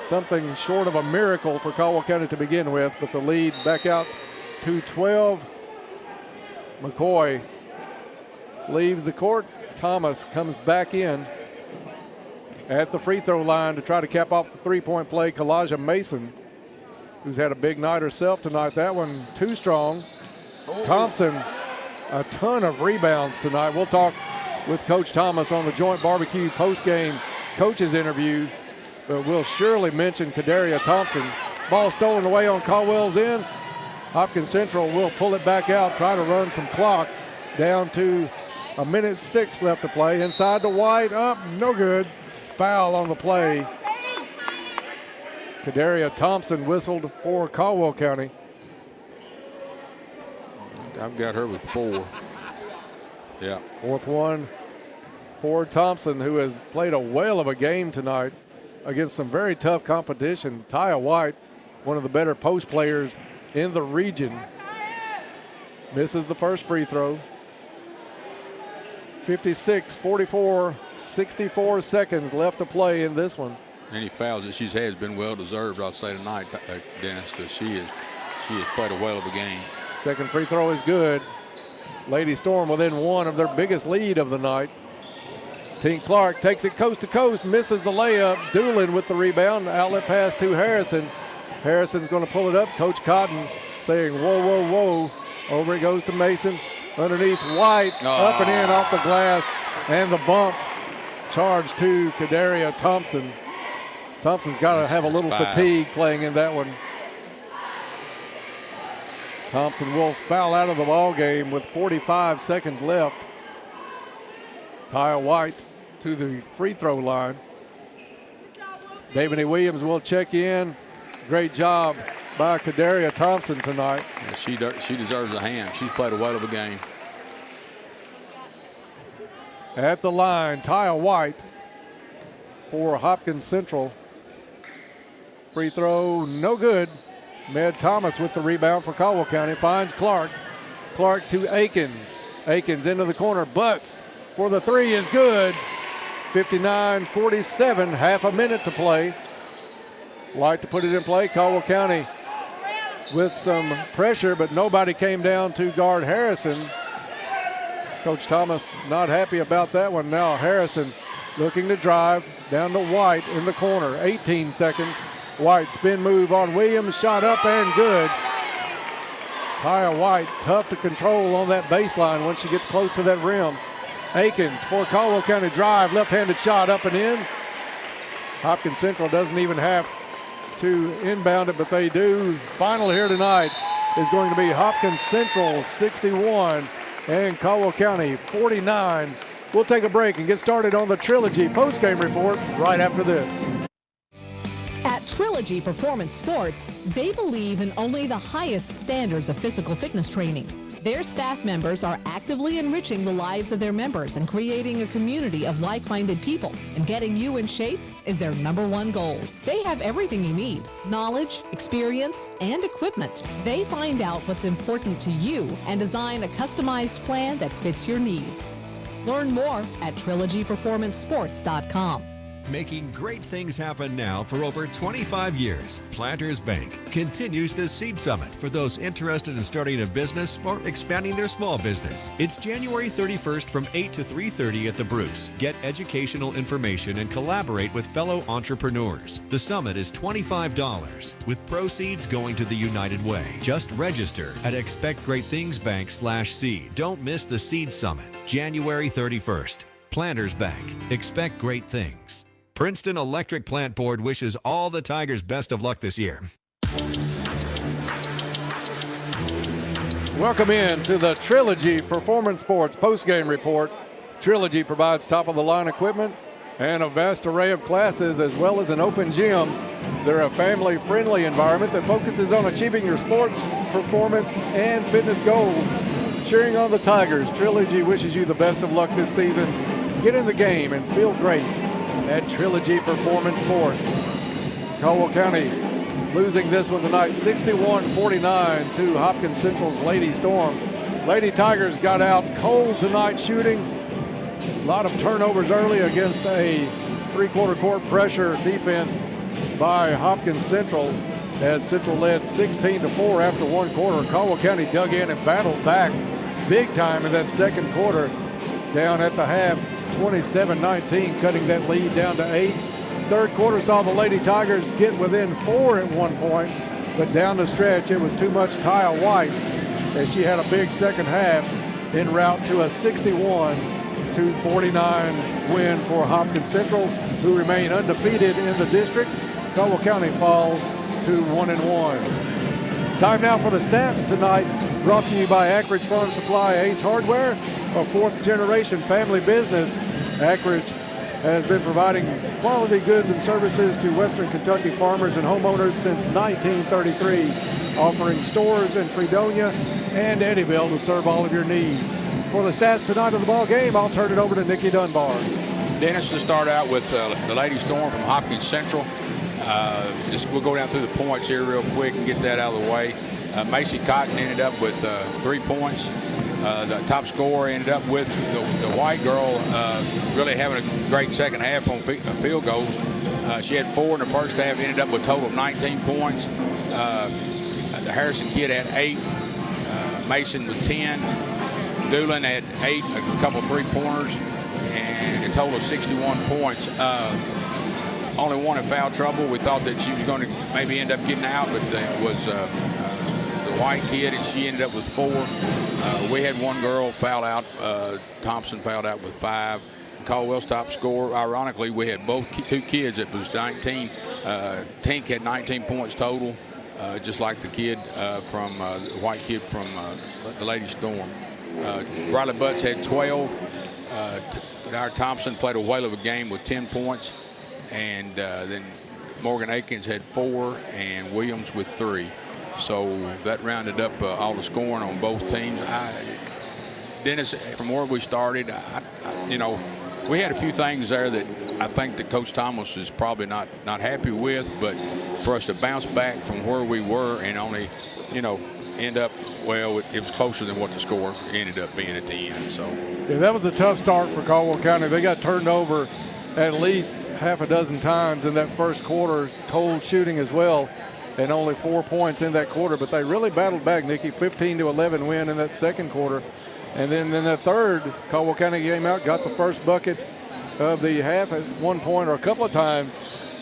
something short of a miracle for Caldwell County to begin with, but the lead back out to 12. McCoy leaves the court. Thomas comes back in at the free throw line to try to cap off the three-point play. Kalaja Mason, who's had a big night herself tonight. That one too strong. Thompson, a ton of rebounds tonight. We'll talk with Coach Thomas on the Joint Barbecue post-game coaches interview, but we'll surely mention Kadaria Thompson. Ball stolen away on Caldwell's end. Hopkins Central will pull it back out, try to run some clock down to 1:06 left to play. Inside to White, up, no good. Foul on the play. Kadaria Thompson whistled for Caldwell County. I've got her with 4. Yeah. Fourth one for Thompson, who has played a whale of a game tonight against some very tough competition. Taya White, one of the better post players in the region, misses the first free throw. 56-44, 64 seconds left to play in this one. Any fouls that she's had has been well deserved, I'll say tonight, Dennis, because she has played a whale of a game. Second free throw is good. Lady Storm within one of their biggest lead of the night. Tink Clark takes it coast to coast, misses the layup. Doolin with the rebound. Outlet pass to Harrison. Harrison's going to pull it up. Coach Cotton saying, whoa, whoa, whoa. Over it goes to Mason. Underneath White, up and in off the glass. And the bump charged to Kadaria Thompson. Thompson's got to have a little fatigue playing in that one. Thompson will foul out of the ball game with 45 seconds left. Taya White to the free throw line. David Williams will check in. Great job by Kadaria Thompson tonight. Yeah, she deserves a hand. She's played a whale of a game. At the line, Taya White for Hopkins Central. Free throw, no good. Med Thomas with the rebound for Caldwell County. Finds Clark. Clark to Akins. Akins into the corner. Butts for the three is good. 59-47, half a minute to play. White to put it in play. Caldwell County with some pressure, but nobody came down to guard Harrison. Coach Thomas not happy about that one. Now Harrison looking to drive down to White in the corner. 18 seconds. White spin move on Williams, shot up and good. Taya White tough to control on that baseline once she gets close to that rim. Akins for Caldwell County drive, left-handed shot up and in. Hopkins Central doesn't even have to inbound it, but they do. Final here tonight is going to be Hopkins Central 61 and Caldwell County 49. We'll take a break and get started on the Trilogy postgame report right after this. At Trilogy Performance Sports, they believe in only the highest standards of physical fitness training. Their staff members are actively enriching the lives of their members and creating a community of like-minded people. And getting you in shape is their #1 goal. They have everything you need: knowledge, experience, and equipment. They find out what's important to you and design a customized plan that fits your needs. Learn more at trilogyperformancesports.com. Making great things happen now for over 25 years, Planters Bank continues the Seed Summit for those interested in starting a business or expanding their small business. It's January 31st from 8 to 3:30 at the Bruce. Get educational information and collaborate with fellow entrepreneurs. The summit is $25 with proceeds going to the United Way. Just register at expectgreatthingsbank/seed. Don't miss the Seed Summit, January 31st. Planters Bank. Expect great things. Princeton Electric Plant Board wishes all the Tigers best of luck this year. Welcome in to the Trilogy Performance Sports postgame report. Trilogy provides top-of-the-line equipment and a vast array of classes as well as an open gym. They're a family-friendly environment that focuses on achieving your sports, performance, and fitness goals. Cheering on the Tigers, Trilogy wishes you the best of luck this season. Get in the game and feel great at Trilogy Performance Sports. Caldwell County losing this one tonight, 61-49 to Hopkins Central's Lady Storm. Lady Tigers got out cold tonight shooting. A lot of turnovers early against a three-quarter court pressure defense by Hopkins Central as Central led 16-4 after one quarter. Caldwell County dug in and battled back big time in that second quarter. Down at the half, 27-19, cutting that lead down to 8. Third quarter saw the Lady Tigers get within 4 at one point, but down the stretch it was too much Taya White as she had a big second half en route to a 61-49 win for Hopkins Central, who remain undefeated in the district. Caldwell County falls to 1-1. Time now for the stats tonight, brought to you by Ackridge Farm Supply Ace Hardware, a fourth-generation family business. Ackridge has been providing quality goods and services to Western Kentucky farmers and homeowners since 1933, offering stores in Fredonia and Eddyville to serve all of your needs. For the stats tonight of the ball game, I'll turn it over to Nikki Dunbar. Dennis, to start out with the Lady Storm from Hopkins Central. We'll go down through the points here real quick and get that out of the way. Macy Cotton ended up with 3 points. The top scorer ended up with the white girl really having a great second half on field goals. She had 4 in the first half, ended up with a total of 19 points. The Harrison kid had 8. Mason with 10. Doolin had 8, a couple 3-pointers, and a total of 61 points. Only one in foul trouble. We thought that she was going to maybe end up getting out, but it was the white kid, and she ended up with 4. We had one girl foul out. Thompson fouled out with 5. Caldwell's top scorer, ironically, we had both 2 kids that was 19. Tink had 19 points total, just like the kid from the white kid from the Lady Storm. Riley Butts had 12. Our Thompson played a whale of a game with 10 points. And then Morgan Akins had 4 and Williams with 3. So that rounded up all the scoring on both teams. Dennis, from where we started, we had a few things there that I think that Coach Thomas is probably not happy with, but for us to bounce back from where we were and only, end up, well, it was closer than what the score ended up being at the end. So yeah, that was a tough start for Caldwell County. They got turned over at least half a dozen times in that first quarter, cold shooting as well, and only 4 points in that quarter. But they really battled back, Nikki. 15-11 win in that second quarter. And then in the third, Caldwell County came out, got the first bucket of the half at one point or a couple of times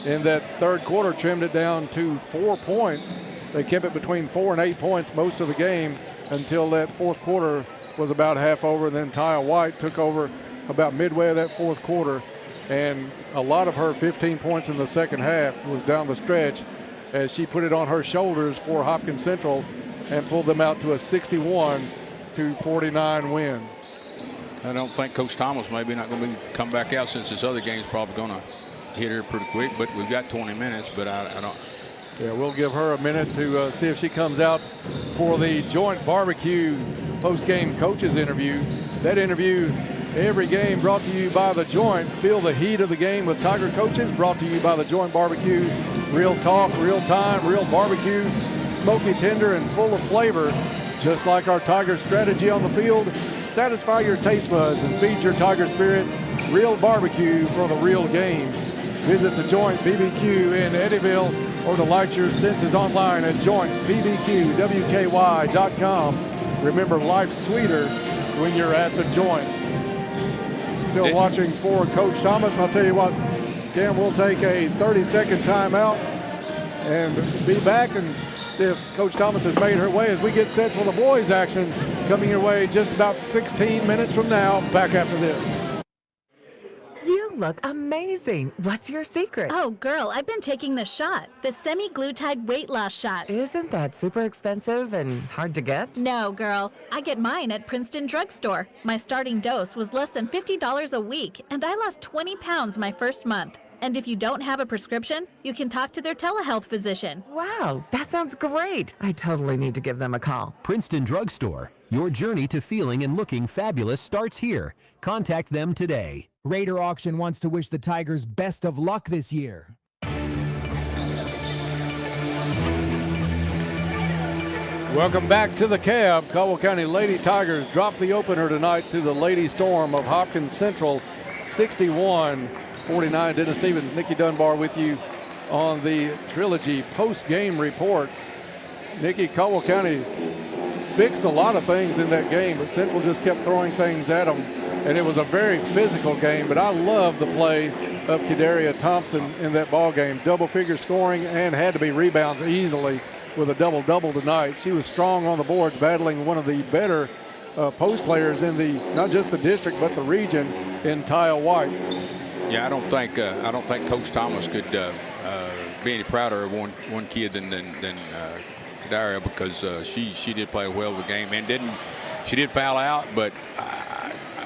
in that third quarter, trimmed it down to 4 points. They kept it between 4 and 8 points most of the game until that fourth quarter was about half over. And then Taya White took over about midway of that fourth quarter And a lot of her 15 points in the second half was down the stretch as she put it on her shoulders for Hopkins Central and pulled them out to a 61-49 win. I don't think Coach Thomas maybe not going to come back out since this other game's probably going to hit her pretty quick. But we've got 20 minutes, but I don't. Yeah, we'll give her a minute to see if she comes out for the joint barbecue post-game coaches interview. That interview, every game brought to you by The Joint. Feel the heat of the game with Tiger coaches, brought to you by The Joint Barbecue. Real talk, real time, real barbecue, smoky, tender, and full of flavor. Just like our Tiger strategy on the field, satisfy your taste buds and feed your Tiger spirit. Real barbecue for the real game. Visit The Joint BBQ in Eddyville or delight your senses online at jointbbqwky.com. Remember, life's sweeter when you're at The Joint. Still watching for Coach Thomas. I'll tell you what, Cam, we'll take a 30-second timeout and be back and see if Coach Thomas has made her way as we get set for the boys' action coming your way just about 16 minutes from now. Back after this. You look amazing. What's your secret? Oh, girl, I've been taking the shot, the semi-glutide weight loss shot. Isn't that super expensive and hard to get? No, girl. I get mine at Princeton Drugstore. My starting dose was less than $50 a week, and I lost 20 pounds my first month. And if you don't have a prescription, you can talk to their telehealth physician. Wow, that sounds great. I totally need to give them a call. Princeton Drugstore. Your journey to feeling and looking fabulous starts here. Contact them today. Raider Auction wants to wish the Tigers best of luck this year. Welcome back to the cab. Caldwell County Lady Tigers dropped the opener tonight to the Lady Storm of Hopkins Central, 61-49. Dennis Stevens, Nikki Dunbar with you on the Trilogy post-game report. Nikki, Caldwell County fixed a lot of things in that game, but Central just kept throwing things at them, and it was a very physical game. But I love the play of Kidaria Thompson in that ball game. Double-figure scoring and had to be rebounds easily with a double-double tonight. She was strong on the boards, battling one of the better post players in the not just the district but the region in Taya White. Yeah, I don't think Coach Thomas could be any prouder of one kid than Kidaria, because she did play well the game and she did foul out, but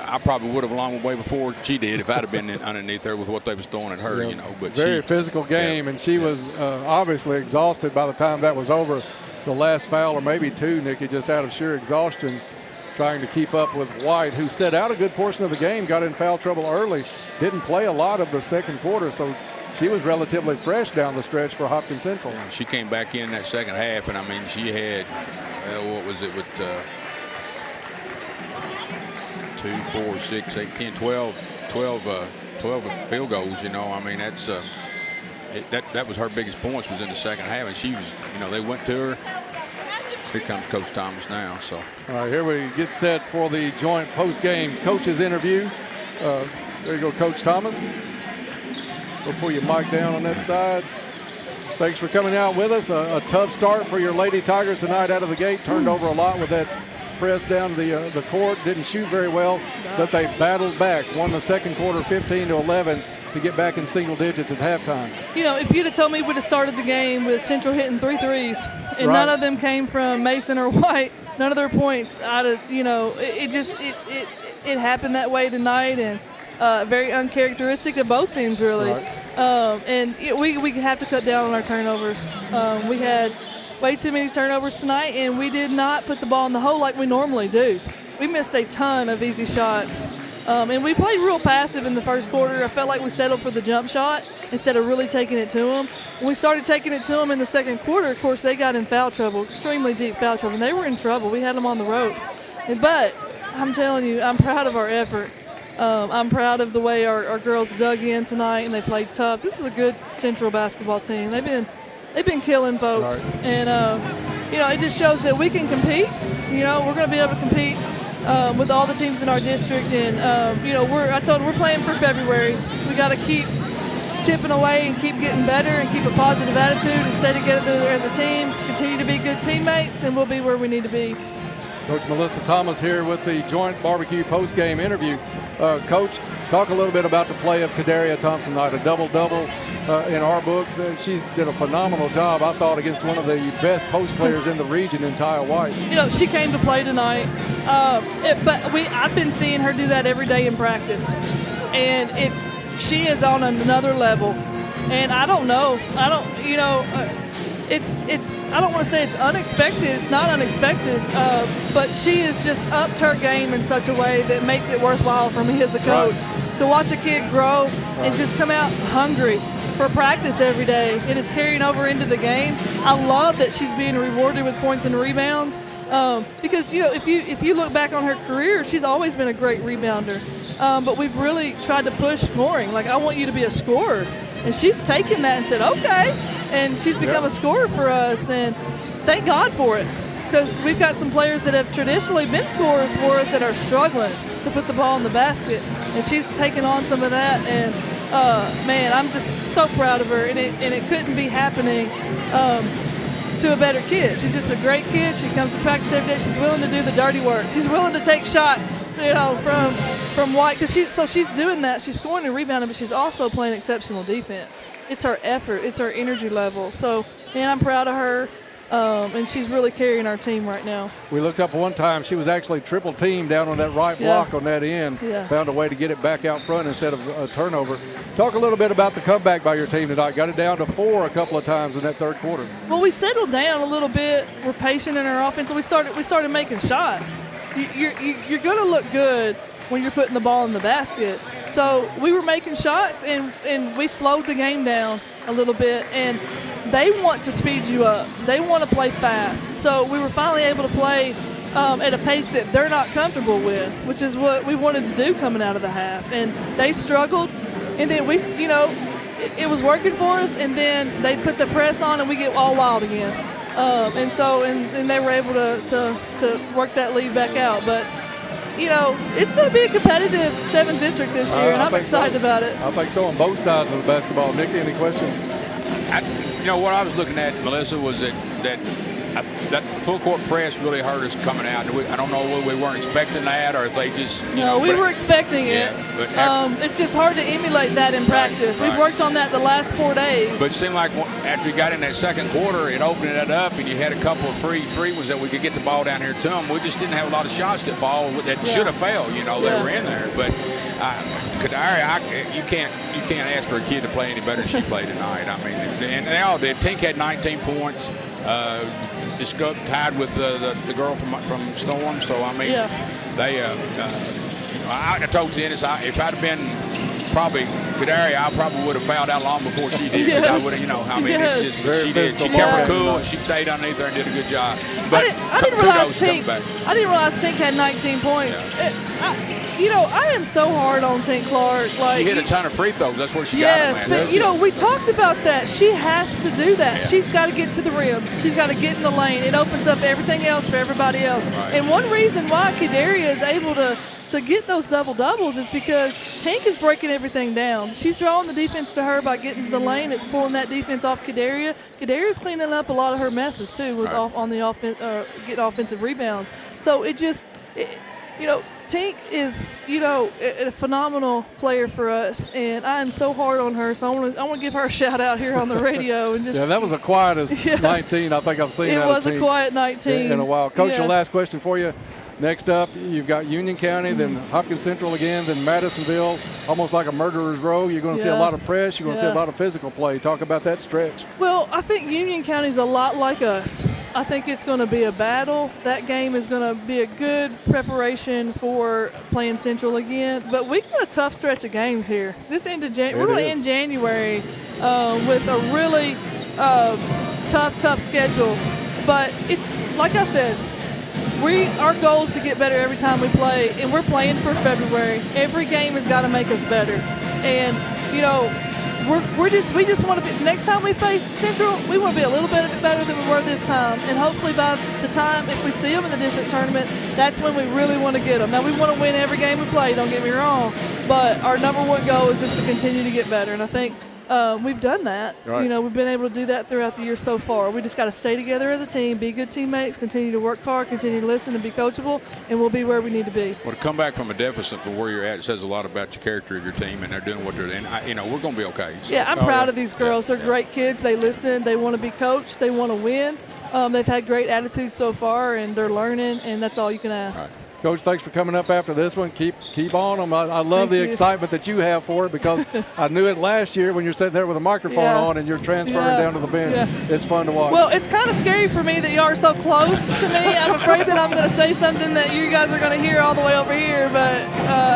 I probably would have a long way before she did if I'd have been underneath her with what they was throwing at her, you know. But very physical game, and she was obviously exhausted by the time that was over. The last foul, or maybe two, Nikki, just out of sheer exhaustion, trying to keep up with White, who set out a good portion of the game, got in foul trouble early, didn't play a lot of the second quarter, so she was relatively fresh down the stretch for Hopkins Central. She came back in that second half, and I mean, she had, what was it, with 2, 4, 6, 8, 10, 12 field goals, you know. I mean, that's that was her biggest points was in the second half, and she was, you know, they went to her. Here comes Coach Thomas now. So all right, here we get set for the joint post-game coaches interview. There you go, Coach Thomas. We'll pull your mic down on that side. Thanks for coming out with us. A tough start for your Lady Tigers tonight out of the gate. Turned over a lot with that press down the court. Didn't shoot very well, but they battled back. Won the second quarter 15-11 to get back in single digits at halftime. You know, if you'd have told me we'd have started the game with Central hitting 3 threes and right. None of them came from Mason or White, none of their points, I'd have, you know, it happened that way tonight, and very uncharacteristic of both teams, really. Right. And we have to cut down on our turnovers. We had way too many turnovers tonight, and we did not put the ball in the hole like we normally do. We missed a ton of easy shots. And we played real passive in the first quarter. I felt like we settled for the jump shot instead of really taking it to them. When we started taking it to them in the second quarter, of course, they got in foul trouble, extremely deep foul trouble, and they were in trouble. We had them on the ropes. But I'm telling you, I'm proud of our effort. I'm proud of the way our girls dug in tonight, and they played tough. This is a good Central basketball team. They've been killing folks. Right. And, you know, it just shows that we can compete. You know, we're going to be able to compete with all the teams in our district, and you know, I told them we're playing for February. We got to keep chipping away and keep getting better and keep a positive attitude and stay together as a team. Continue to be good teammates, and we'll be where we need to be. Coach Melissa Thomas here with the Joint Barbecue post-game interview. Coach, talk a little bit about the play of Kadaria Thompson tonight, a double-double in our books. She did a phenomenal job, I thought, against one of the best post players in the region in Taya White. You know, she came to play tonight, I've been seeing her do that every day in practice, and she is on another level. And I don't know, I don't want to say it's unexpected. It's not unexpected, but she has just upped her game in such a way that makes it worthwhile for me as a coach to watch a kid grow and just come out hungry for practice every day, and it's carrying over into the games. I love that she's being rewarded with points and rebounds because if you look back on her career, she's always been a great rebounder, but we've really tried to push scoring. Like, I want you to be a scorer, and she's taken that and said, okay. And she's become a scorer for us, and thank God for it, because we've got some players that have traditionally been scorers for us that are struggling to put the ball in the basket, and she's taken on some of that, and man, I'm just so proud of her, and it couldn't be happening to a better kid. She's just a great kid. She comes to practice every day. She's willing to do the dirty work. She's willing to take shots, from White, because she's doing that. She's scoring and rebounding, but she's also playing exceptional defense. It's her effort. It's her energy level. So, man, I'm proud of her, and she's really carrying our team right now. We looked up one time. She was actually triple teamed down on that right block on that end. Yeah. Found a way to get it back out front instead of a turnover. Talk a little bit about the comeback by your team tonight. Got it down to 4 a couple of times in that third quarter. Well, we settled down a little bit. We're patient in our offense, and we started making shots. You're going to look good when you're putting the ball in the basket. So we were making shots, and we slowed the game down a little bit, and they want to speed you up. They want to play fast. So we were finally able to play at a pace that they're not comfortable with, which is what we wanted to do coming out of the half. And they struggled, and then it was working for us, and then they put the press on, and we get all wild again. And they were able to work that lead back out. But it's going to be a competitive 7th district this year, and I'm excited about it. I think so on both sides of the basketball. Nikki, any questions? What I was looking at, Melissa, was that full court press really hurt us coming out. I don't know whether we weren't expecting that or if they just we were expecting it. It's just hard to emulate that in practice. We've worked on that the last 4 days. But it seemed like after we got in that second quarter, it opened it up, and you had a couple of free ones that we could get the ball down here to them. We just didn't have a lot of shots that fall that should have failed. They were in there, but Kadaria, you can't ask for a kid to play any better than she played tonight. I mean, and they all did. Tink had 19 points. Just tied with the girl from Storm. So I mean, I told Dennis, if I'd have been probably Kadaria, I probably would have fouled out long before she did. Yes. I would have, it's just she did. She kept her cool, and she stayed underneath her and did a good job. But I didn't realize Tink had 19 points. Yeah. I am so hard on Tink Clark. Like, she hit a ton of free throws. That's where she got them. But we talked about that. She has to do that. Yeah. She's got to get to the rim. She's got to get in the lane. It opens up everything else for everybody else. Right. And one reason why Kadaria is able to get those double-doubles is because Tink is breaking everything down. She's drawing the defense to her by getting to the lane. It's pulling that defense off Kadaria. Kadaria's cleaning up a lot of her messes, too, with on the offense, getting offensive rebounds. So Tink is, a phenomenal player for us, and I am so hard on her. So I want to give her a shout out here on the radio and just. Yeah, that was the quietest 19 I think I've seen. It was a quiet 19 in a while. Coach, the last question for you. Next up, you've got Union County, then Hopkins Central again, then Madisonville, almost like a murderer's row. You're going to see a lot of press. You're going to see a lot of physical play. Talk about that stretch. Well, I think Union County's a lot like us. I think it's going to be a battle. That game is going to be a good preparation for playing Central again. But we got a tough stretch of games here. We're going to end January with a really tough schedule. But it's like I said, our goal is to get better every time we play, and we're playing for February. Every game has got to make us better. And, we just want to be, next time we face Central, we want to be a little bit better than we were this time. And hopefully by the time, if we see them in the district tournament, that's when we really want to get them. Now, we want to win every game we play, don't get me wrong, but our number one goal is just to continue to get better. And I think we've done that. Right. You know, we've been able to do that throughout the year so far. We just got to stay together as a team, be good teammates, continue to work hard, continue to listen and be coachable, and we'll be where we need to be. Well, to come back from a deficit to where you're at, it says a lot about your character of your team, and they're doing what they're doing. You know, we're going to be okay. So. Yeah, I'm proud of these girls. They're great kids. They listen. They want to be coached. They want to win. They've had great attitudes so far, and they're learning, and that's all you can ask. All right. Coach, thanks for coming up after this one. Keep on them. I love the excitement that you have for it, because I knew it last year when you're sitting there with a microphone on and you're transferring down to the bench. It's fun to watch. Well, it's kind of scary for me that y'all are so close to me. I'm afraid that I'm going to say something that you guys are going to hear all the way over here. But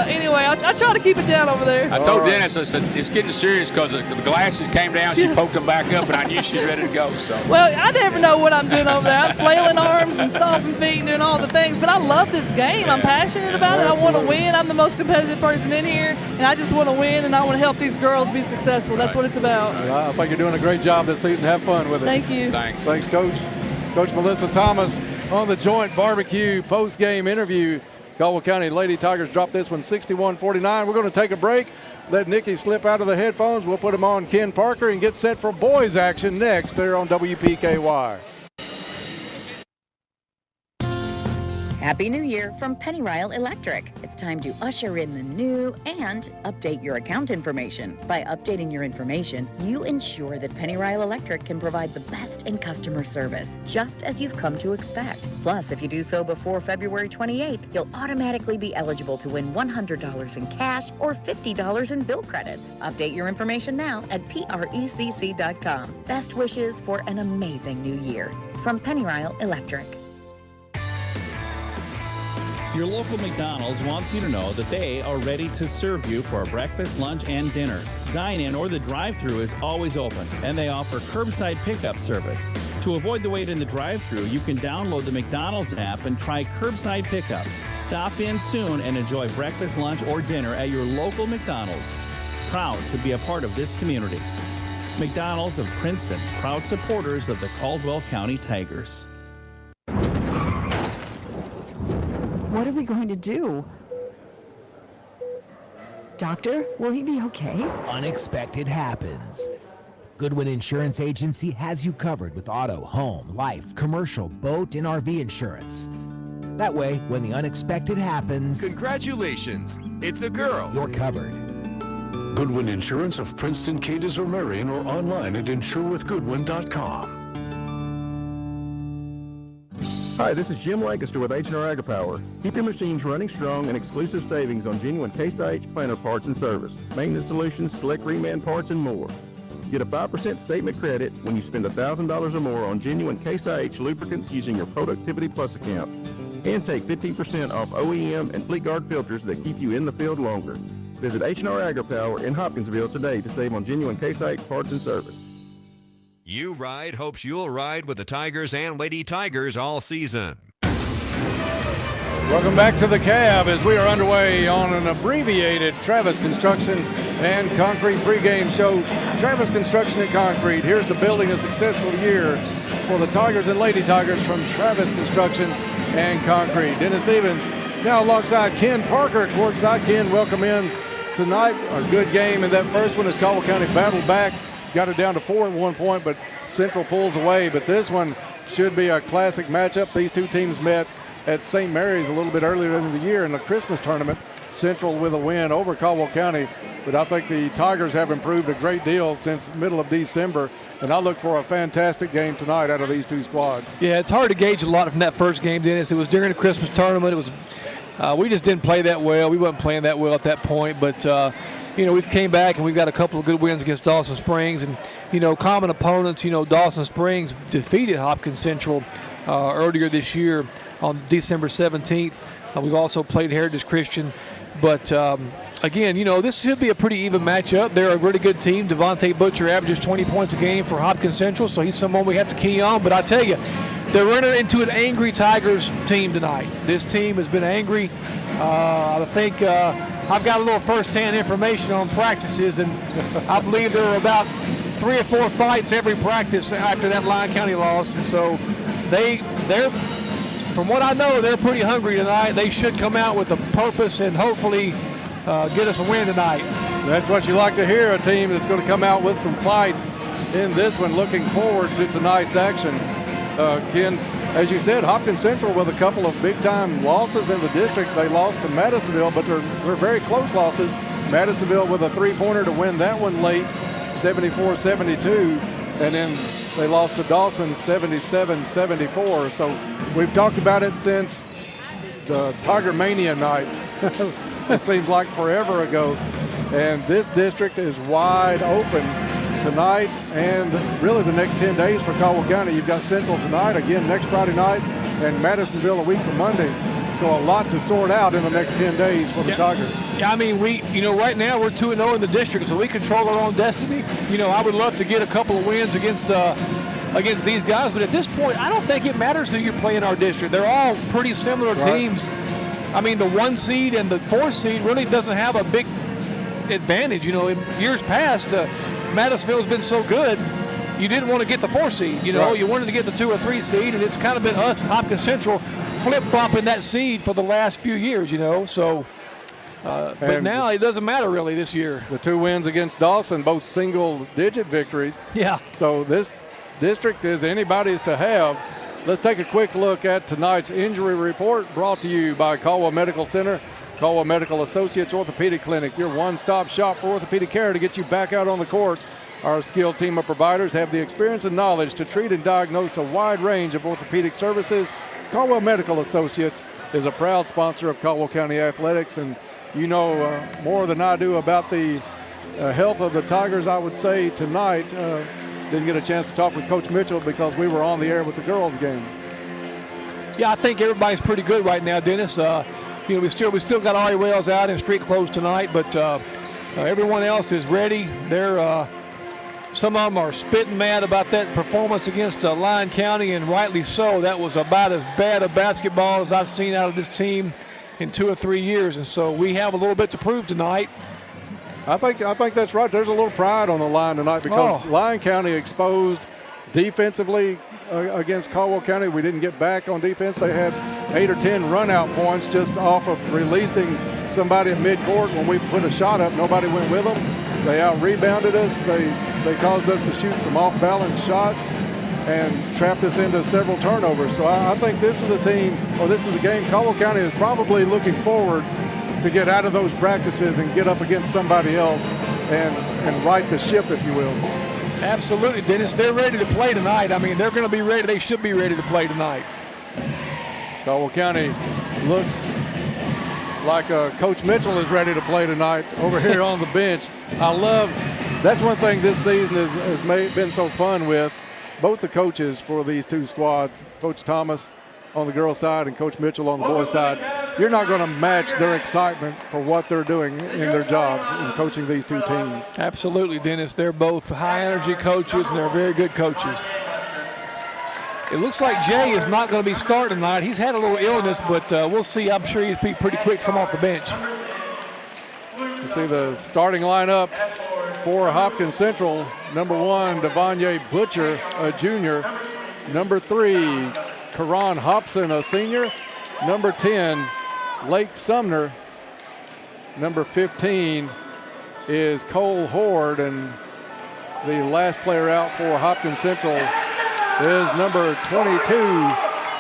anyway, I try to keep it down over there. I told Dennis, I said, it's getting serious because the glasses came down. She poked them back up, and I knew she was ready to go. So. Well, I never know what I'm doing over there. I'm flailing arms and stomping feet and doing all the things. But I love this game. I'm passionate about it. I want to win. I'm the most competitive person in here, and I just want to win, and I want to help these girls be successful. That's what it's about. I think you're doing a great job this season. Have fun with it. Thank you. Thanks, Coach. Coach Melissa Thomas on the Joint Barbecue post-game interview. Caldwell County Lady Tigers dropped this one 61-49. We're going to take a break. Let Nikki slip out of the headphones. We'll put them on Ken Parker and get set for boys action next here on WPKY. Happy New Year from Pennyrile Electric. It's time to usher in the new and update your account information. By updating your information, you ensure that Pennyrile Electric can provide the best in customer service, just as you've come to expect. Plus, if you do so before February 28th, you'll automatically be eligible to win $100 in cash or $50 in bill credits. Update your information now at PRECC.com. Best wishes for an amazing new year from Pennyrile Electric. Your local McDonald's wants you to know that they are ready to serve you for breakfast, lunch, and dinner. Dine-in or the drive-thru is always open, and they offer curbside pickup service. To avoid the wait in the drive-thru, you can download the McDonald's app and try curbside pickup. Stop in soon and enjoy breakfast, lunch, or dinner at your local McDonald's. Proud to be a part of this community. McDonald's of Princeton, proud supporters of the Caldwell County Tigers. What are we going to do? Doctor, will he be okay? Unexpected happens. Goodwin Insurance Agency has you covered with auto, home, life, commercial, boat, and RV insurance. That way, when the unexpected happens... Congratulations! It's a girl! You're covered. Goodwin Insurance of Princeton, Cadiz, or Marion, or online at insurewithgoodwin.com. Hi, this is Jim Lancaster with H&R AgriPower. Keep your machines running strong and exclusive savings on genuine Case IH planter parts and service, maintenance solutions, select reman parts, and more. Get a 5% statement credit when you spend $1,000 or more on genuine Case IH lubricants using your Productivity Plus account. And take 15% off OEM and Fleet Guard filters that keep you in the field longer. Visit H&R AgriPower in Hopkinsville today to save on genuine Case IH parts and service. You Ride hopes you'll ride with the Tigers and Lady Tigers all season. Welcome back to the Cab as we are underway on an abbreviated Travis Construction and Concrete pregame show. Travis Construction and Concrete. Here's the building a successful year for the Tigers and Lady Tigers from Travis Construction and Concrete. Dennis Stevens now alongside Ken Parker courtside. Ken, welcome in tonight. A good game in that first one as Caldwell County battled back. Got it down to 4 at one point, but Central pulls away. But this one should be a classic matchup. These two teams met at St. Mary's a little bit earlier in the year in the Christmas tournament. Central with a win over Caldwell County. But I think the Tigers have improved a great deal since middle of December. And I look for a fantastic game tonight out of these two squads. Yeah, it's hard to gauge a lot from that first game, Dennis. It was during the Christmas tournament. It was we just didn't play that well. We wasn't playing that well at that point. But we've came back and we've got a couple of good wins against Dawson Springs. And, common opponents, Dawson Springs defeated Hopkins Central earlier this year on December 17th. We've also played Heritage Christian. But, again, this should be a pretty even matchup. They're a really good team. Devontae Butcher averages 20 points a game for Hopkins Central, so he's someone we have to key on. But I tell you, they're running into an angry Tigers team tonight. This team has been angry. I think I've got a little first-hand information on practices, and I believe there were about 3 or 4 fights every practice after that Lyon County loss. And so they're, from what I know, they're pretty hungry tonight. They should come out with a purpose and hopefully get us a win tonight. That's what you like to hear, a team that's going to come out with some fight in this one. Looking forward to tonight's action. Ken, as you said, Hopkins Central with a couple of big-time losses in the district. They lost to Madisonville, but they're very close losses. Madisonville with a three-pointer to win that one late, 74-72, and then they lost to Dawson 77-74. So we've talked about it since the Tiger Mania night. It seems like forever ago. And this district is wide open tonight and really the next 10 days for Caldwell County. You've got Central tonight, again next Friday night, and Madisonville a week from Monday. So a lot to sort out in the next 10 days for the Tigers. Yeah, I mean, right now we're 2-0 in the district, so we control our own destiny. I would love to get a couple of wins against these guys, but at this point, I don't think it matters who you play in our district. They're all pretty similar teams. I mean, the 1 seed and the 4 seed really doesn't have a big advantage. In years past, Madisonville's been so good, you didn't want to get the 4 seed. You wanted to get the 2 or 3 seed, and it's kind of been us, Hopkins Central, flip-flopping that seed for the last few years. So. But now it doesn't matter really this year. The 2 wins against Dawson, both single-digit victories. Yeah. So this district is anybody's to have. Let's take a quick look at tonight's injury report, brought to you by Caldwell Medical Center, Caldwell Medical Associates Orthopedic Clinic, your one-stop shop for orthopedic care to get you back out on the court. Our skilled team of providers have the experience and knowledge to treat and diagnose a wide range of orthopedic services. Caldwell Medical Associates is a proud sponsor of Caldwell County Athletics, and you know more than I do about the health of the Tigers. I would say tonight, didn't get a chance to talk with Coach Mitchell because we were on the air with the girls' game. Yeah, I think everybody's pretty good right now, Dennis. We still got Ari Wells out in street clothes tonight, but everyone else is ready. They're some of them are spitting mad about that performance against Lyon County, and rightly so. That was about as bad a basketball as I've seen out of this team in 2 or 3 years, and so we have a little bit to prove tonight. I think that's right. There's a little pride on the line tonight because Lyon County exposed defensively against Caldwell County. We didn't get back on defense. They had 8 or 10 run-out points just off of releasing somebody at midcourt. When we put a shot up, nobody went with them. They out-rebounded us. They caused us to shoot some off-balance shots and trapped us into several turnovers. So I think this is a team, or this is a game Caldwell County is probably looking forward to get out of those practices and get up against somebody else and right the ship, if you will. Absolutely, Dennis. They're ready to play tonight. I mean, they're going to be ready. They should be ready to play tonight. Caldwell County looks like Coach Mitchell is ready to play tonight over here on the bench. That's one thing this season has been so fun with both the coaches for these 2 squads, Coach Thomas on the girls' side and Coach Mitchell on the boys' side. You're not going to match their excitement for what they're doing in their jobs in coaching these 2 teams. Absolutely, Dennis. They're both high-energy coaches, and they're very good coaches. It looks like Jay is not going to be starting tonight. He's had a little illness, but we'll see. I'm sure he's pretty quick to come off the bench. You see the starting lineup for Hopkins Central. Number 1, Devonye Butcher, a junior. Number 3, Karan Hobson, a senior. Number 10, Lake Sumner. Number 15 is Cole Horde, and the last player out for Hopkins Central is number 22,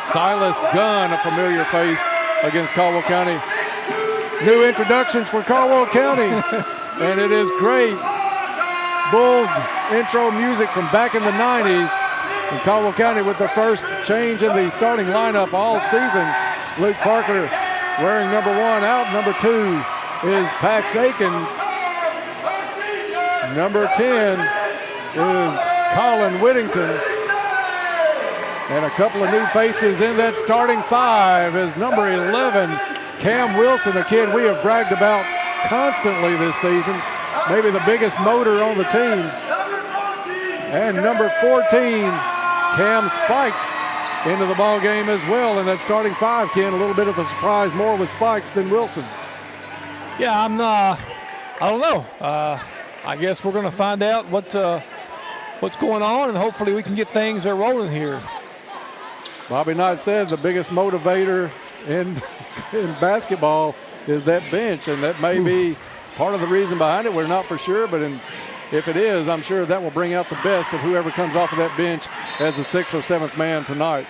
Silas Gunn, a familiar face against Caldwell County. New introductions for Caldwell County, and it is great. Bulls intro music from back in the 90s. And Caldwell County with the first change in the starting lineup all season. Luke Parker wearing number 1 out. Number 2 is Pax Akins. Number 10 is Colin Whittington. And a couple of new faces in that starting 5 is number 11, Cam Wilson, a kid we have bragged about constantly this season. Maybe the biggest motor on the team. And number 14, Cam Spikes into the ball game as well in that starting 5. Ken, a little bit of a surprise, more with Spikes than Wilson. Yeah, I don't know. I guess we're going to find out what's going on, and hopefully we can get things rolling here. Bobby Knight said the biggest motivator in basketball is that bench, and that may be part of the reason behind it. We're not for sure, but if it is, I'm sure that will bring out the best of whoever comes off of that bench as the 6th or 7th man tonight.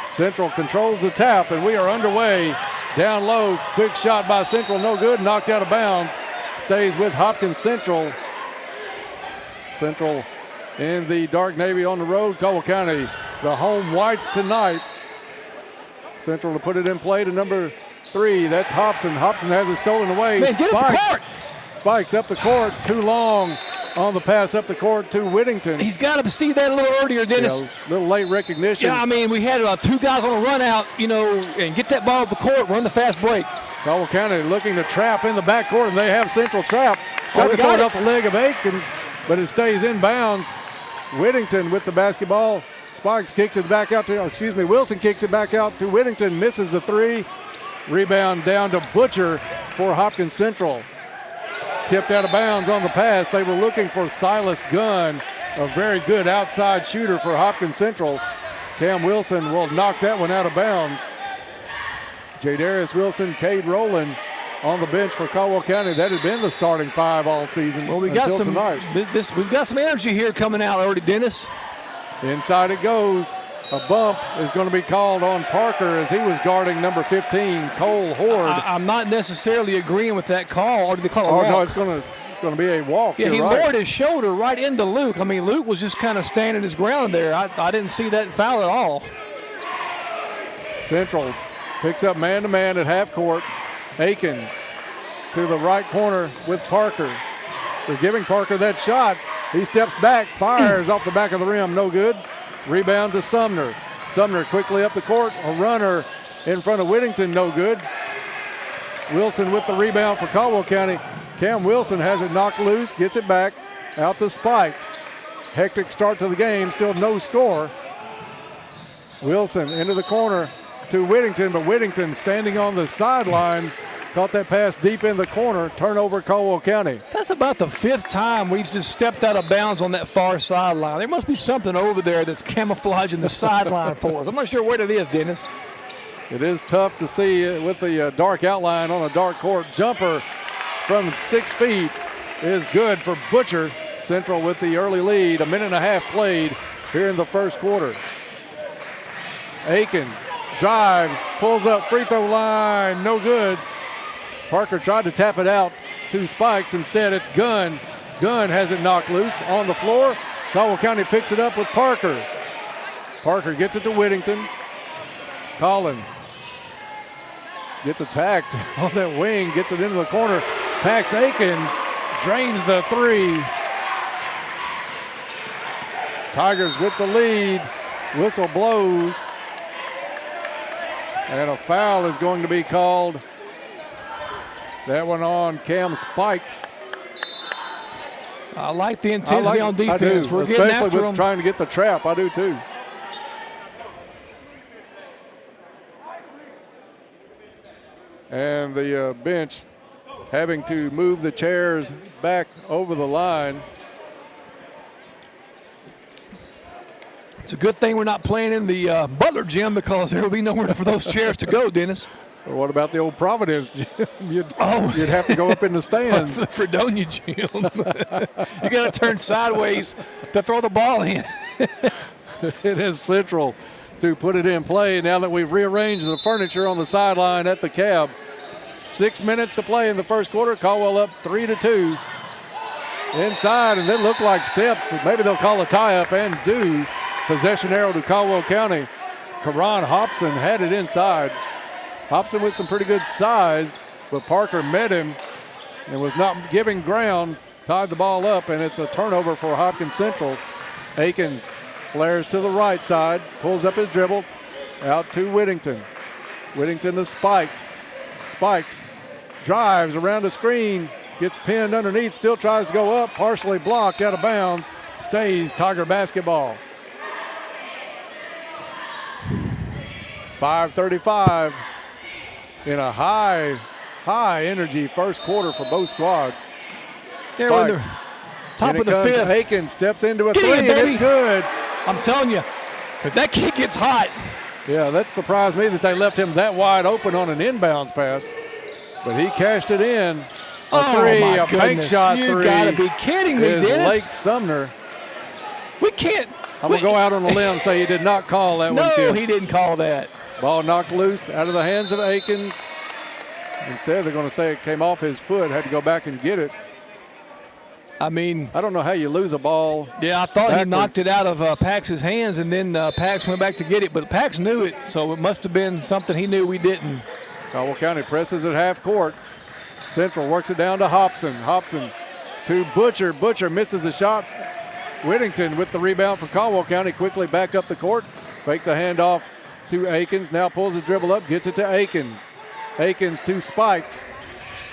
Central controls the tap, and we are underway. Down low, quick shot by Central, no good, knocked out of bounds. Stays with Hopkins Central. Central in the dark navy on the road. Caldwell County, the home whites tonight. Central to put it in play to number 3. That's Hobson. Hobson has it stolen away. Man, get up the court. Spikes up the court, too long on the pass up the court to Whittington. He's got to see that a little earlier, Dennis. Yeah, a little late recognition. Yeah, I mean, we had 2 guys on a run out, and get that ball off the court, run the fast break. Caldwell County looking to trap in the backcourt, and they have Central trapped. Trying to throw it off the leg of Aikens, but it stays in bounds. Whittington with the basketball. Sparks kicks it back out to, Wilson kicks it back out to Whittington, misses the 3. Rebound down to Butcher for Hopkins Central. Tipped out of bounds on the pass. They were looking for Silas Gunn, a very good outside shooter for Hopkins Central. Cam Wilson will knock that one out of bounds. Jadarius Wilson, Cade Rowland on the bench for Caldwell County. That had been the starting 5 all season. Well, we got some tonight. We've got some energy here coming out already, Dennis. Inside it goes. A bump is going to be called on Parker as he was guarding number 15, Cole Horde. I'm not necessarily agreeing with that call. Or did they call it a walk? No, it's going to be a walk. Yeah, he right. lowered his shoulder right into Luke. I mean, Luke was just kind of standing his ground there. I didn't see that foul at all. Central picks up man-to-man at half court. Aikens to the right corner with Parker. They're giving Parker that shot. He steps back, fires off the back of the rim, no good. Rebound to Sumner. Sumner quickly up the court. A runner in front of Whittington, no good. Wilson with the rebound for Caldwell County. Cam Wilson has it knocked loose, gets it back out to Spikes. Hectic start to the game, still no score. Wilson into the corner to Whittington, but Whittington standing on the sideline. Caught that pass deep in the corner. Turnover, Caldwell County. That's about the 5th time we've just stepped out of bounds on that far sideline. There must be something over there that's camouflaging the sideline for us. I'm not sure what it is, Dennis. It is tough to see with the dark outline on a dark court. Jumper from 6 feet is good for Butcher. Central with the early lead. 1.5 minutes played here in the first quarter. Aikens drives, pulls up, free throw line, no good. Parker tried to tap it out to Spikes. Instead, it's Gunn. Gunn has it knocked loose on the floor. Caldwell County picks it up with Parker. Parker gets it to Whittington. Collin gets attacked on that wing, gets it into the corner. Pax Aikens drains the 3. Tigers with the lead. Whistle blows. And a foul is going to be called. That one on Cam Spikes. I like the intensity on defense. We're getting after especially with them. trying to get the trap. I do too. And the bench having to move the chairs back over the line. It's a good thing we're not playing in the Butler gym because there will be nowhere for those chairs to go, Dennis. Or what about the old Providence gym? You'd have to go up in the stands. The Fredonia gym. You got to turn sideways to throw the ball in. It is Central to put it in play now that we've rearranged the furniture on the sideline at the cab. 6 minutes to play in the first quarter. Caldwell up 3-2. Inside, and it looked like steps, but maybe they'll call a tie-up and do. Possession arrow to Caldwell County. Karan Hobson had it inside. Hobson with some pretty good size, but Parker met him and was not giving ground, tied the ball up, and it's a turnover for Hopkins Central. Aikens flares to the right side, pulls up his dribble, out to Whittington. Whittington to Spikes. Spikes drives around the screen, gets pinned underneath, still tries to go up, partially blocked out of bounds, stays Tiger basketball. 5:35 in a high energy first quarter for both squads. There on the top of the 5th. Aikens steps into a 3 and it's good. I'm telling you, if that kid gets hot. Yeah, that surprised me that they left him that wide open on an inbounds pass. But he cashed it in. three, my a bank goodness. shot You three. gotta be kidding me, is Dennis. Lake Sumner. We can't. I'm going to go out on a limb and say he did not call that one, No, Kim. he didn't call that. Ball knocked loose out of the hands of Akins. Instead, they're going to say it came off his foot, had to go back and get it. I mean, I don't know how you lose a ball. Yeah, I thought backwards. he knocked it out of Pax's hands, and then Pax went back to get it. But Pax knew it, so it must have been something he knew we didn't. Caldwell County presses at half court. Central works it down to Hobson. Hobson to Butcher. Butcher misses the shot. Whittington with the rebound for Caldwell County. Quickly back up the court. Fake the handoff to Akins. Now pulls the dribble up. Gets it to Akins. Akins to Spikes.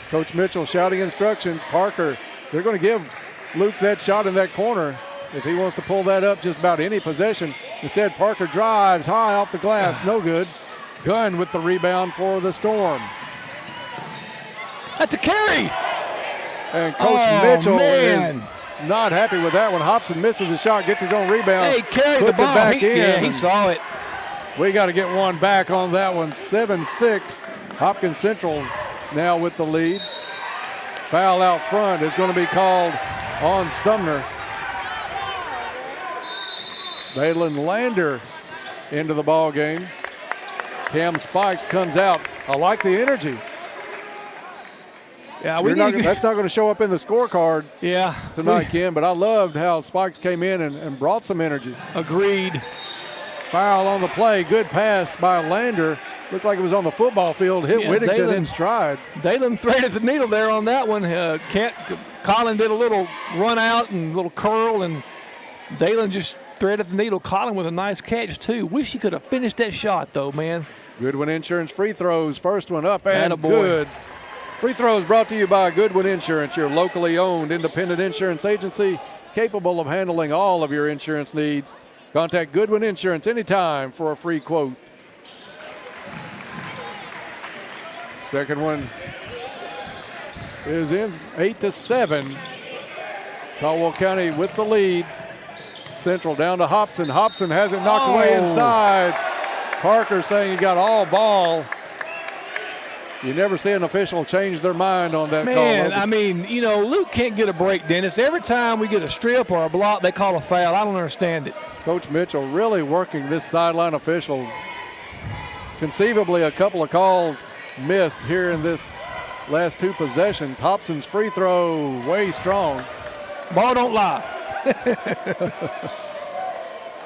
Coach Mitchell shouting instructions. Parker, they're going to give Luke that shot in that corner if he wants to pull that up just about any possession. Instead, Parker drives high off the glass. No good. Gunn with the rebound for the Storm. That's a carry. And Coach Mitchell is not happy with that one. Hobson misses a shot, gets his own rebound. Hey, carry puts the ball. it back in. Yeah, he saw it. We got to get one back on that one. 7-6. Hopkins Central now with the lead. Foul out front is going to be called on Sumner. Balin Lander into the ball game. Cam Spikes comes out. I like the energy. Yeah, that's not going to show up in the scorecard tonight, Ken, but I loved how Spikes came in and brought some energy. Agreed. Foul on the play. Good pass by Lander. Looked like it was on the football field. Hit Whittington in stride. Dalen threaded the needle there on that one. Colin did a little run out and a little curl, and Dalen just threaded the needle. Colin with a nice catch, too. Wish he could have finished that shot, though, man. Goodwin Insurance free throws. First one up and Attaboy. Good. Free throws brought to you by Goodwin Insurance, your locally owned independent insurance agency capable of handling all of your insurance needs. Contact Goodwin Insurance anytime for a free quote. Second one is in, 8-7. Caldwell County with the lead. Central down to Hobson. Hobson has it knocked away inside. Parker saying he got all ball. You never see an official change their mind on that call. Man, I mean, Luke can't get a break, Dennis. Every time we get a strip or a block, they call a foul. I don't understand it. Coach Mitchell really working this sideline official. Conceivably, a couple of calls missed here in this last two possessions. Hobson's free throw, way strong. Ball don't lie.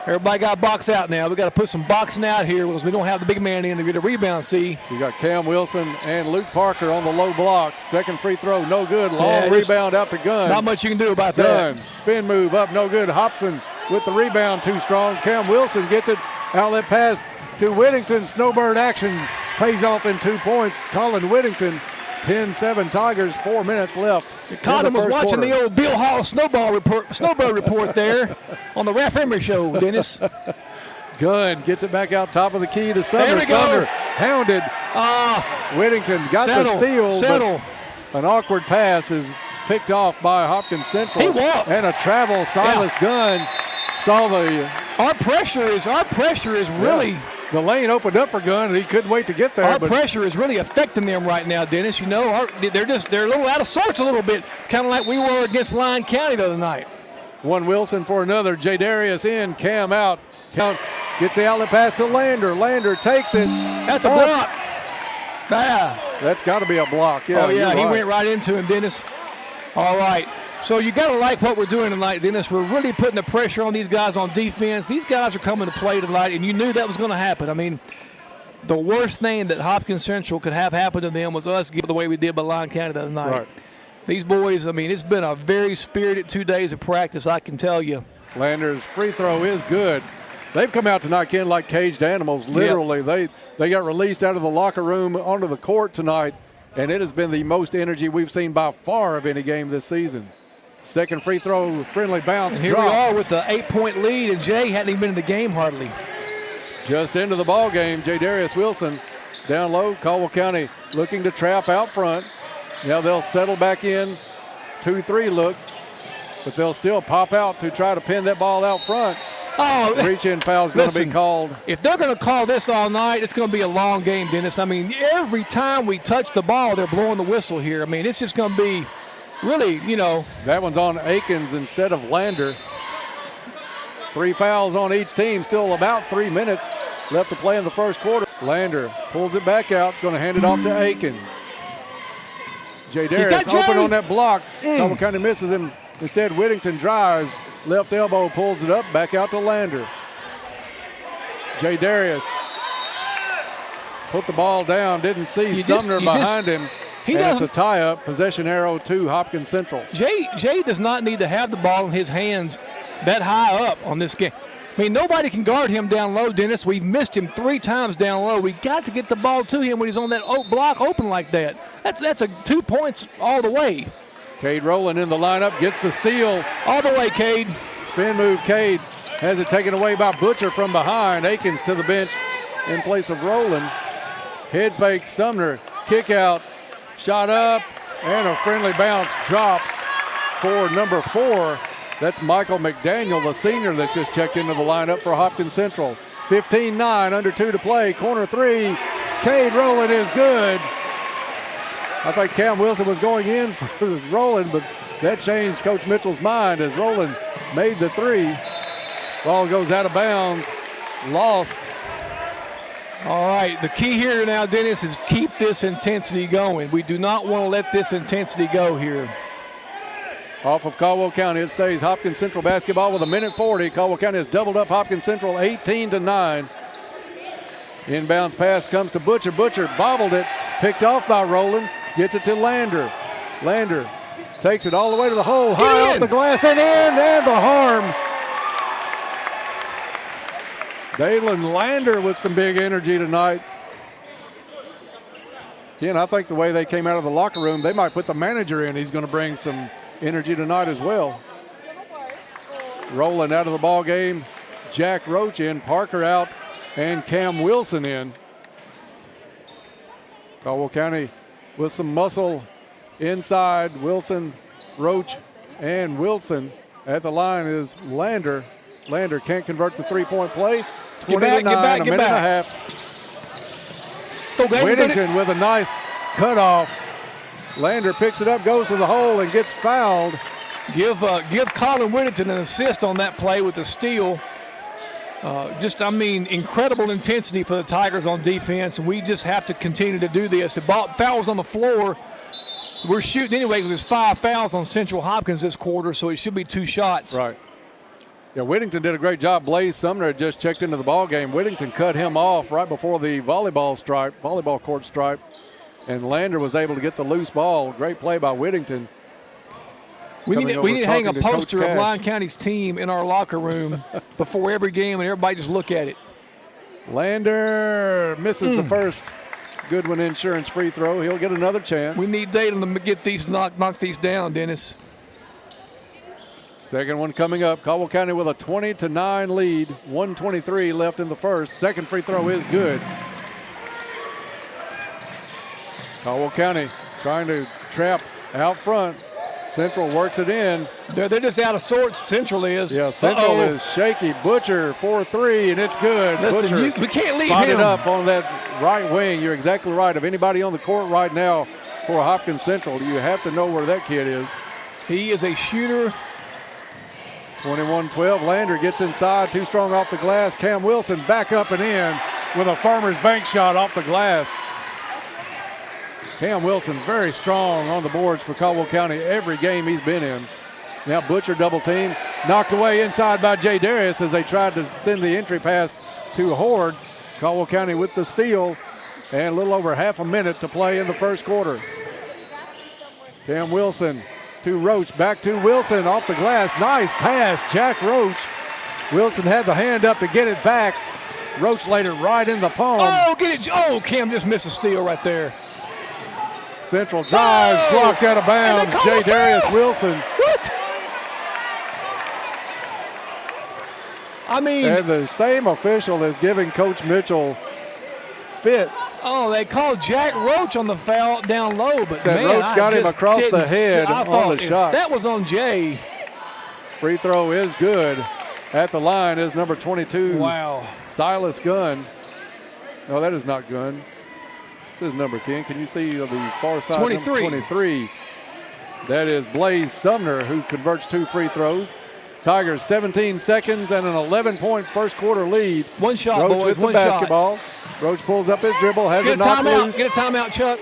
Everybody got box out now. We got to put some boxing out here because we don't have the big man in to get a rebound. See, you got Cam Wilson and Luke Parker on the low blocks. Second free throw, no good. Long rebound out to Gunn. Not much you can do about Gunn, that. Spin move up, no good. Hobson with the rebound, too strong. Cam Wilson gets it. Outlet pass to Whittington. Snowbird action pays off in 2 points. Colin Whittington, 10-7 Tigers, 4 minutes left. Colin was watching the old Bill Hall snowbird report there on the Ralph Emery show, Dennis. Gunn gets it back out top of the key to Sumner. There we Sumner go. hounded. Whittington got the steal. But an awkward pass is picked off by Hopkins Central. He walked. And a travel. Silas Gunn saw the. Our pressure is really. The lane opened up for Gunn, and he couldn't wait to get there. Our pressure is really affecting them right now, Dennis. They're a little out of sorts a little bit, kind of like we were against Lyon County the other night. One Wilson for another. J. Darius in, Cam out. Count gets the outlet pass to Lander. Lander takes it. That's a block. That's got to be a block. Yeah, he went right into him, Dennis. All right. So you got to like what we're doing tonight, Dennis. We're really putting the pressure on these guys on defense. These guys are coming to play tonight, and you knew that was going to happen. I mean, the worst thing that Hopkins Central could have happen to them was us getting the way we did by Lyon County the other night. Right. These boys, I mean, it's been a very spirited 2 days of practice, I can tell you. Lander's free throw is good. They've come out tonight, Ken, like caged animals. Literally, they got released out of the locker room onto the court tonight, and it has been the most energy we've seen by far of any game this season. Second free throw, friendly bounce. And here we are with the 8-point lead, and Jay hadn't even been in the game hardly. Just into the ball game, J. Darius Wilson down low. Caldwell County looking to trap out front. Now they'll settle back in, 2-3 look, but they'll still pop out to try to pin that ball out front. Reach-in foul is going to be called. If they're going to call this all night, it's going to be a long game, Dennis. I mean, every time we touch the ball, they're blowing the whistle here. I mean, it's just going to be really, That one's on Akins instead of Lander. 3 fouls on each team. Still about 3 minutes left to play in the first quarter. Lander pulls it back out. Is going to hand it off to Akins. Jay Darius open on that block. Caldwell County misses him. Instead, Whittington drives. Left elbow pulls it up. Back out to Lander. Jay Darius put the ball down. Didn't see Sumner behind him. And it's a tie-up. Possession arrow to Hopkins Central. Jay does not need to have the ball in his hands that high up on this game. I mean, nobody can guard him down low, Dennis. We've missed him 3 times down low. We got to get the ball to him when he's on that block open like that. That's 2 points all the way. Cade Rowland in the lineup, gets the steal. All the way, Cade. Spin move, Cade has it taken away by Butcher from behind. Akins to the bench in place of Rowland. Head fake, Sumner, kick out, shot up, and a friendly bounce drops for number 4. That's Michael McDaniel, the senior that's just checked into the lineup for Hopkins Central. 15-9, under 2 to play. Corner 3, Cade Rowland is good. I think Cam Wilson was going in for Rowland, but that changed Coach Mitchell's mind as Rowland made the 3. Ball goes out of bounds, lost. All right, the key here now, Dennis, is keep this intensity going. We do not want to let this intensity go here. Off of Caldwell County, it stays Hopkins Central basketball with 1:40. Caldwell County has doubled up Hopkins Central 18-9. Inbounds pass comes to Butcher. Butcher bobbled it, picked off by Rowland, gets it to Lander. Lander takes it all the way to the hole, high off the glass and in, and the harm. Dalen Lander with some big energy tonight. Again, I think the way they came out of the locker room, they might put the manager in. He's going to bring some energy tonight as well. Rowland out of the ball game. Jack Roach in, Parker out, and Cam Wilson in. Caldwell County with some muscle inside. Wilson, Roach, and Wilson. At the line is Lander. Lander can't convert the three-point play. 20-9, a minute and a half. Whittington with a nice cutoff. Lander picks it up, goes to the hole, and gets fouled. Give Colin Whittington an assist on that play with the steal. Incredible intensity for the Tigers on defense, and we just have to continue to do this. The ball fouls on the floor. We're shooting anyway because there's 5 fouls on Central Hopkins this quarter, so it should be 2 shots. Right. Yeah, Whittington did a great job. Blaze Sumner had just checked into the ball game. Whittington cut him off right before the volleyball court stripe, and Lander was able to get the loose ball. Great play by Whittington. We need to hang a poster of Lyon County's team in our locker room before every game, and everybody just look at it. Lander misses the first Goodwin Insurance free throw. He'll get another chance. We need Dayton to get these knock these down, Dennis. Second one coming up. Caldwell County with a 20-9 lead. 1:23 left in the first. Second free throw is good. Caldwell County trying to trap out front. Central works it in. They're just out of sorts. Central is. Yeah, Central is shaky. Butcher 4-3, and it's good. Listen, Butcher we can't leave spotted him up on that right wing. You're exactly right. Of anybody on the court right now for Hopkins Central, you have to know where that kid is. He is a shooter. 21-12. Lander gets inside. Too strong off the glass. Cam Wilson back up and in with a Farmers Bank shot off the glass. Cam Wilson very strong on the boards for Caldwell County every game he's been in. Now Butcher double team. Knocked away inside by Jay Darius as they tried to send the entry pass to Horde. Caldwell County with the steal and a little over half a minute to play in the first quarter. Cam Wilson to Roach, back to Wilson off the glass. Nice pass, Jack Roach. Wilson had the hand up to get it back. Roach laid it right in the palm. Oh, get it. Oh, Cam just missed a steal right there. Central drives, blocked out of bounds. Jay Darius Wilson. What? I mean. And the same official is giving Coach Mitchell fits. Oh, they called Jack Roach on the foul down low, but said man, Roach got him across the head on the shot. That was on Jay. Free throw is good. at the line is number 22. Wow. Silas Gunn. No, that is not Gunn. This is number 10. Can you see the far side? 23. Number 23. That is Blaze Sumner, who converts 2 free throws. Tigers 17 seconds and an 11-point first quarter lead. One shot, Roach boys. with One the basketball. Roach pulls up his dribble, has it knocked loose. Get a timeout, Chuck.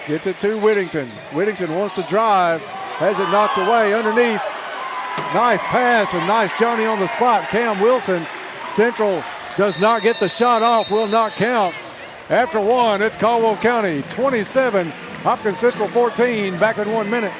Gets it to Whittington. Whittington wants to drive, has it knocked away underneath. Nice pass and nice Johnny on the spot. Cam Wilson, Central does not get the shot off, will not count. After one, it's Caldwell County 27, Hopkins Central 14, back in 1 minute.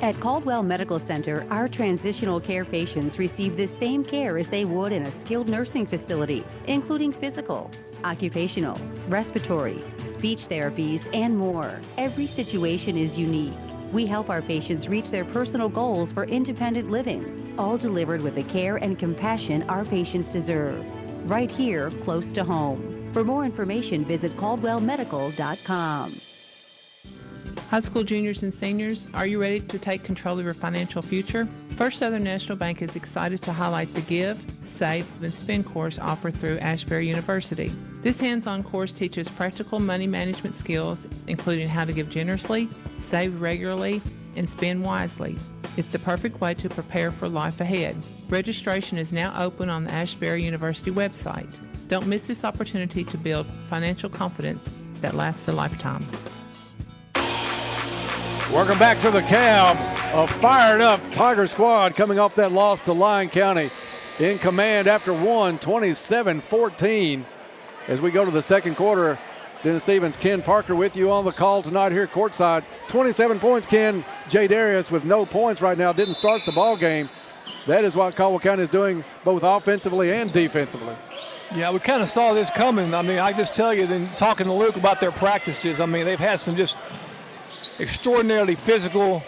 At Caldwell Medical Center, our transitional care patients receive the same care as they would in a skilled nursing facility, including physical, occupational, respiratory, speech therapies, and more. Every situation is unique. We help our patients reach their personal goals for independent living, all delivered with the care and compassion our patients deserve. Right here, close to home. For more information, visit caldwellmedical.com. High school juniors and seniors, are you ready to take control of your financial future? First Southern National Bank is excited to highlight the Give, Save, and Spend course offered through Ashbury University. This hands-on course teaches practical money management skills, including how to give generously, save regularly, and spend wisely. It's the perfect way to prepare for life ahead. Registration is now open on the Ashbury University website. Don't miss this opportunity to build financial confidence that lasts a lifetime. Welcome back to the cab. A fired up Tiger squad coming off that loss to Lyon County. In command after one, 27-14. As we go to the second quarter, Dennis Stevens, Ken Parker with you on the call tonight here courtside. 27 points, Ken. Jay Darius with no points right now, didn't start the ball game. That is what Caldwell County is doing both offensively and defensively. Yeah, we kind of saw this coming. I mean, I just tell you, then talking to Luke about their practices, I mean, they've had some just extraordinarily physical,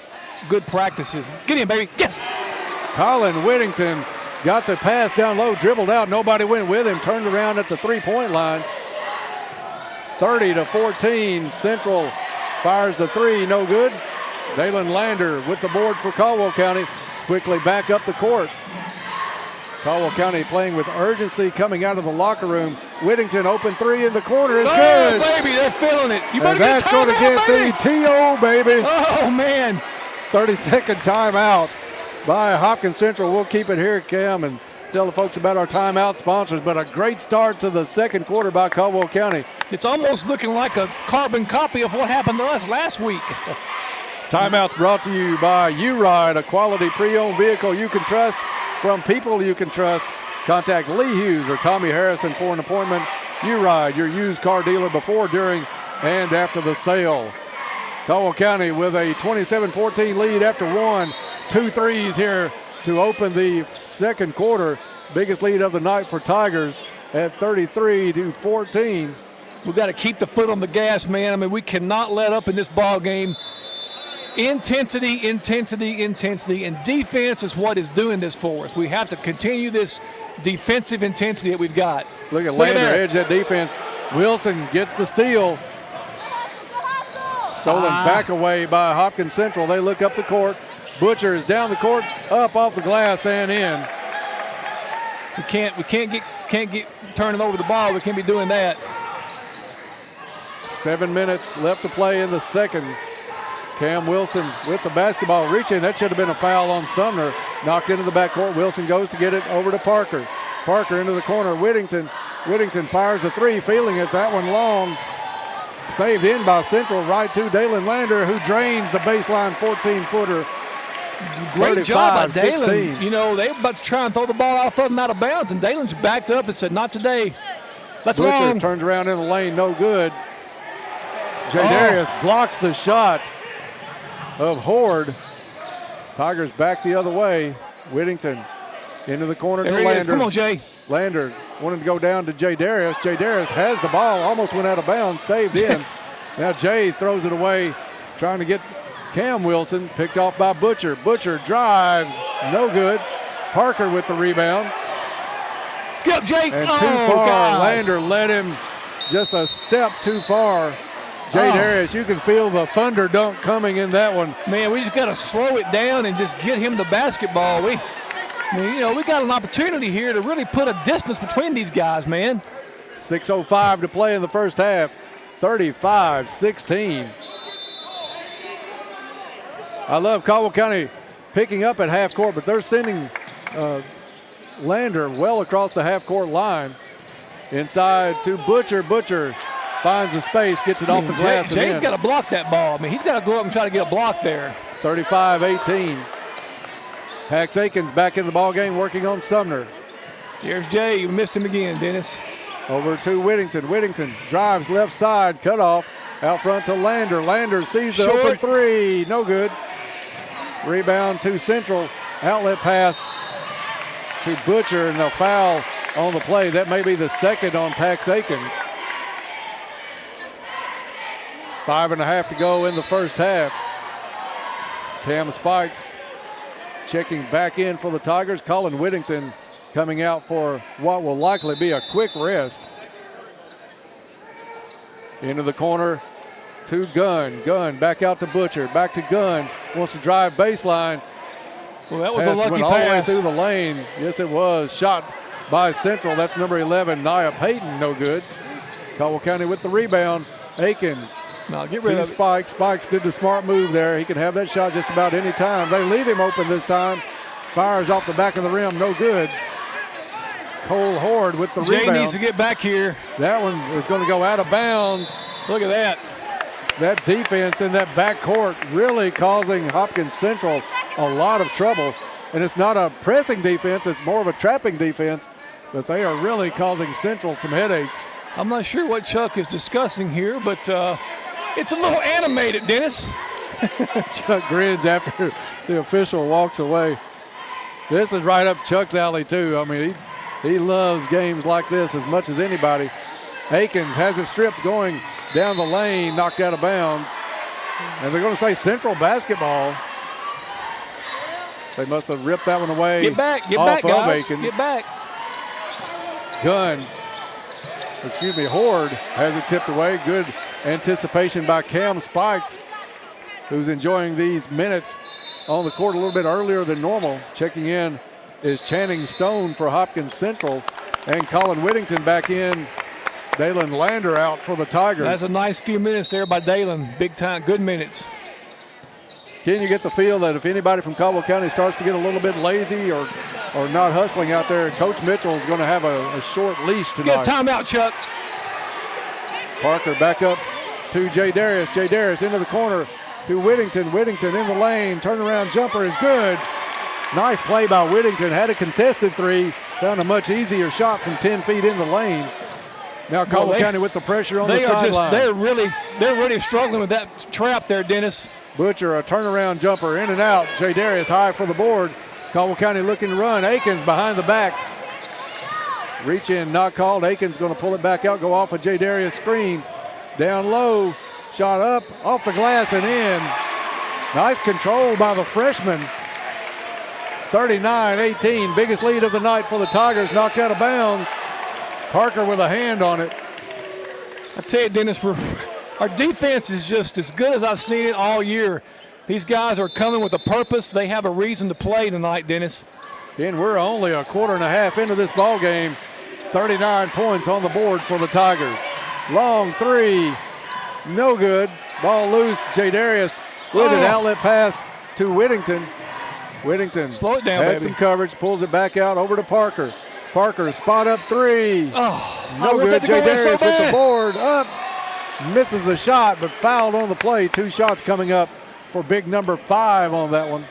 good practices. Get in, baby. Yes! Colin Whittington got the pass down low, dribbled out. Nobody went with him. Turned around at the three-point line. 30-14. Central fires the three. No good. Dalen Lander with the board for Caldwell County. Quickly back up the court. Caldwell County playing with urgency coming out of the locker room. Whittington open three in the corner is good. Oh, baby, they're feeling it. You better and that's going to get the TO, baby. Oh, man. 30-second timeout by Hopkins Central. We'll keep it here, Cam, and tell the folks about our timeout sponsors. But a great start to the second quarter by Caldwell County. It's almost looking like a carbon copy of what happened to us last week. Timeouts brought to you by U-Ride, a quality pre-owned vehicle you can trust from people you can trust. Contact Lee Hughes or Tommy Harrison for an appointment. U-Ride, your used car dealer before, during, and after the sale. Caldwell County with a 27-14 lead after one. 2 threes here to open the second quarter. Biggest lead of the night for Tigers at 33-14. We've got to keep the foot on the gas, man. I mean, we cannot let up in this ball game. Intensity, intensity, intensity, and defense is what is doing this for us. We have to continue this defensive intensity that we've got. Look at Lander edge that defense. Wilson gets the steal. Stolen back away by Hopkins Central. They look up the court. Butcher is down the court, up off the glass and in. We can't get turning over the ball. We can't be doing that. 7 minutes left to play in the second. Cam Wilson with the basketball reaching. That should have been a foul on Sumner. Knocked into the backcourt. Wilson goes to get it over to Parker. Parker into the corner. Whittington fires a three, feeling it. That one long. Saved in by Central, right to Dalen Lander, who drains the baseline 14-footer. Great job by 16. Dalen. You know, they were about to try and throw the ball out of bounds, and Dalen's backed up and said, not today. That's Butcher long. turns around in the lane, no good. Jay Darius blocks the shot of Horde. Tigers back the other way. Whittington into the corner there to he Lander. Is. Come on, Jay. Lander wanted to go down to Jay Darius. Jay Darius has the ball, almost went out of bounds, saved in. Now Jay throws it away, trying to get Cam Wilson, picked off by Butcher. Butcher drives, no good. Parker with the rebound. Get up, Jay. And too far. Gosh. Lander led him just a step too far. Jay Darius, you can feel the thunder dunk coming in that one. Man, we just got to slow it down and just get him the basketball. I mean, we got an opportunity here to really put a distance between these guys, man. 6:05 to play in the first half. 35-16. I love Caldwell County picking up at half court, but they're sending Lander well across the half court line. Inside to Butcher. Butcher finds the space, gets it off the glass. Jay's got to block that ball. I mean, he's got to go up and try to get a block there. 35-18. Pax Aikens back in the ball game working on Sumner. Here's Jay. You missed him again, Dennis. Over to Whittington. Whittington drives left side, cut off. Out front to Lander. Lander sees the open three. No good. Rebound to Central. Outlet pass to Butcher, and a foul on the play. That may be the second on Pax Aikens. 5.5 to go in the first half. Cam Spikes checking back in for the Tigers. Colin Whittington coming out for what will likely be a quick rest. Into the corner to Gunn. Gunn back out to Butcher. Back to Gunn. Wants to drive baseline. Well, that was a lucky went all the way pass. through the lane. Yes, it was. Shot by Central. That's number 11, Nia Payton. No good. Caldwell County with the rebound. Aikens. No, get rid to of Spikes. Spikes did the smart move there. He can have that shot just about any time. They leave him open this time. Fires off the back of the rim. No good. Cole Horde with the Jay rebound. needs to get back here. That one is going to go out of bounds. Look at that. That defense in that backcourt really causing Hopkins Central a lot of trouble. And it's not a pressing defense, it's more of a trapping defense. But they are really causing Central some headaches. I'm not sure what Chuck is discussing here, but it's a little animated, Dennis. Chuck grins after the official walks away. This is right up Chuck's alley, too. I mean, he loves games like this as much as anybody. Aikens has it stripped going down the lane, knocked out of bounds. And they're going to say Central basketball. They must have ripped that one away. Get back, guys. Aikens. Get back. Horde has it tipped away. Good anticipation by Cam Spikes, who's enjoying these minutes on the court a little bit earlier than normal. Checking in is Channing Stone for Hopkins Central, and Colin Whittington back in. Dalen Lander out for the Tigers. That's a nice few minutes there by Dalen. Big time, good minutes. Can you get the feel that if anybody from Caldwell County starts to get a little bit lazy or not hustling out there, Coach Mitchell is going to have a short leash tonight. Get a timeout, Chuck. Parker back up to Jay Darius. Jay Darius into the corner to Whittington. Whittington in the lane. Turnaround jumper is good. Nice play by Whittington. Had a contested three. Found a much easier shot from 10 feet in the lane. Now Caldwell County with the pressure on the sideline. They're really struggling with that trap there, Dennis. Butcher, a turnaround jumper, in and out. Jay Darius high for the board. Caldwell County looking to run. Aikens behind the back. Reach in, not called. Aikens going to pull it back out, go off a Jay Darius screen. Down low, shot up, off the glass and in. Nice control by the freshman. 39-18, biggest lead of the night for the Tigers, knocked out of bounds. Parker with a hand on it. I tell you, Dennis, our defense is just as good as I've seen it all year. These guys are coming with a purpose. They have a reason to play tonight, Dennis. And we're only a quarter and a half into this ball game. 39 points on the board for the Tigers. Long three, no good. Ball loose. Jay Darius with an outlet pass to Whittington. Whittington slow it down, had some coverage, pulls it back out over to Parker. Parker, spot up three. No good. Jay Darius with the board up. Misses the shot, but fouled on the play. 2 shots coming up for big number 5 on that one.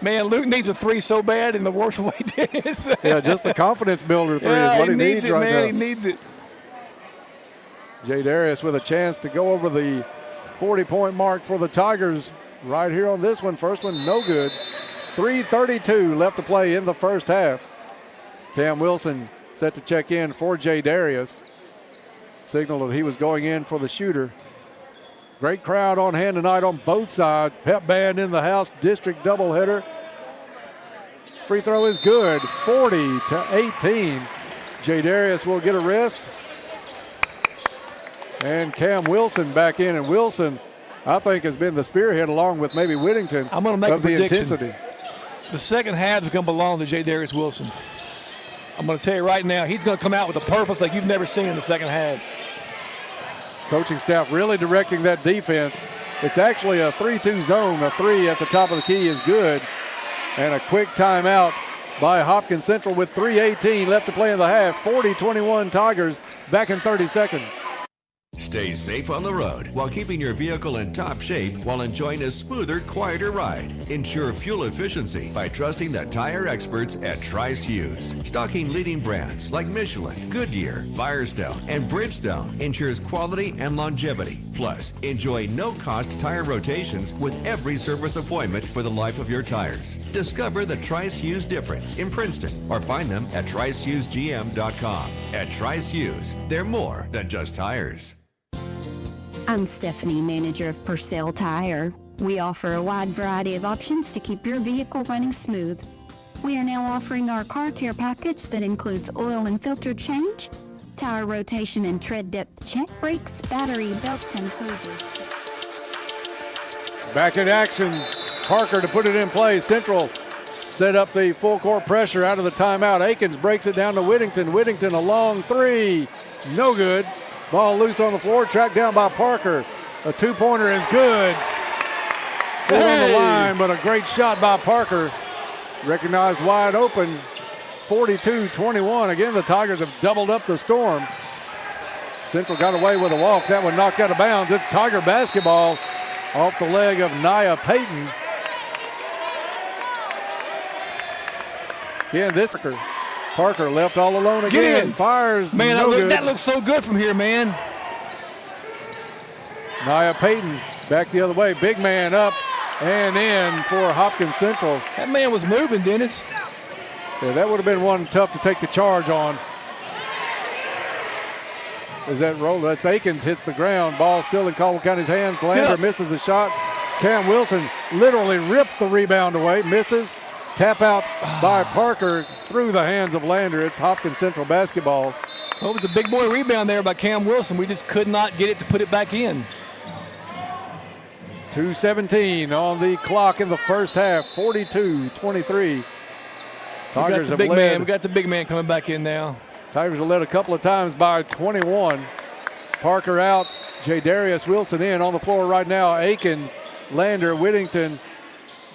Man, Luke needs a 3 so bad in the worst way, Dennis. Yeah, just the confidence builder 3 is what he needs right now. He needs it. Jay Darius with a chance to go over the 40-point mark for the Tigers right here on this one. First one, no good. 3:32 left to play in the first half. Cam Wilson set to check in for Jay Darius. Signaled that he was going in for the shooter. Great crowd on hand tonight on both sides. Pep band in the house, district doubleheader. Free throw is good, 40-18. Jay Darius will get a wrist. And Cam Wilson back in, and Wilson, I think, has been the spearhead along with maybe Whittington. I'm going to make a prediction. Intensity. The second half is going to belong to J. Darius Wilson. I'm going to tell you right now, he's going to come out with a purpose like you've never seen in the second half. Coaching staff really directing that defense. It's actually a 3-2 zone. A 3 at the top of the key is good. And a quick timeout by Hopkins Central with 3:18 left to play in the half. 40-21 Tigers, back in 30 seconds. Stay safe on the road while keeping your vehicle in top shape while enjoying a smoother, quieter ride. Ensure fuel efficiency by trusting the tire experts at Trice Hughes. Stocking leading brands like Michelin, Goodyear, Firestone, and Bridgestone ensures quality and longevity. Plus, enjoy no-cost tire rotations with every service appointment for the life of your tires. Discover the Trice Hughes difference in Princeton or find them at tricehughesgm.com. At Trice Hughes, they're more than just tires. I'm Stephanie, manager of Purcell Tire. We offer a wide variety of options to keep your vehicle running smooth. We are now offering our car care package that includes oil and filter change, tire rotation and tread depth check, brakes, battery, belts, and hoses. Back in action, Parker to put it in play. Central set up the full court pressure out of the timeout. Akins breaks it down to Whittington. Whittington a long 3, no good. Ball loose on the floor, tracked down by Parker. A two-pointer is good. Foot on the line, but a great shot by Parker. Recognized wide open. 42-21. Again, the Tigers have doubled up the Storm. Central got away with a walk. That one knocked out of bounds. It's Tiger basketball off the leg of Nia Payton. Again, this Parker left all alone again. Get in. Fires. Man, no that looks so good from here, man. Nia Payton back the other way. Big man up and in for Hopkins Central. That man was moving, Dennis. Yeah, that would have been one tough to take the charge on. Is that roll? That's Akins hits the ground. Ball still in Caldwell County's hands. Lander misses a shot. Cam Wilson literally rips the rebound away, misses. Tap out by Parker through the hands of Lander. It's Hopkins Central basketball. Well, it was a big boy rebound there by Cam Wilson. We just could not get it to put it back in. 2:17 on the clock in the first half. 42-23. Tigers have led. We got the big man coming back in now. Tigers have led a couple of times by 21. Parker out. J. Darius Wilson in on the floor right now. Akins, Lander, Whittington,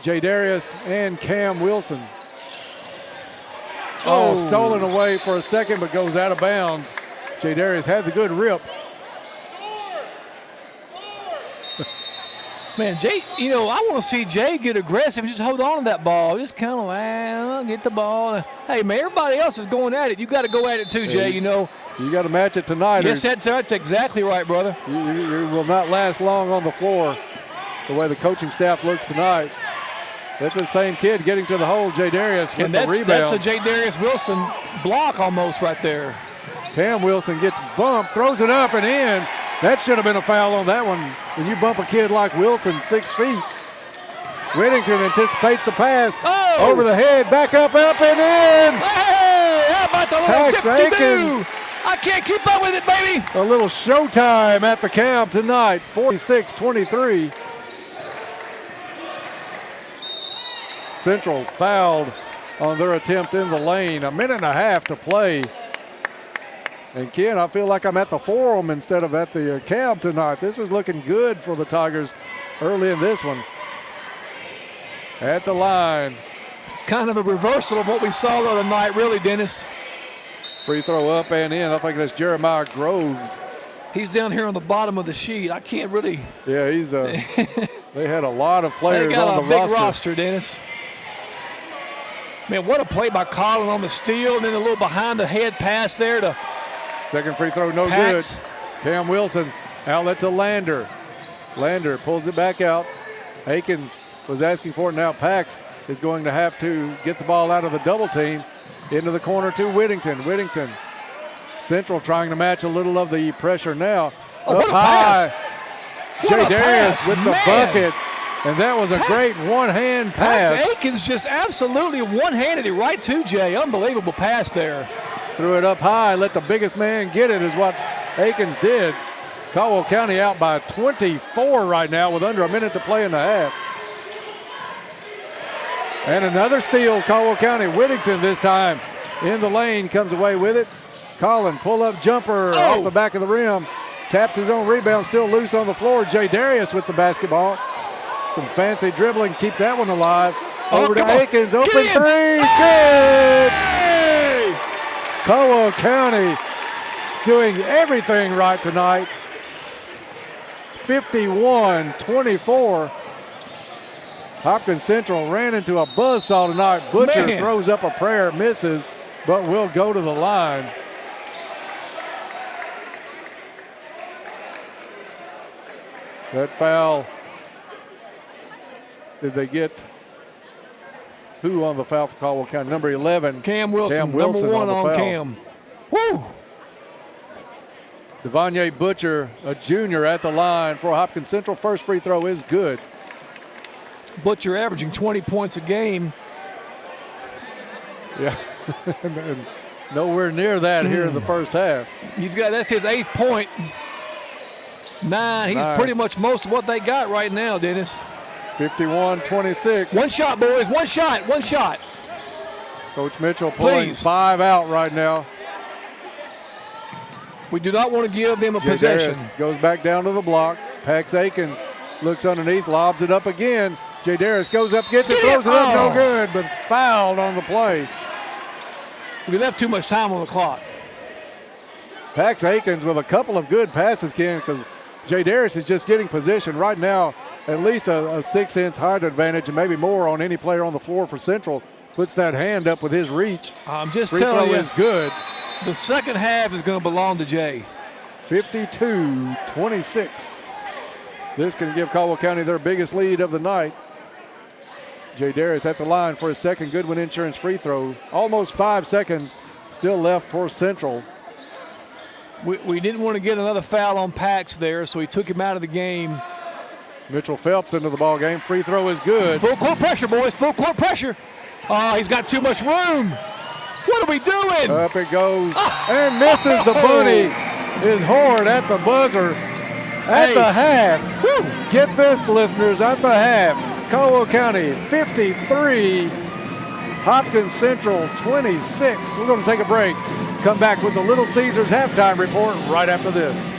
J. Darius, and Cam Wilson. Oh, stolen away for a second, but goes out of bounds. J. Darius had the good rip. Man, Jay, you know, I want to see Jay get aggressive and just hold on to that ball. Just kind of get the ball. Hey, man, everybody else is going at it. You got to go at it too, Jay, you know. You got to match it tonight. Yes, that's exactly right, brother. You will not last long on the floor the way the coaching staff looks tonight. That's the same kid getting to the hole, J. Darius with the rebound. That's a J. Darius Wilson block almost right there. Cam Wilson gets bumped, throws it up and in. That should have been a foul on that one. When you bump a kid like Wilson, 6 feet. Whittington anticipates the pass. Over the head, back up and in. Hey, how about the little Akins. I can't keep up with it, baby. A little showtime at the camp tonight, 46-23. Central fouled on their attempt in the lane. A minute and a half to play. And Ken, I feel like I'm at the Forum instead of at the camp tonight. This is looking good for the Tigers early in this one. At the line. It's kind of a reversal of what we saw the other night, really, Dennis. Free throw up and in. I think that's Jeremiah Groves. He's down here on the bottom of the sheet. I can't really. Yeah, he's. They had a lot of players on the roster. They got a big roster, Dennis. Man, what a play by Colin on the steal, and then a little behind the head pass there to. Second free throw, no good. Cam Wilson, outlet to Lander. Lander pulls it back out. Akins was asking for it. Now Pax is going to have to get the ball out of the double team into the corner to Whittington. Whittington, Central trying to match a little of the pressure now. Oh, up high. J. Darius with the bucket. And that was a great one-hand pass. Akins just absolutely one-handed it right to Jay. Unbelievable pass there. Threw it up high, let the biggest man get it is what Akins did. Caldwell County out by 24 right now with under a minute to play in the half. And another steal, Caldwell County. Whittington this time in the lane, comes away with it. Collin, pull-up jumper off the back of the rim. Taps his own rebound, still loose on the floor. Jay Darius with the basketball. Some fancy dribbling, keep that one alive. Over to Akins, open three, good! Caldwell County doing everything right tonight. 51-24. Hopkins Central ran into a buzzsaw tonight. Butcher throws up a prayer, misses, but will go to the line. That foul, did they get who on the foul for Caldwell County? Number 11. Cam Wilson, Cam Wilson number 1 on the on foul. Cam. Woo! Devonye Butcher, a junior at the line for Hopkins Central. First free throw is good. Butcher averaging 20 points a game. Yeah, and nowhere near that here in the first half. That's his 8th point. 9. He's pretty much most of what they got right now, Dennis. 51-26. One shot, boys. One shot. Coach Mitchell pulling 5 out right now. We do not want to give them a possession. Darius goes back down to the block. Pax Akins looks underneath, lobs it up again. Jay Darius goes up, gets it, throws it up, no good, but fouled on the play. We left too much time on the clock. Pax Akins with a couple of good passes, Ken, because Jay Darius is just getting position right now. At least a 6-inch height advantage, and maybe more on any player on the floor for Central. Puts that hand up with his reach. I'm just free telling throw you, is good. The second half is going to belong to Jay. 52-26. This can give Caldwell County their biggest lead of the night. Jay Darius at the line for his second Goodwin Insurance free throw. Almost 5 seconds still left for Central. We didn't want to get another foul on Pax there, so he took him out of the game. Mitchell Phelps into the ball game. Free throw is good. Full court pressure, boys. Full court pressure. Oh, he's got too much room. What are we doing? Up it goes and misses the bunny. Is Horde at the buzzer at the half. Woo. Get this, listeners, at the half. Caldwell County 53, Hopkins Central 26. We're going to take a break. Come back with the Little Caesars halftime report right after this.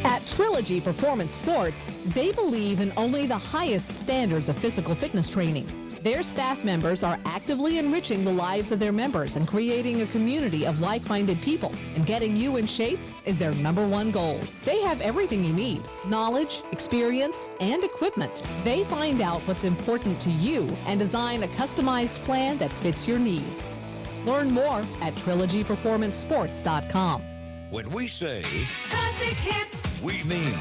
At Trilogy Performance Sports, they believe in only the highest standards of physical fitness training. Their staff members are actively enriching the lives of their members and creating a community of like-minded people. And getting you in shape is their #1 goal. They have everything you need: knowledge, experience, and equipment. They find out what's important to you and design a customized plan that fits your needs. Learn more at trilogyperformancesports.com. When we say classic hits, we mean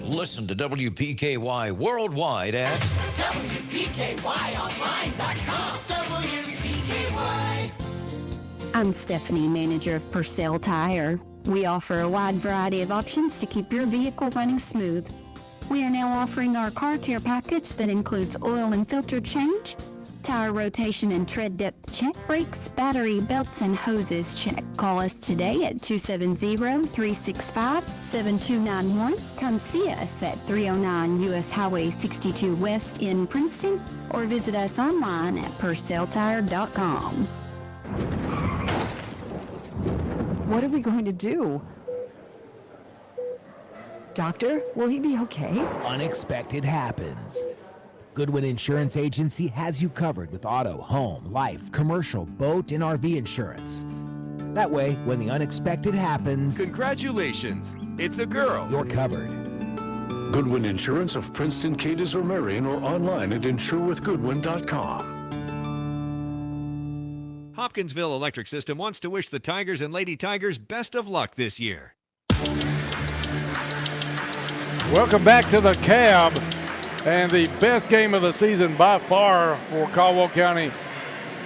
listen to WPKY worldwide at WPKYonline.com. WPKY. I'm Stephanie, manager of Purcell Tire. We offer a wide variety of options to keep your vehicle running smooth. We are now offering our car care package that includes oil and filter change, tire rotation and tread depth check, brakes, battery, belts, and hoses check. Call us today at 270-365-7291. Come see us at 309 U.S. Highway 62 West in Princeton, or visit us online at purcelltire.com. What are we going to do? Doctor, will he be okay? Unexpected happens. Goodwin Insurance Agency has you covered with auto, home, life, commercial, boat, and RV insurance. That way, when the unexpected happens, Congratulations, it's a girl. You're covered. Goodwin Insurance of Princeton, Cadiz, or Marion, or online at insurewithgoodwin.com. Hopkinsville Electric System wants to wish the Tigers and Lady Tigers best of luck this year. Welcome back to the Cab, and the best game of the season by far for Caldwell County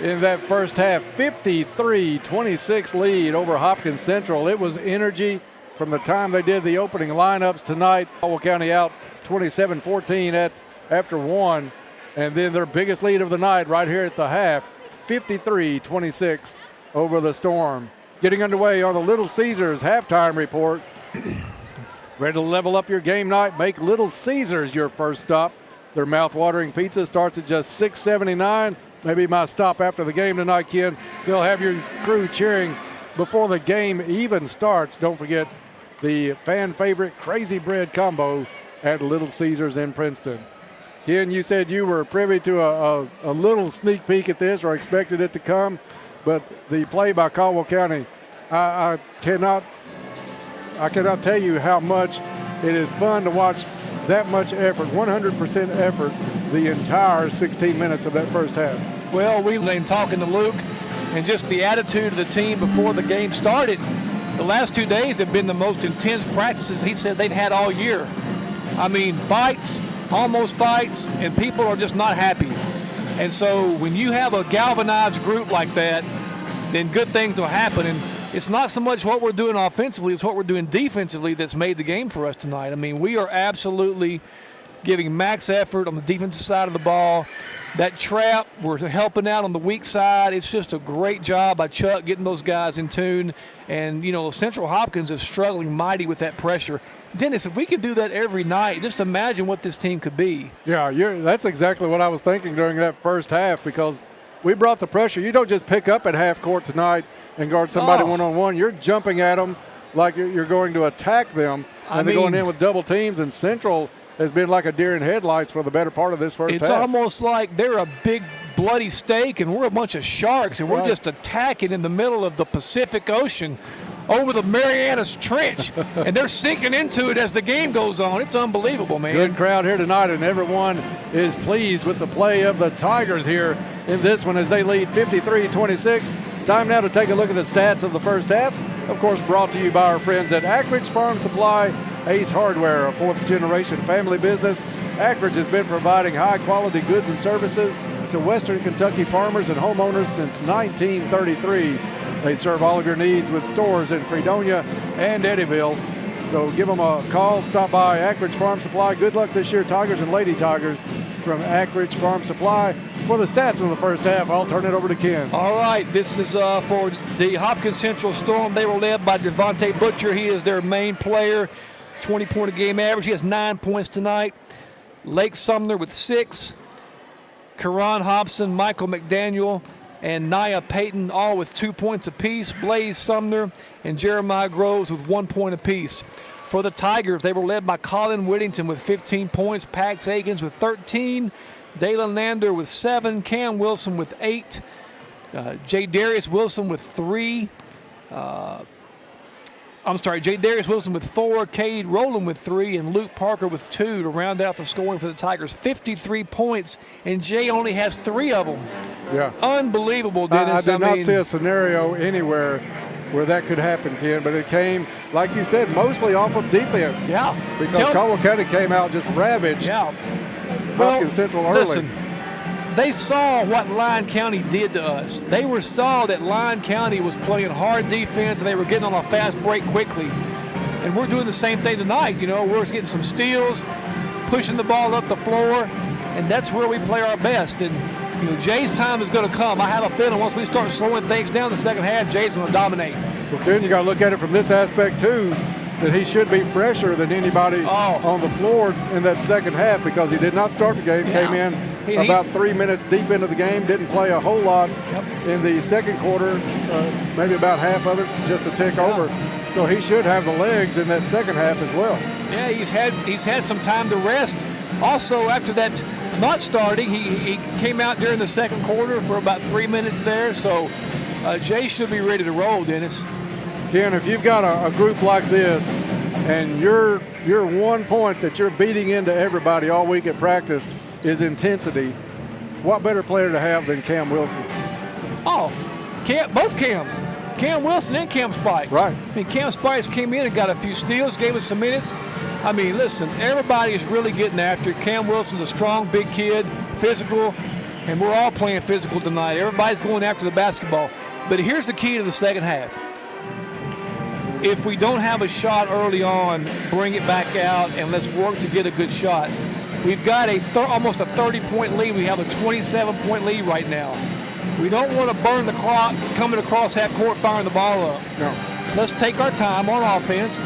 in that first half. 53-26 lead over Hopkins Central. It was energy from the time they did the opening lineups tonight. Caldwell County out 27-14 after one. And then their biggest lead of the night right here at the half, 53-26 over the Storm. Getting underway on the Little Caesars halftime report. Ready to level up your game night? Make Little Caesars your first stop. Their mouth-watering pizza starts at just $6.79. Maybe my stop after the game tonight, Ken. They'll have your crew cheering before the game even starts. Don't forget the fan favorite Crazy Bread combo at Little Caesars in Princeton. Ken, you said you were privy to a little sneak peek at this or expected it to come, but the play by Caldwell County, I cannot tell you how much it is fun to watch that much effort, 100% effort, the entire 16 minutes of that first half. Well, we've been talking to Luke, and just the attitude of the team before the game started. The last 2 days have been the most intense practices he said they've had all year. I mean, fights, almost fights, and people are just not happy. And so when you have a galvanized group like that, then good things will happen. And it's not so much what we're doing offensively, it's what we're doing defensively that's made the game for us tonight. I mean, we are absolutely giving max effort on the defensive side of the ball. That trap, we're helping out on the weak side. It's just a great job by Chuck getting those guys in tune. And, you know, Central Hopkins is struggling mighty with that pressure. Dennis, if we could do that every night, just imagine what this team could be. Yeah, that's exactly what I was thinking during that first half, because we brought the pressure. You don't just pick up at half court tonight and guard somebody one-on-one. You're jumping at them like you're going to attack them, and they're going in with double teams, and Central has been like a deer in headlights for the better part of this first half. It's almost like they're a big bloody steak and we're a bunch of sharks, and we're just attacking in the middle of the Pacific Ocean over the Marianas Trench, and they're sinking into it as the game goes on. It's unbelievable, man. Good crowd here tonight, and everyone is pleased with the play of the Tigers here in this one as they lead 53-26. Time now to take a look at the stats of the first half. Of course, brought to you by our friends at Ackridge Farm Supply, Ace Hardware, a fourth-generation family business. Ackridge has been providing high-quality goods and services to Western Kentucky farmers and homeowners since 1933. They serve all of your needs with stores in Fredonia and Eddyville. So give them a call. Stop by Ackridge Farm Supply. Good luck this year, Tigers and Lady Tigers, from Ackridge Farm Supply. For the stats in the first half, I'll turn it over to Ken. All right, this is for the Hopkins Central Storm. They were led by Devontae Butcher. He is their main player, 20-point-a-game average. He has 9 points tonight. Lake Sumner with 6. Karan Hobson, Michael McDaniel, and Nia Payton, all with 2 points apiece. Blaze Sumner and Jeremiah Groves with 1 point apiece. For the Tigers, they were led by Colin Whittington with 15 points, Pax Akins with 13, Dalen Lander with 7, Cam Wilson with 8, J. Darius Wilson with 3, J. Darius Wilson with 4, Cade Rowland with 3, and Luke Parker with 2 to round out the scoring for the Tigers. 53 points, and Jay only has 3 of them. Yeah. Unbelievable, Dennis. I did not see a scenario anywhere where that could happen, Ken, but it came, like you said, mostly off of defense. Yeah. Because Caldwell County came out just ravaged. Yeah. Hopkins Central early. Listen, they saw what Lyon County did to us. They saw that Lyon County was playing hard defense and they were getting on a fast break quickly. And we're doing the same thing tonight. You know, we're getting some steals, pushing the ball up the floor, and that's where we play our best. And, you know, Jay's time is going to come. I have a feeling once we start slowing things down in the second half, Jay's going to dominate. Well, Ken, you got to look at it from this aspect, too, that he should be fresher than anybody on the floor in that second half, because he did not start the game, came in about 3 minutes deep into the game, didn't play a whole lot in the second quarter, maybe about half of it, just a tick over. So he should have the legs in that second half as well. Yeah, he's had some time to rest. Also, after that not starting, he came out during the second quarter for about 3 minutes there. So Jay should be ready to roll, Dennis. Ken, if you've got a group like this and your 1 point that you're beating into everybody all week at practice is intensity, what better player to have than Cam Wilson? Both Cams. Cam Wilson and Cam Spikes. Right. I mean, Cam Spikes came in and got a few steals, gave us some minutes. I mean, listen, everybody is really getting after it. Cam Wilson's a strong, big kid, physical, and we're all playing physical tonight. Everybody's going after the basketball. But here's the key to the second half. if we don't have a shot early on, bring it back out and let's work to get a good shot. We've got almost a 30-point lead. We have a 27-point lead right now. We don't want to burn the clock coming across half court, firing the ball up. No. Let's take our time on offense.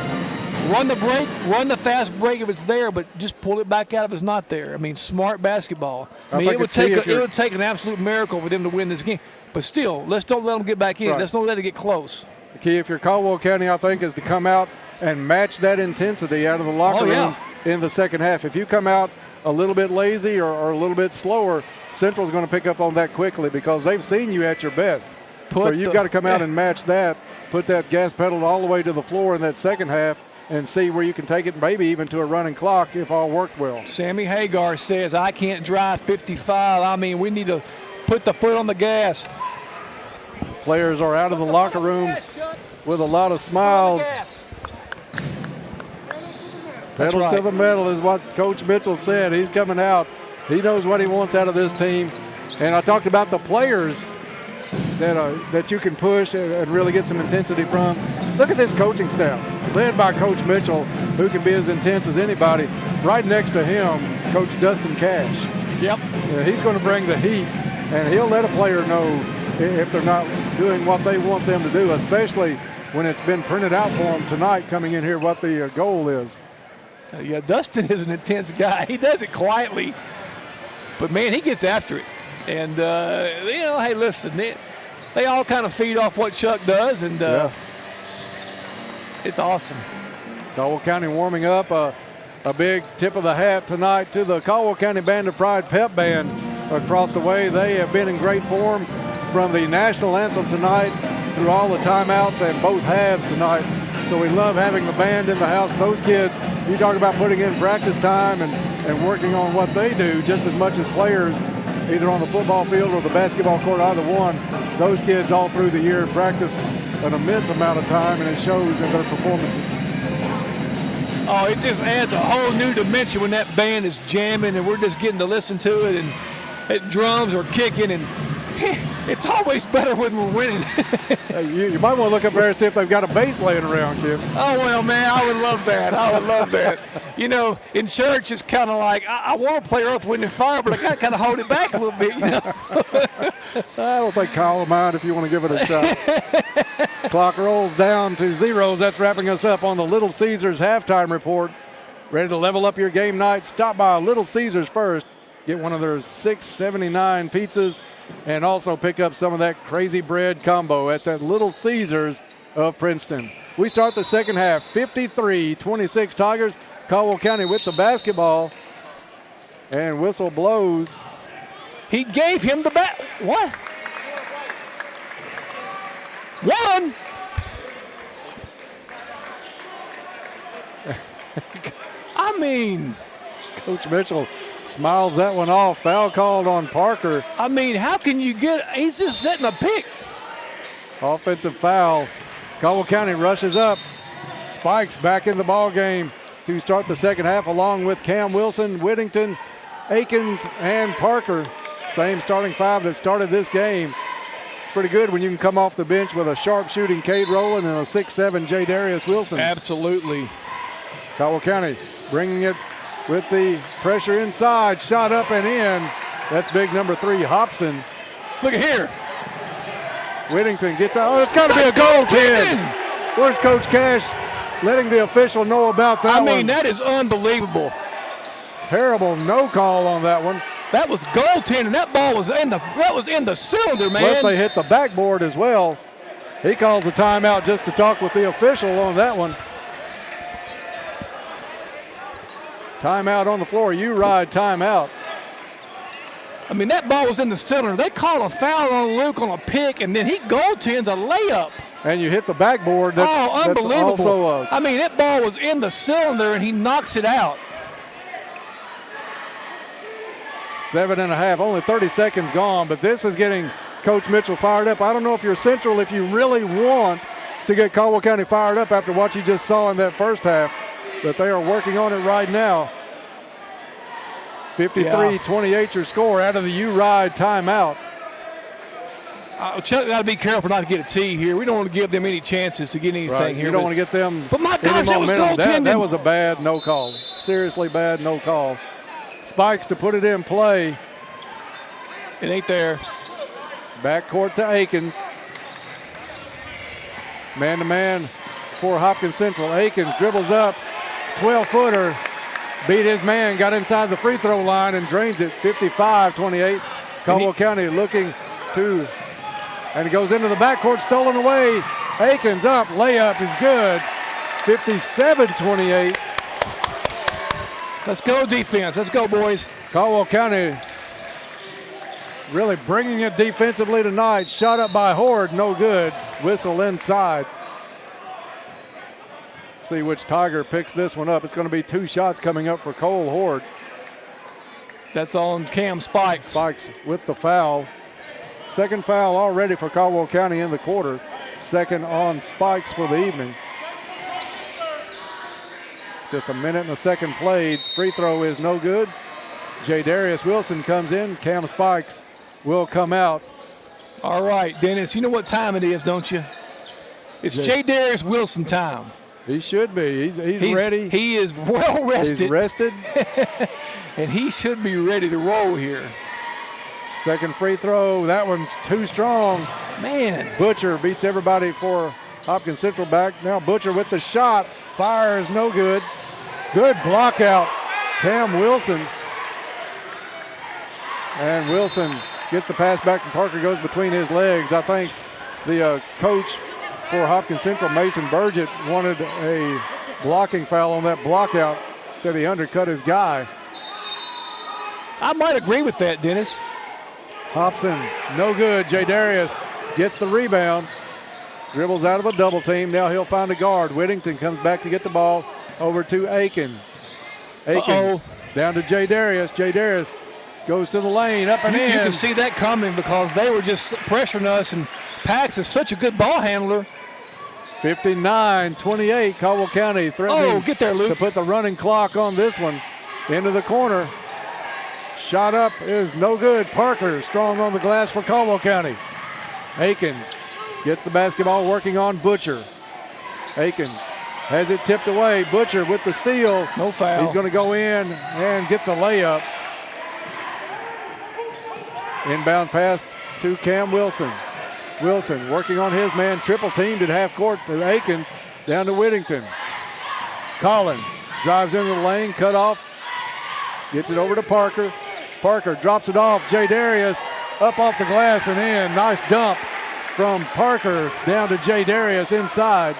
Run the break, run the fast break if it's there, but just pull it back out if it's not there. I mean, smart basketball. I mean, it would take an absolute miracle for them to win this game. But still, let's don't let them get back in. Right. Let's don't let it get close. The key, if you're Caldwell County, I think, is to come out and match that intensity out of the locker room in the second half. If you come out a little bit lazy or a little bit slower, Central's going to pick up on that quickly because they've seen you at your best. So you've got to come out and match that, put that gas pedal all the way to the floor in that second half, and see where you can take it, maybe even to a running clock if all worked well. Sammy Hagar says, I can't drive 55. I mean, we need to put the foot on the gas. Players are out of the locker room with a lot of smiles. Pedal to the metal is what Coach Mitchell said. He's coming out. He knows what he wants out of this team. And I talked about the players that you can push and really get some intensity from. Look at this coaching staff, led by Coach Mitchell, who can be as intense as anybody. Right next to him, Coach Dustin Cash. Yep. He's going to bring the heat, and he'll let a player know if they're not doing what they want them to do, especially when it's been printed out for them tonight coming in here what the goal is. Yeah, Dustin is an intense guy. He does it quietly, but, man, he gets after it. And, hey, listen, they all kind of feed off what Chuck does, and it's awesome. Caldwell County warming up. A big tip of the hat tonight to the Caldwell County Band of Pride pep band across the way. They have been in great form from the national anthem tonight through all the timeouts and both halves tonight. So we love having the band in the house. Those kids, you talk about putting in practice time and working on what they do just as much as players, either on the football field or the basketball court, either one. Those kids all through the year practice an immense amount of time, and it shows in their performances. Oh, it just adds a whole new dimension when that band is jamming and we're just getting to listen to it, and it drums are kicking, and it's always better when we're winning. You might want to look up there and see if they've got a bass laying around, Kim. Oh, well, man, I would love that. I would love that. You know, in church, it's kind of like, I want to play Earth, Wind, and Fire, but I got to kind of hold it back a little bit, you know. I don't think Kyle will mind if you want to give it a shot. Clock rolls down to zeros. That's wrapping us up on the Little Caesars halftime report. Ready to level up your game night? Stop by Little Caesars first. Get one of their $6.79 pizzas and also pick up some of that crazy bread combo. That's at Little Caesars of Princeton. We start the second half, 53-26 Tigers. Caldwell County with the basketball. And whistle blows. He gave him the bat. What? One. I mean, Coach Mitchell smiles that one off. Foul called on Parker. I mean, how can you he's just setting a pick. Offensive foul. Caldwell County rushes up. Spikes back in the ball game to start the second half, along with Cam Wilson, Whittington, Akins, and Parker. Same starting five that started this game. Pretty good when you can come off the bench with a sharp shooting Cade Rowland and a 6'7" J. Darius Wilson. Absolutely. Caldwell County bringing it with the pressure inside, shot up and in. That's big number 3, Hobson. Look at here. Whittington gets out. Oh, it's got to be a goaltend. Where's Coach Cash letting the official know about that one? I mean, that is unbelievable. Terrible no call on that one. That was goaltending. That ball was in the cylinder, man. Plus they hit the backboard as well. He calls a timeout just to talk with the official on that one. Timeout on the floor. You ride timeout. I mean, that ball was in the cylinder. They call a foul on Luke on a pick, and then he goaltends a layup. And you hit the backboard. That's unbelievable. That's also I mean, that ball was in the cylinder, and he knocks it out. 7.5, only 30 seconds gone, but this is getting Coach Mitchell fired up. I don't know if you're Central, if you really want to get Caldwell County fired up after what you just saw in that first half, but they are working on it right now. 53-28 your score out of the U-Ride timeout. Chuck got to be careful not to get a tee here. We don't want to give them any chances to get anything Right. here. You don't want to get them. But my any gosh, that was momentum. goaltending. That was a bad no call. Seriously bad no call. Spikes to put it in play. It ain't there. Backcourt to Akins. Man-to-man for Hopkins Central. Akins dribbles up. 12-footer. Beat his man. Got inside the free throw line and drains it. 55-28. Caldwell County looking to, and it goes into the backcourt, stolen away. Akins up, layup is good. 57-28. Let's go defense. Let's go, boys. Caldwell County really bringing it defensively tonight. Shot up by Horde, no good. Whistle inside. See which Tiger picks this one up. It's going to be 2 shots coming up for Cole Horde. That's on Cam Spikes. Spikes with the foul. Second foul already for Caldwell County in the quarter. Second on Spikes for the evening. Just a minute and a second played. Free throw is no good. J. Darius Wilson comes in. Cam Spikes will come out. All right, Dennis, you know what time it is, don't you? It's J. Darius Wilson time. He should be. He's ready. He is well rested. He's rested. And he should be ready to roll here. Second free throw. That one's too strong. Man. Butcher beats everybody for Hopkins Central back. Now Butcher with the shot. Fires no good. Good block out. Cam Wilson. And Wilson gets the pass back from Parker, goes between his legs. I think the coach for Hopkins Central, Mason Burgett, wanted a blocking foul on that block out. Said he undercut his guy. I might agree with that, Dennis. Hobson, no good. J. Darius gets the rebound. Dribbles out of a double team. Now he'll find a guard. Whittington comes back to get the ball over to Akins. Akins down to J. Darius. J. Darius goes to the lane, up and in. You can see that coming because they were just pressuring us, and Pax is such a good ball handler. 59-28, Caldwell County threatening get there, Luke. to put the running clock on this one. Into the corner. Shot up is no good. Parker strong on the glass for Caldwell County. Akins gets the basketball, working on Butcher. Akins has it tipped away. Butcher with the steal. No foul. He's going to go in and get the layup. Inbound pass to Cam Wilson. Wilson working on his man. Triple teamed at half court to Akins. Down to Whittington. Collin drives into the lane. Cut off. Gets it over to Parker. Parker drops it off. J. Darius up off the glass and in. Nice dump from Parker down to J. Darius inside.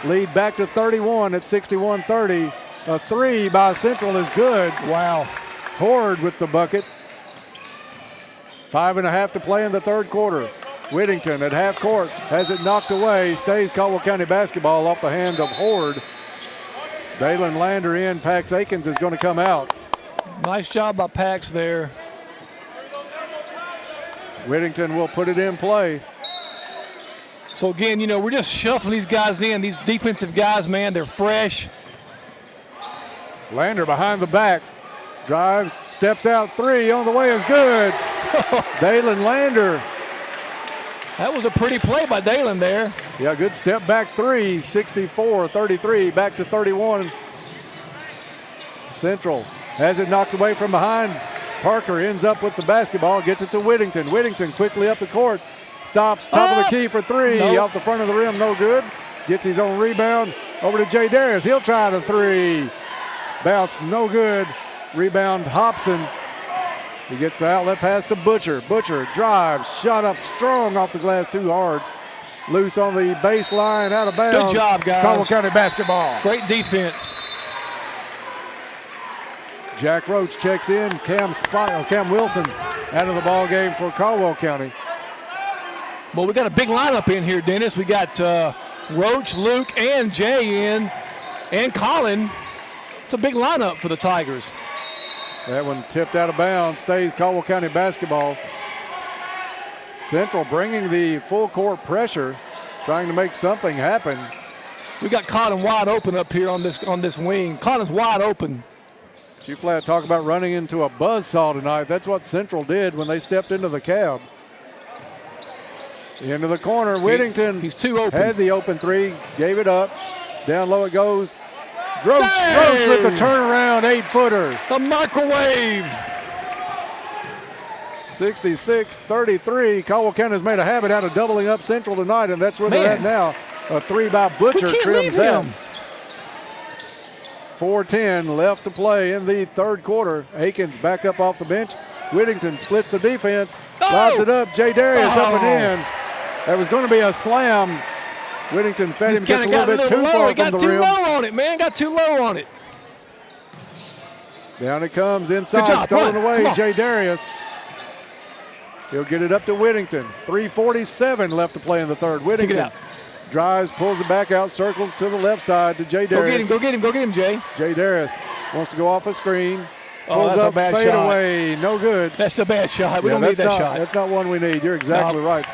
Lead back to 31 at 61-30. A 3 by Central is good. Wow. Horde with the bucket. 5.5 to play in the third quarter. Whittington at half court has it knocked away. Stays Caldwell County basketball off the hand of Horde. Dalen Lander in. Pax Akins is going to come out. Nice job by Pax there. Whittington will put it in play. So again, we're just shuffling these guys in. These defensive guys, man, they're fresh. Lander behind the back. Drives, steps out, 3 on the way is good. Dalen Lander. That was a pretty play by Dalen there. Yeah, good step back 3, 64-33, back to 31. Central has it knocked away from behind. Parker ends up with the basketball, gets it to Whittington. Whittington quickly up the court. Stops, top of the key for 3. Nope. Off the front of the rim, no good. Gets his own rebound over to J. Darius. He'll try the 3. Bounce, no good. Rebound, Hobson. He gets the outlet pass to Butcher. Butcher drives, shot up strong off the glass, too hard. Loose on the baseline, out of bounds. Good job, guys. Caldwell County basketball. Great defense. Jack Roach checks in. Cam Wilson out of the ball game for Caldwell County. Well, we got a big lineup in here, Dennis. We got Roach, Luke, and Jay in, and Colin. It's a big lineup for the Tigers. That one tipped out of bounds. Stays Caldwell County basketball. Central bringing the full court pressure, trying to make something happen. We got Colin wide open up here on this wing. Colin's wide open. G-Flat talk about running into a buzzsaw tonight. That's what Central did when they stepped into the cab. Into the corner, Whittington. He's too open. Had the open three, gave it up. Down low it goes. Gross with the turnaround 8-footer. The microwave. 66-33. Caldwell County has made a habit out of doubling up Central tonight, and that's where they're at now. A three by Butcher trims that. 4:10 left to play in the third quarter. Akins back up off the bench. Whittington splits the defense, lobs it up. Jay Darius up and in. That was going to be a slam. Whittington fed him just a little bit too far from the rim. Got too low on it, man. Got too low on it. Down it comes inside, stolen away. Jay Darius. He'll get it up to Whittington. 3:47 left to play in the third. Whittington drives, pulls it back out, circles to the left side to Jay Darius. Go get him, Jay. Jay Darius wants to go off a screen. Pulls that's up, a bad fade shot. away. No good. That's a bad shot. We don't need that shot. That's not one we need. You're exactly right.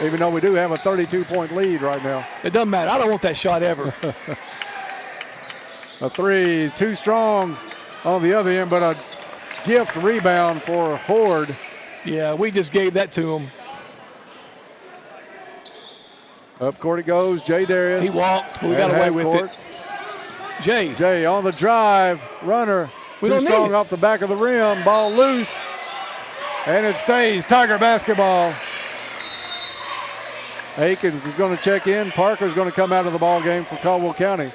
Even though we do have a 32-point lead right now. It doesn't matter. I don't want that shot ever. A three, too strong on the other end, but a gift rebound for Horde. Yeah, we just gave that to him. Up court it goes. Jay Darius. He walked. We got away with it. Jay on the drive. Runner. Too strong off the back of the rim. Ball loose. And it stays. Tiger basketball. Akins is going to check in. Parker's going to come out of the ball game for Caldwell County.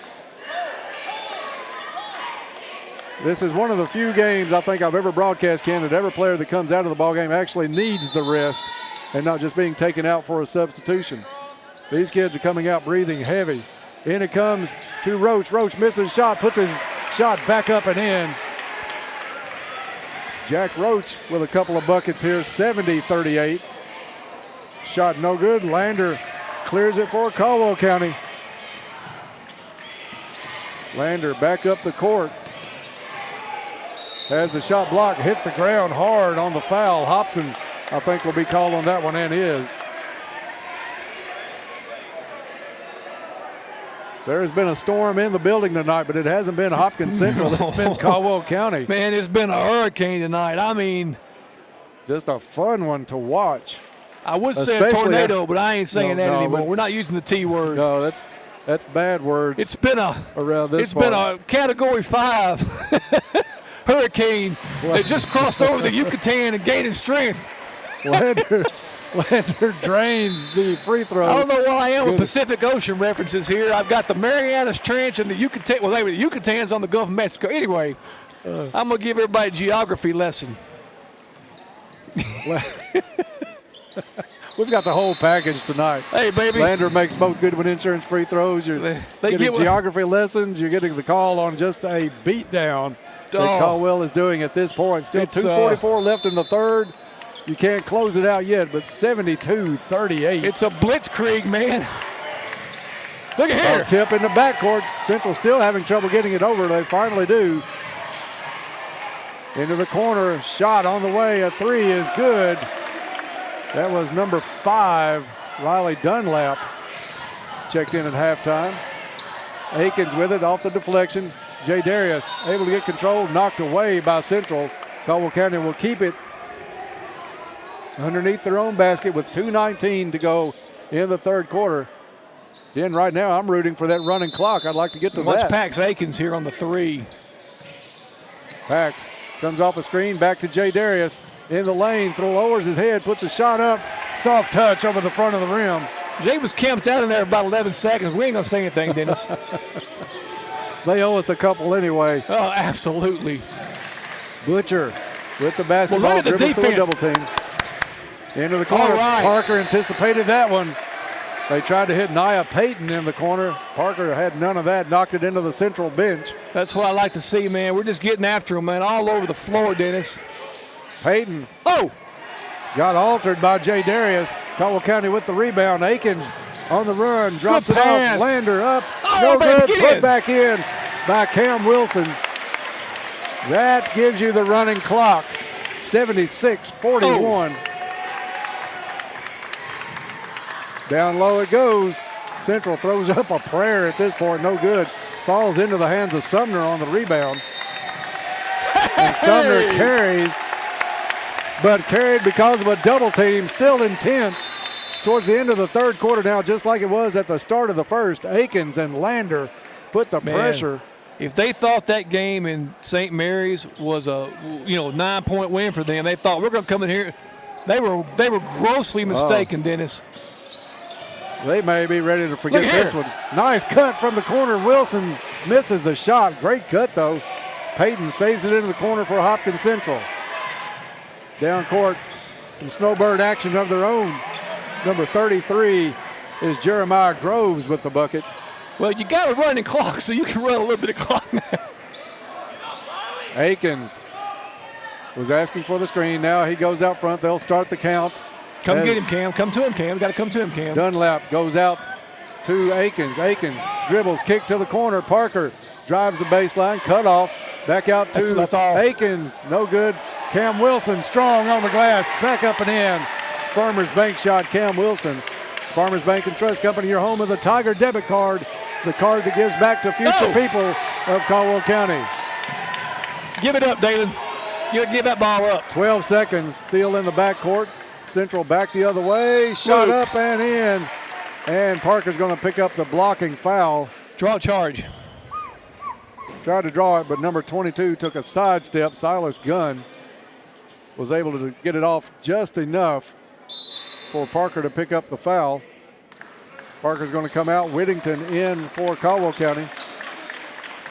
This is one of the few games I think I've ever broadcast, Ken, that every player that comes out of the ball game actually needs the rest and not just being taken out for a substitution. These kids are coming out breathing heavy. In it comes to Roach. Roach misses shot, puts his shot back up and in. Jack Roach with a couple of buckets here, 70-38. Shot no good. Lander clears it for Caldwell County. Lander back up the court. Has the shot blocked, hits the ground hard on the foul. Hobson, I think, will be called on that one, and is. There has been a storm in the building tonight, but it hasn't been Hopkins Central. It's been Caldwell County. Man, it's been a hurricane tonight. I mean, just a fun one to watch. I would say a tornado, but I ain't saying that anymore. We're not using the T word. No, that's bad words. It's been a around this. It's been a Category 5 hurricane that just crossed over the Yucatan and gaining strength. Lander drains the free throw. I don't know why I am with Pacific Ocean references here. I've got the Marianas Trench and the Yucatan. Well, the Yucatan's on the Gulf of Mexico. Anyway, I'm going to give everybody a geography lesson. We've got the whole package tonight. Hey, baby. Lander makes both Goodwin Insurance free throws. You're getting geography lessons. You're getting the call on just a beatdown that Caldwell is doing at this point. Still 2:44 left in the third. You can't close it out yet, but 72-38. It's a blitzkrieg, man. Look at here. Tip in the backcourt. Central still having trouble getting it over. They finally do. Into the corner. Shot on the way. A three is good. That was number 5, Riley Dunlap. Checked in at halftime. Akins with it off the deflection. Jay Darius able to get control. Knocked away by Central. Caldwell County will keep it underneath their own basket with 2:19 to go in the third quarter. Then right now I'm rooting for that running clock. I'd like to get to that. Watch Pax Akins here on the three. Pax comes off a screen, back to Jay Darius in the lane, lowers his head, puts a shot up, soft touch over the front of the rim. Jay was camped out in there about 11 seconds. We ain't gonna say anything, Dennis. They owe us a couple anyway. Oh, absolutely. Butcher with the basketball, dribbles through a double team. Into the corner. Right. Parker anticipated that one. They tried to hit Nia Payton in the corner. Parker had none of that, knocked it into the Central bench. That's what I like to see, man. We're just getting after them, man, all over the floor, Dennis. Payton. Got altered by Jay Darius. Caldwell County with the rebound. Akins on the run, drops it off. Lander up. No good. Put back in by Cam Wilson. That gives you the running clock. 76-41. Down low it goes. Central throws up a prayer at this point. No good. Falls into the hands of Sumner on the rebound. And Sumner carries, but carried because of a double team. Still intense. towards the end of the third quarter now, just like it was at the start of the first. Aikens and Lander put the pressure. If they thought that game in St. Mary's was a 9-point win for them, they thought we're going to come in here. They were grossly mistaken, Dennis. They may be ready to forget this one. Nice cut from the corner. Wilson misses the shot. Great cut, though. Payton saves it into the corner for Hopkins Central. Down court, some snowbird action of their own. Number 33 is Jeremiah Groves with the bucket. Well, you got a running clock, so you can run a little bit of clock now. Aikens was asking for the screen. Now he goes out front. They'll start the count. Come get him, Cam. Come to him, Cam. Got to come to him, Cam. Dunlap goes out to Aikens. Aikens dribbles, kick to the corner. Parker drives the baseline, cut off. Back out to that's all. Aikens. No good. Cam Wilson strong on the glass. Back up and in. Farmers Bank shot, Cam Wilson. Farmers Bank and Trust Company, your home of the Tiger debit card. The card that gives back to future people of Caldwell County. Give it up, Dalen. Give that ball up. 12 seconds, still in the backcourt. Central back the other way. Shot up and in. And Parker's going to pick up the blocking foul. Draw charge. Tried to draw it, but number 22 took a sidestep. Silas Gunn was able to get it off just enough for Parker to pick up the foul. Parker's going to come out. Whittington in for Caldwell County.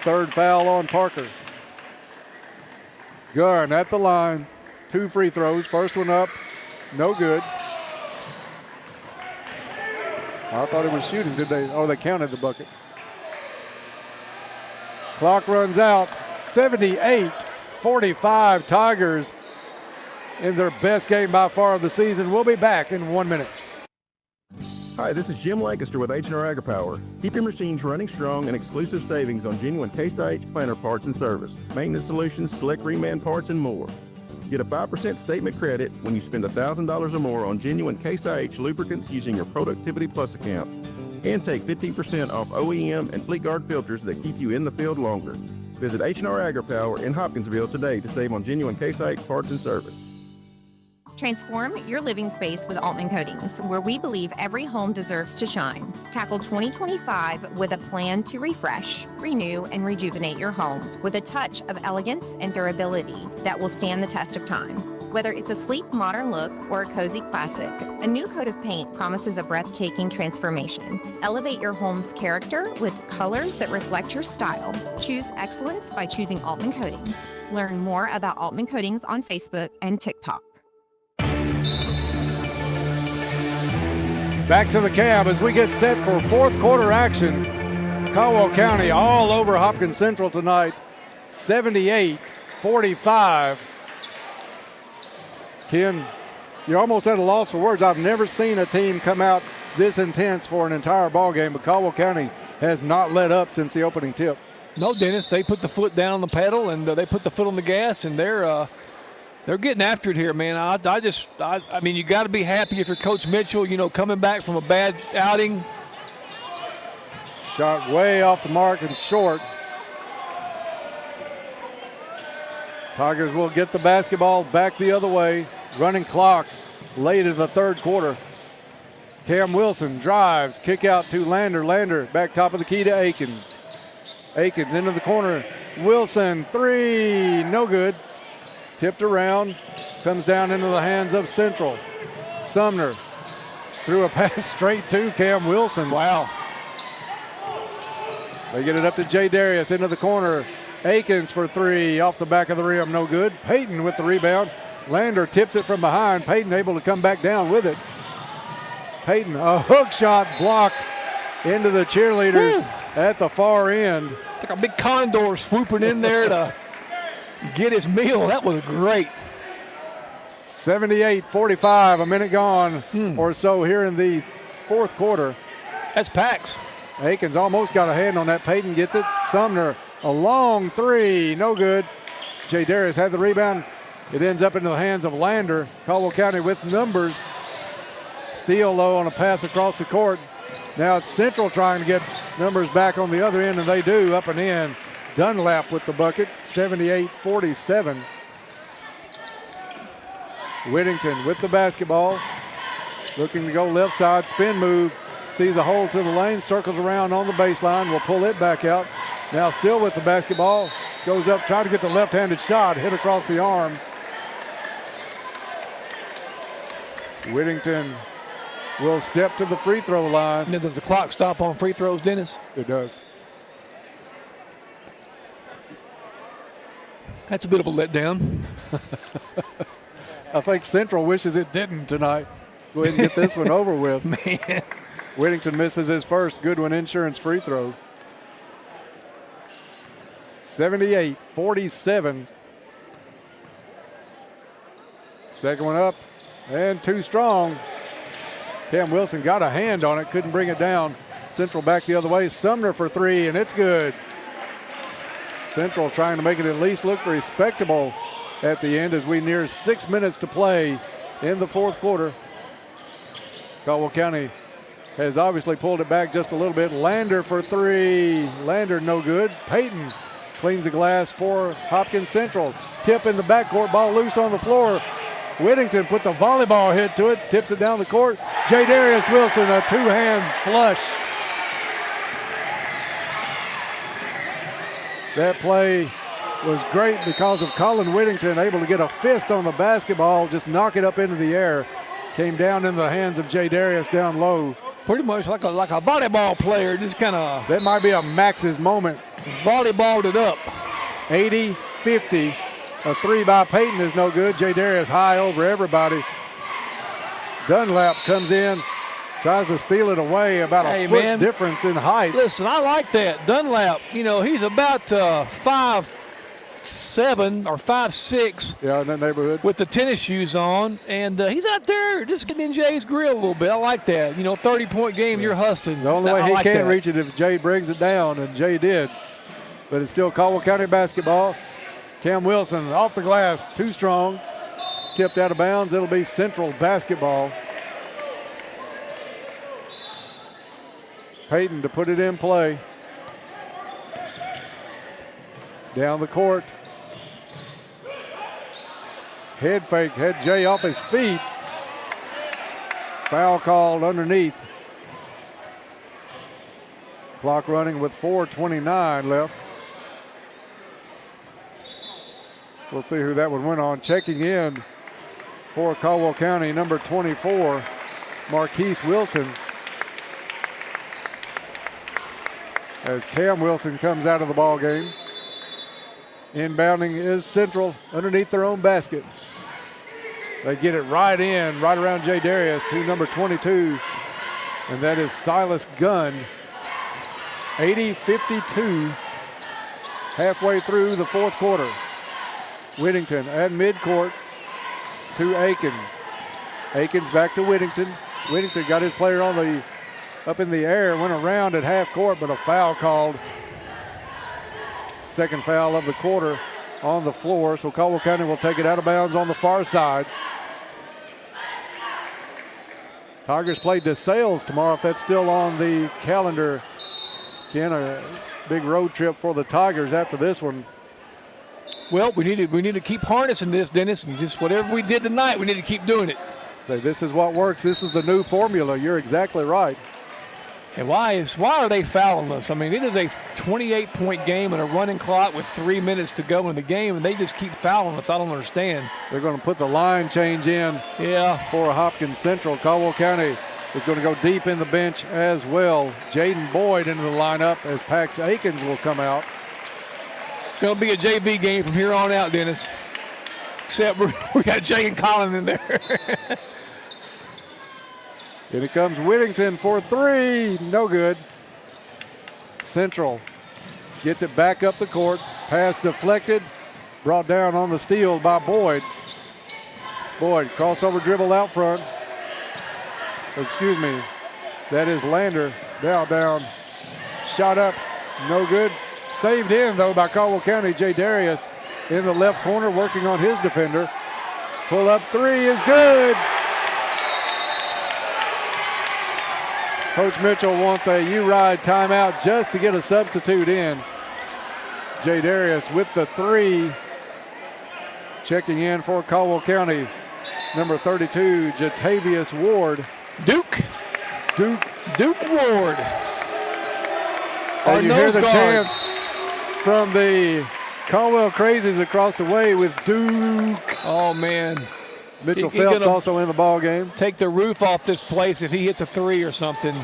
Third foul on Parker. Gunn at the line. 2 free throws. First one up, no good. I thought he was shooting, did they? Oh, they counted the bucket. Clock runs out. 78-45 Tigers in their best game by far of the season. We'll be back in 1 minute. Hi, this is Jim Lancaster with H&R AgriPower. Keep your machines running strong and exclusive savings on genuine Case IH planter parts and service, maintenance solutions, select reman parts, and more. Get a 5% statement credit when you spend $1,000 or more on genuine Case IH lubricants using your Productivity Plus account. And take 15% off OEM and Fleet Guard filters that keep you in the field longer. Visit H&R AgriPower in Hopkinsville today to save on genuine Case IH parts and service. Transform your living space with Altman Coatings, where we believe every home deserves to shine. Tackle 2025 with a plan to refresh, renew, and rejuvenate your home with a touch of elegance and durability that will stand the test of time. Whether it's a sleek, modern look or a cozy classic, a new coat of paint promises a breathtaking transformation. Elevate your home's character with colors that reflect your style. Choose excellence by choosing Altman Coatings. Learn more about Altman Coatings on Facebook and TikTok. Back to the cab as we get set for fourth quarter action. Caldwell County all over Hopkins Central tonight. 78-45. Ken, you're almost at a loss for words. I've never seen a team come out this intense for an entire ball game, but Caldwell County has not let up since the opening tip. No, Dennis, they put the foot down on the pedal and they put the foot on the gas, and they're getting after it here, man. I mean, you got to be happy if you're Coach Mitchell, coming back from a bad outing. Shot way off the mark and short. Tigers will get the basketball back the other way. Running clock late in the third quarter. Cam Wilson drives, kick out to Lander. Lander back top of the key to Aikens. Aikens into the corner. Wilson, three, no good. Tipped around, comes down into the hands of Central. Sumner threw a pass straight to Cam Wilson. Wow. They get it up to Jay Darius into the corner. Aikens for three, off the back of the rim, no good. Payton with the rebound. Lander tips it from behind. Payton able to come back down with it. Payton, a hook shot blocked into the cheerleaders at the far end. Like a big condor swooping in there to get his meal. That was great. 78-45, a minute gone or so here in the fourth quarter. That's Pax. Aikens almost got a hand on that. Payton gets it. Sumner, a long three, no good. Jay Darius had the rebound. It ends up into the hands of Lander. Caldwell County with numbers. Steele, though, on a pass across the court. Now it's Central trying to get numbers back on the other end, and they do, up and in. Dunlap with the bucket, 78-47. Whittington with the basketball. Looking to go left side, spin move. Sees a hole to the lane, circles around on the baseline, will pull it back out. Now still with the basketball. Goes up, trying to get the left-handed shot, hit across the arm. Whittington will step to the free throw line. Does the clock stop on free throws, Dennis? It does. That's a bit of a letdown. I think Central wishes it didn't tonight. Go ahead and get this one over with. Man. Whittington misses his first Goodwin Insurance free throw. 78-47. Second one up and too strong. Cam Wilson got a hand on it, couldn't bring it down. Central back the other way. Sumner for three, and it's good. Central trying to make it at least look respectable at the end as we near 6 minutes to play in the fourth quarter. Caldwell County has obviously pulled it back just a little bit. Lander for three. Lander no good. Payton cleans the glass for Hopkins Central. Tip in the backcourt, ball loose on the floor. Whittington put the volleyball hit to it, tips it down the court. J. Darius Wilson, a two-hand flush. That play was great because of Colin Whittington able to get a fist on the basketball, just knock it up into the air. Came down in the hands of J. Darius down low. Pretty much like a volleyball player, just kind of. That might be a Max's moment. Volleyballed it up. 80-50. A three by Payton is no good. J. Darius high over everybody. Dunlap comes in, tries to steal it away, about a foot difference in height. Listen, I like that. Dunlap, he's about 5'7" or 5'6". Yeah, in that neighborhood. With the tennis shoes on, and he's out there just getting in Jay's grill a little bit. I like that. 30-point game, you're hustling. The only way he can't reach it if Jay brings it down, and Jay did. But it's still Caldwell County basketball. Cam Wilson off the glass, too strong. Tipped out of bounds. It'll be Central basketball. Payton to put it in play. Down the court. Head fake, had Jay off his feet. Foul called underneath. Clock running with 4:29 left. We'll see who that one went on. Checking in for Caldwell County, number 24, Marquise Wilson. As Cam Wilson comes out of the ball game. Inbounding is Central underneath their own basket. They get it right in, right around J. Darius to number 22, and that is Silas Gunn. 80-52, halfway through the fourth quarter. Whittington at midcourt to Akins. Akins back to Whittington. Whittington got his player up in the air, went around at half court, but a foul called. Second foul of the quarter on the floor, so Caldwell County will take it out of bounds on the far side. Tigers play DeSales tomorrow, if that's still on the calendar. Ken, a big road trip for the Tigers after this one. Well, we need to keep harnessing this, Dennis, and just whatever we did tonight, we need to keep doing it. So this is what works. This is the new formula. You're exactly right. And why are they fouling us? I mean, it is a 28-point game and a running clock with 3 minutes to go in the game, and they just keep fouling us. I don't understand. They're going to put the line change in for Hopkins Central. Caldwell County is going to go deep in the bench as well. Jaden Boyd into the lineup as Pax Akins will come out. Going to be a JV game from here on out, Dennis. Except we got Jay and Colin in there. Here it comes Whittington for three. No good. Central gets it back up the court. Pass deflected. Brought down on the steal by Boyd. Boyd, crossover dribble out front. Excuse me. That is Lander. Down. Shot up. No good. Saved in, though, by Caldwell County. J. Darius in the left corner working on his defender. Pull up three is good. Coach Mitchell wants a U-Ride timeout just to get a substitute in. J. Darius with the three. Checking in for Caldwell County, number 32, Jatavius Ward. Duke Ward. And you hear the chants from the Caldwell Crazies across the way with Duke. Oh, man. Mitchell Phelps also in the ball game. Take the roof off this place if he hits a three or something.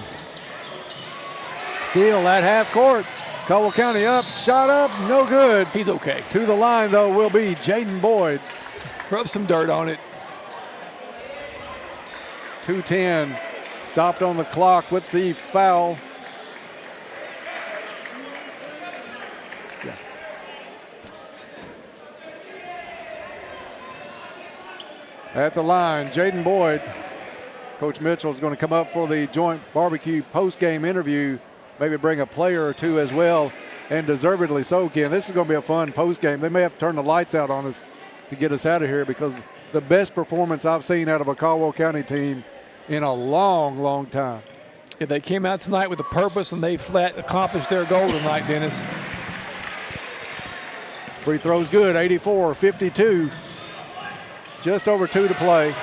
Steal at half court. Caldwell County up, shot up, no good. He's okay. To the line, though, will be Jaden Boyd. Rub some dirt on it. 2:10 stopped on the clock with the foul. At the line, Jaden Boyd. Coach Mitchell is going to come up for the joint barbecue post-game interview. Maybe bring a player or two as well, and deservedly so, Ken. This is going to be a fun post-game. They may have to turn the lights out on us to get us out of here because the best performance I've seen out of a Caldwell County team in a long, long time. Yeah, they came out tonight with a purpose, and they flat accomplished their goal tonight, Dennis. Free throw's good, 84-52. Just over 2 to play.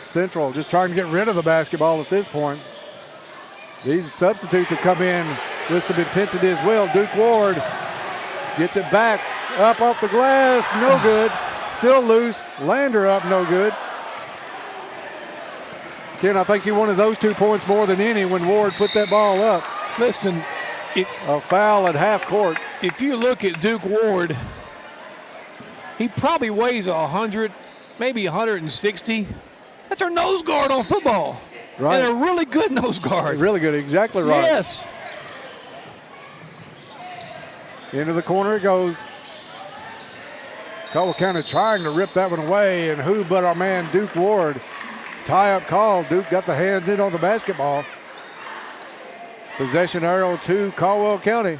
Central just trying to get rid of the basketball at this point. These substitutes have come in with some intensity as well. Duke Ward gets it back, up off the glass, no good. Still loose, Lander up, no good. Ken, I think he wanted those 2 points more than any when Ward put that ball up. Listen, a foul at half court. If you look at Duke Ward, he probably weighs 100, maybe 160. That's our nose guard on football. Right. And a really good nose guard. Really good, exactly right. Yes. Into the corner it goes. Caldwell County trying to rip that one away, and who but our man Duke Ward. Tie-up call. Duke got the hands in on the basketball. Possession arrow to Caldwell County.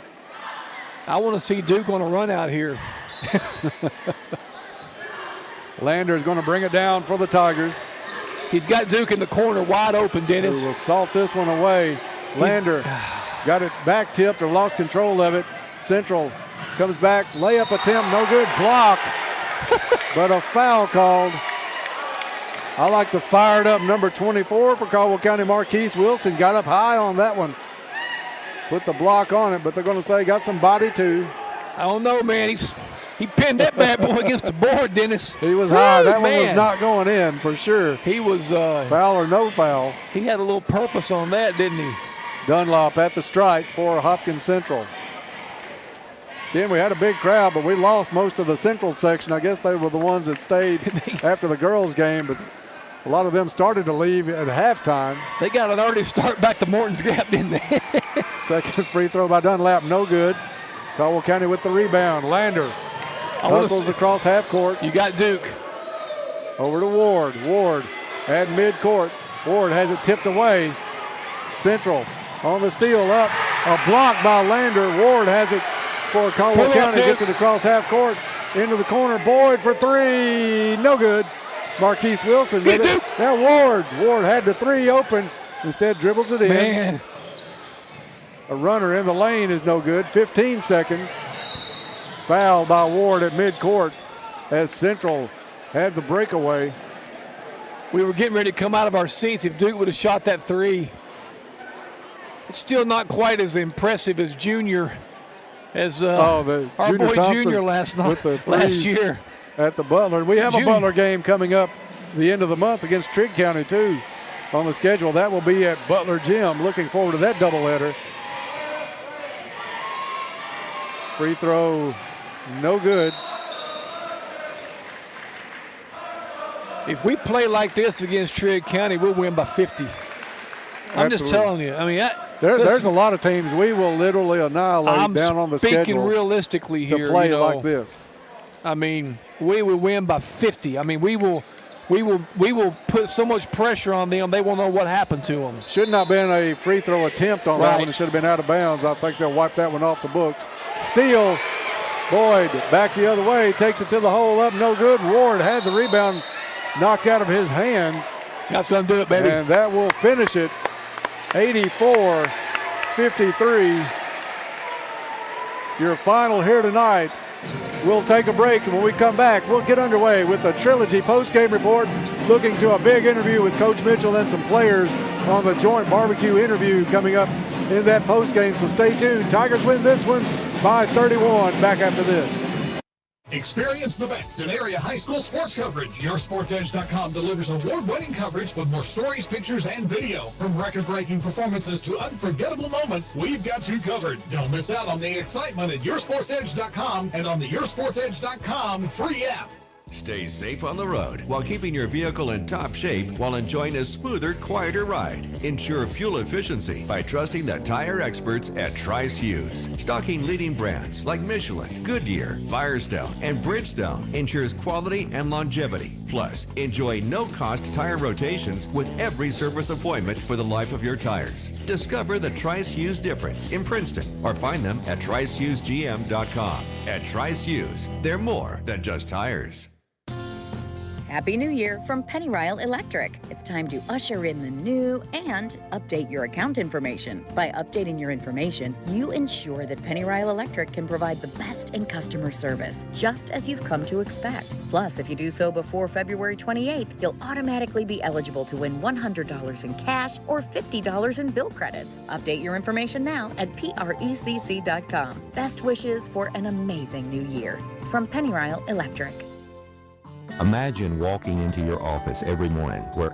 I want to see Duke on a run out here. Lander is going to bring it down for the Tigers. He's got Duke in the corner wide open, Dennis. He will salt this one away. Lander got it back tipped or lost control of it. Central comes back, layup attempt, no good, block. But a foul called. I like the fired up number 24 for Caldwell County, Marquise Wilson. Got up high on that one. Put the block on it, but they're going to say got some body too. I don't know, man. He pinned that bad boy against the board, Dennis. He was high. That one was not going in for sure. He was foul or no foul. He had a little purpose on that, didn't he? Dunlop at the strike for Hopkins Central. Again, we had a big crowd, but we lost most of the Central section. I guess they were the ones that stayed after the girls' game, but a lot of them started to leave at halftime. They got an early start back to Morton's Gap, didn't they? Second free throw by Dunlap, no good. Caldwell County with the rebound. Lander hustles across half court. You got Duke. Over to Ward. Ward at midcourt. Ward has it tipped away. Central on the steal up. A block by Lander. Ward has it for Caldwell County. Gets it across half court. Into the corner. Boyd for three. No good. Marquise Wilson with it. Now Ward. Ward had the three open. Instead dribbles it in. Man. A runner in the lane is no good. 15 seconds. Foul by Ward at midcourt as Central had the breakaway. We were getting ready to come out of our seats if Duke would have shot that three. It's still not quite as impressive as Junior, as our boy Junior last year. At the Butler. We have a Butler game coming up the end of the month against Trigg County too on the schedule. That will be at Butler Gym. Looking forward to that doubleheader. Free throw, no good. If we play like this against Trigg County, we'll win by 50. I'm just telling you. I mean, there's a lot of teams we will literally annihilate down on the schedule. I'm speaking realistically here. To play like this. I mean, we will win by 50. I mean, we will put so much pressure on them, they won't know what happened to them. Should not have been a free throw attempt on that one. It should have been out of bounds. I think they'll wipe that one off the books. Steal. Boyd back the other way. Takes it to the hole up. No good. Ward had the rebound knocked out of his hands. That's going to do it, baby. And that will finish it. 84-53. Your final here tonight. We'll take a break, and when we come back, we'll get underway with the Trilogy post-game report looking to a big interview with Coach Mitchell and some players on the joint barbecue interview coming up in that postgame. So stay tuned. Tigers win this one by 31. Back after this. Experience the best in area high school sports coverage. YourSportsEdge.com delivers award-winning coverage with more stories, pictures, and video. From record-breaking performances to unforgettable moments, we've got you covered. Don't miss out on the excitement at YourSportsEdge.com and on the YourSportsEdge.com free app. Stay safe on the road while keeping your vehicle in top shape while enjoying a smoother, quieter ride. Ensure fuel efficiency by trusting the tire experts at Trice Hughes. Stocking leading brands like Michelin, Goodyear, Firestone, and Bridgestone ensures quality and longevity. Plus, enjoy no-cost tire rotations with every service appointment for the life of your tires. Discover the Trice Hughes difference in Princeton or find them at TriceHughesGM.com. At Trice Hughes, they're more than just tires. Happy New Year from Pennyrile Electric. It's time to usher in the new and update your account information. By updating your information, you ensure that Pennyrile Electric can provide the best in customer service, just as you've come to expect. Plus, if you do so before February 28th, you'll automatically be eligible to win $100 in cash or $50 in bill credits. Update your information now at PRECC.com. Best wishes for an amazing new year from Pennyrile Electric. Imagine walking into your office every morning where